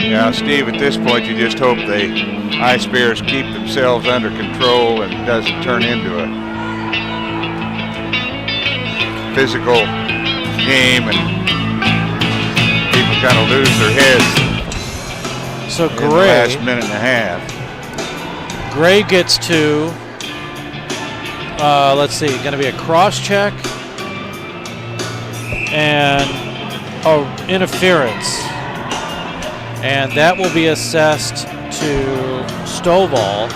Yeah, Steve, at this point you just hope the Ice Bears keep themselves under control and it doesn't turn into a physical game and people kind of lose their heads. So in the Gray, last minute and a half. Gray gets to, let's see, going to be a cross check and interference. And that will be assessed to Stovall.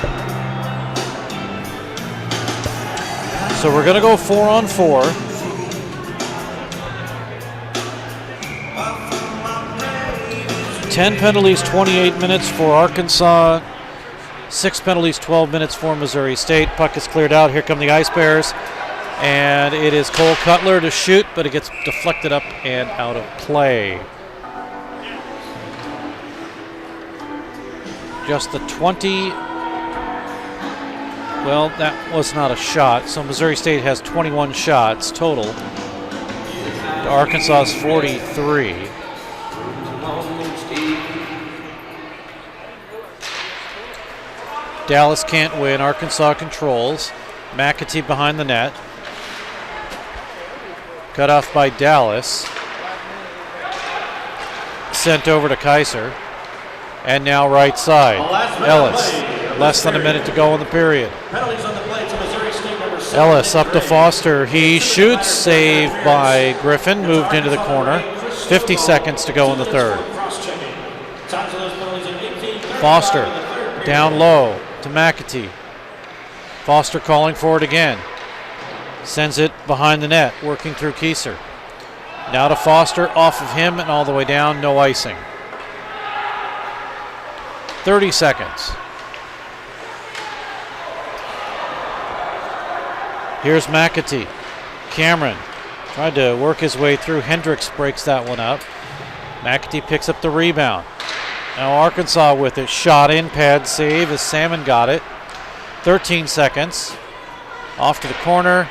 So we're going to go 4-on-4. Ten penalties, 28 minutes for Arkansas. 6 penalties, 12 minutes for Missouri State. Puck is cleared out. Here come the Ice Bears. And it is Cole Cutler to shoot, but it gets deflected up and out of play. Just the 20. Well, that was not a shot. So Missouri State has 21 shots total. Arkansas's 43. Dallas can't win. Arkansas controls. McAtee behind the net. Cut off by Dallas. Sent over to Kaiser. And now right side. Ellis. Less than a minute to go in the period. Ellis up to Foster. He shoots. Saved by Griffin. Moved into the corner. 50 seconds to go in the third. Foster down low to McAtee. Foster calling for it again. Sends it behind the net, working through Kieser. Now to Foster, off of him and all the way down, no icing. 30 seconds. Here's McAtee. Cameron tried to work his way through. Hendricks breaks that one up. McAtee picks up the rebound. Now Arkansas with it. Shot in, pad save as Salmon got it. 13 seconds. Off to the corner.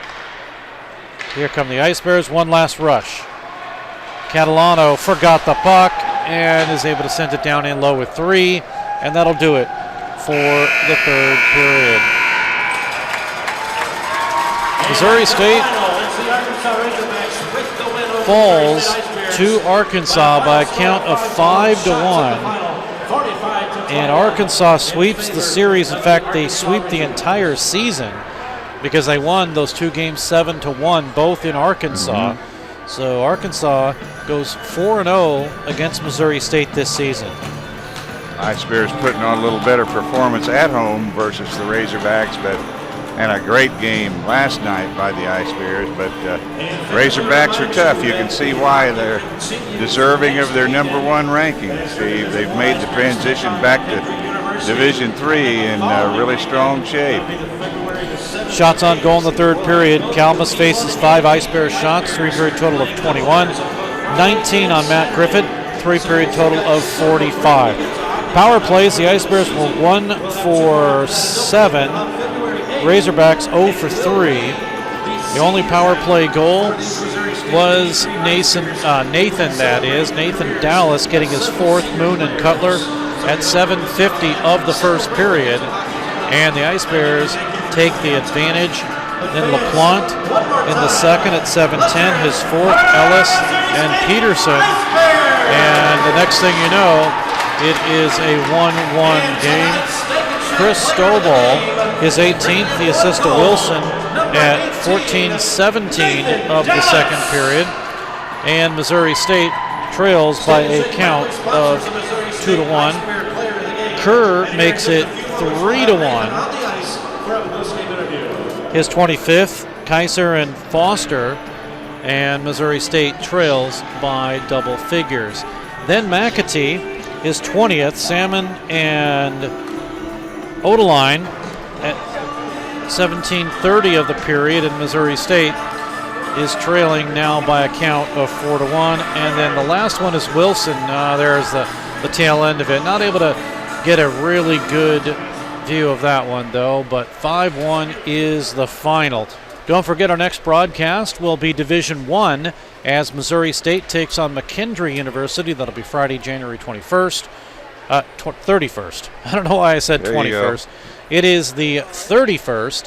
Here come the Ice Bears. One last rush. Catalano forgot the puck and is able to send it down in low with 3. And that'll do it for the third period. Missouri State falls to Arkansas by a count of 5-1. And Arkansas sweeps the series. In fact, they sweep the entire season because they won those 2 games 7-1, both in Arkansas. So Arkansas goes 4-0 against Missouri State this season. Ice Bears putting on a little better performance at home versus the Razorbacks, and a great game last night by the Ice Bears. But Razorbacks are tough. You can see why they're deserving of their #1 ranking. Steve, they've made the transition back to Division III in really strong shape. Shots on goal in the third period. Calamus faces 5 Ice Bears shots, 3-period total of 21. 19 on Matt Griffith, 3-period total of 45. Power plays, the Ice Bears were 1 for 7. Razorbacks 0 for 3. The only power play goal was Nathan Dallas getting his 4th. Moon and Cutler at 7:50 of the first period. And the Ice Bears take the advantage. Then LaPlante in the second at 7:10, his 4th, Ellis and Peterson. And the next thing you know, it is a 1-1 game. Chris Stovall, his 18th, the assist to Wilson at 14:17 of the second period. And Missouri State trails by a count of 2-1. Kerr makes it 3-1. His 25th, Kaiser and Foster, and Missouri State trails by double figures. Then McAtee, his 20th, Salmon and Odeline at 17:30 of the period, and Missouri State is trailing now by a count of 4-1. And then the last one is Wilson. There's the tail end of it. Not able to get a really good view of that one, though, but 5-1 is the final. Don't forget, our next broadcast will be Division I as Missouri State takes on McKendree University. That'll be Friday, January 31st. 31st. I don't know why I said 21st. It is the 31st,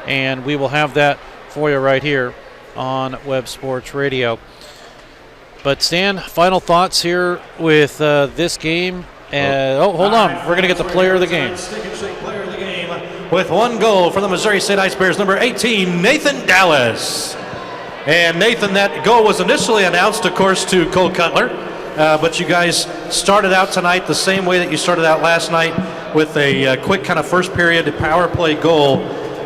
and we will have that for you right here on Web Sports Radio. But Stan, final thoughts here with this game. Hold on. We're going to get the player of the game. With 1 goal for the Missouri State Ice Bears, number 18, Nathan Dallas. And Nathan, that goal was initially announced, of course, to Cole Cutler. But you guys started out tonight the same way that you started out last night with a quick kind of first period power play goal.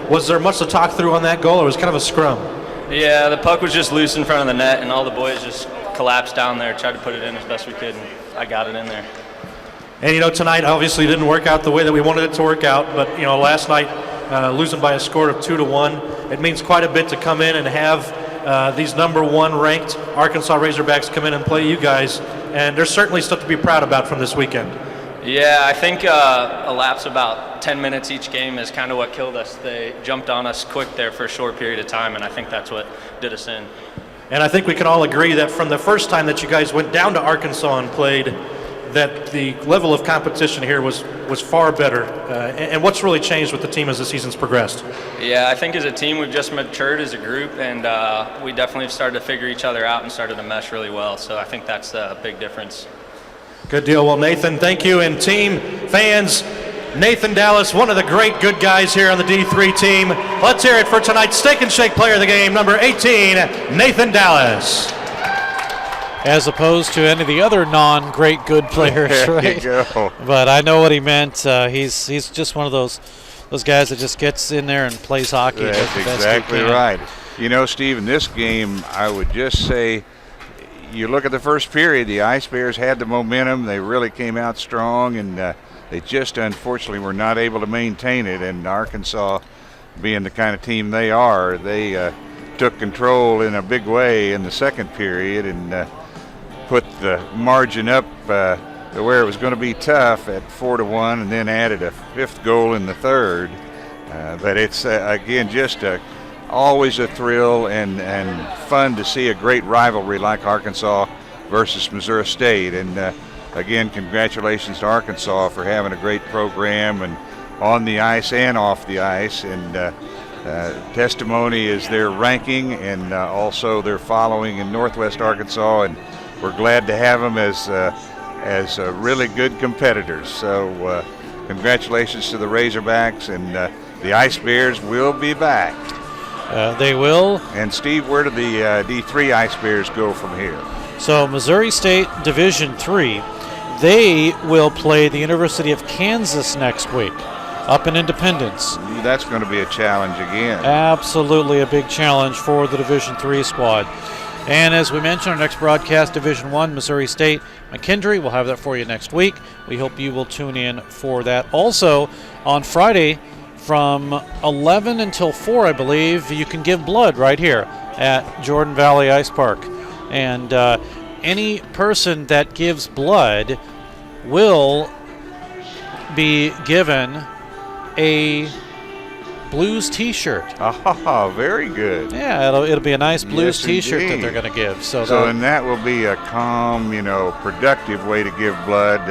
Was there much to talk through on that goal, or was it kind of a scrum? Yeah, the puck was just loose in front of the net, and all the boys just collapsed down there, tried to put it in as best we could, and I got it in there. And, tonight obviously didn't work out the way that we wanted it to work out, but, last night losing by a score of 2-1, it means quite a bit to come in and have these #1 ranked Arkansas Razorbacks come in and play you guys, and there's certainly stuff to be proud about from this weekend. Yeah, I think a lapse about 10 minutes each game is kind of what killed us. They jumped on us quick there for a short period of time, and I think that's what did us in. And I think we can all agree that from the first time that you guys went down to Arkansas and played, that the level of competition here was far better. And what's really changed with the team as the season's progressed? Yeah, I think as a team we've just matured as a group, and we definitely have started to figure each other out and started to mesh really well. So I think that's a big difference. Good deal. Well, Nathan, thank you. And team fans, Nathan Dallas, one of the great good guys here on the D3 team. Let's hear it for tonight's Steak and Shake player of the game, number 18, Nathan Dallas. As opposed to any of the other non-great good players, right? There you go. But I know what he meant. He's just one of those guys that just gets in there and plays hockey. That's exactly right. Steve, in this game, I would just say, you look at the first period, the Ice Bears had the momentum. They really came out strong, and they just unfortunately were not able to maintain it. And Arkansas, being the kind of team they are, they took control in a big way in the second period and put the margin up to where it was going to be tough at 4-1, and then added a 5th goal in the third. But it's, again, just always a thrill and fun to see a great rivalry like Arkansas versus Missouri State. And again, congratulations to Arkansas for having a great program and on the ice and off the ice. And testimony is their ranking and also their following in Northwest Arkansas. And we're glad to have them as really good competitors. So congratulations to the Razorbacks, and the Ice Bears will be back. They will. And Steve, where do the D3 Ice Bears go from here? So Missouri State Division III, They will play the University of Kansas next week up in Independence. That's going to be a challenge again. Absolutely a big challenge for the Division III squad. And as we mentioned, our next broadcast, Division I, Missouri State, McKendree. We'll have that for you next week. We hope you will tune in for that. Also, on Friday from 11 until 4, I believe, you can give blood right here at Jordan Valley Ice Park. And any person that gives blood will be given a Blues t-shirt. Oh, very good. Yeah, it'll be a nice Blues Yes, t-shirt indeed. that they're going to give. And that will be a calm, productive way to give blood,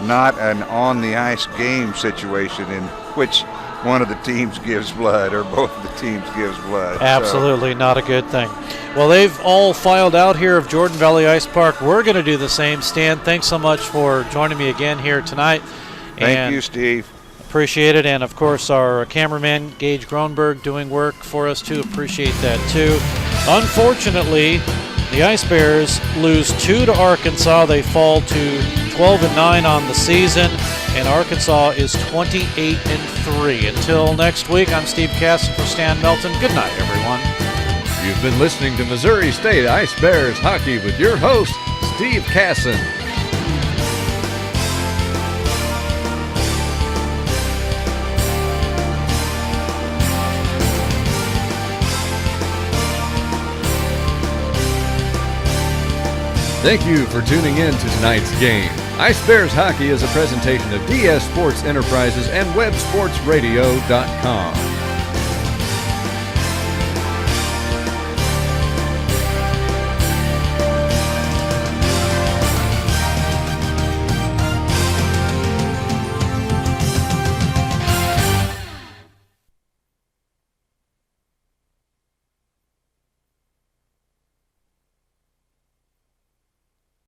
not an on-the-ice game situation in which one of the teams gives blood or both of the teams gives blood. Absolutely not a good thing. Well, they've all filed out here of Jordan Valley Ice Park. We're going to do the same. Stan, thanks so much for joining me again here tonight. Thank you, Steve. Appreciate it. And, of course, our cameraman, Gage Gronberg, doing work for us, too. Appreciate that, too. Unfortunately, the Ice Bears lose 2 to Arkansas. They fall to 12-9 on the season, and Arkansas is 28-3. Until next week, I'm Steve Casson for Stan Melton. Good night, everyone. You've been listening to Missouri State Ice Bears Hockey with your host, Steve Casson. Thank you for tuning in to tonight's game. Ice Bears Hockey is a presentation of DS Sports Enterprises and WebSportsRadio.com.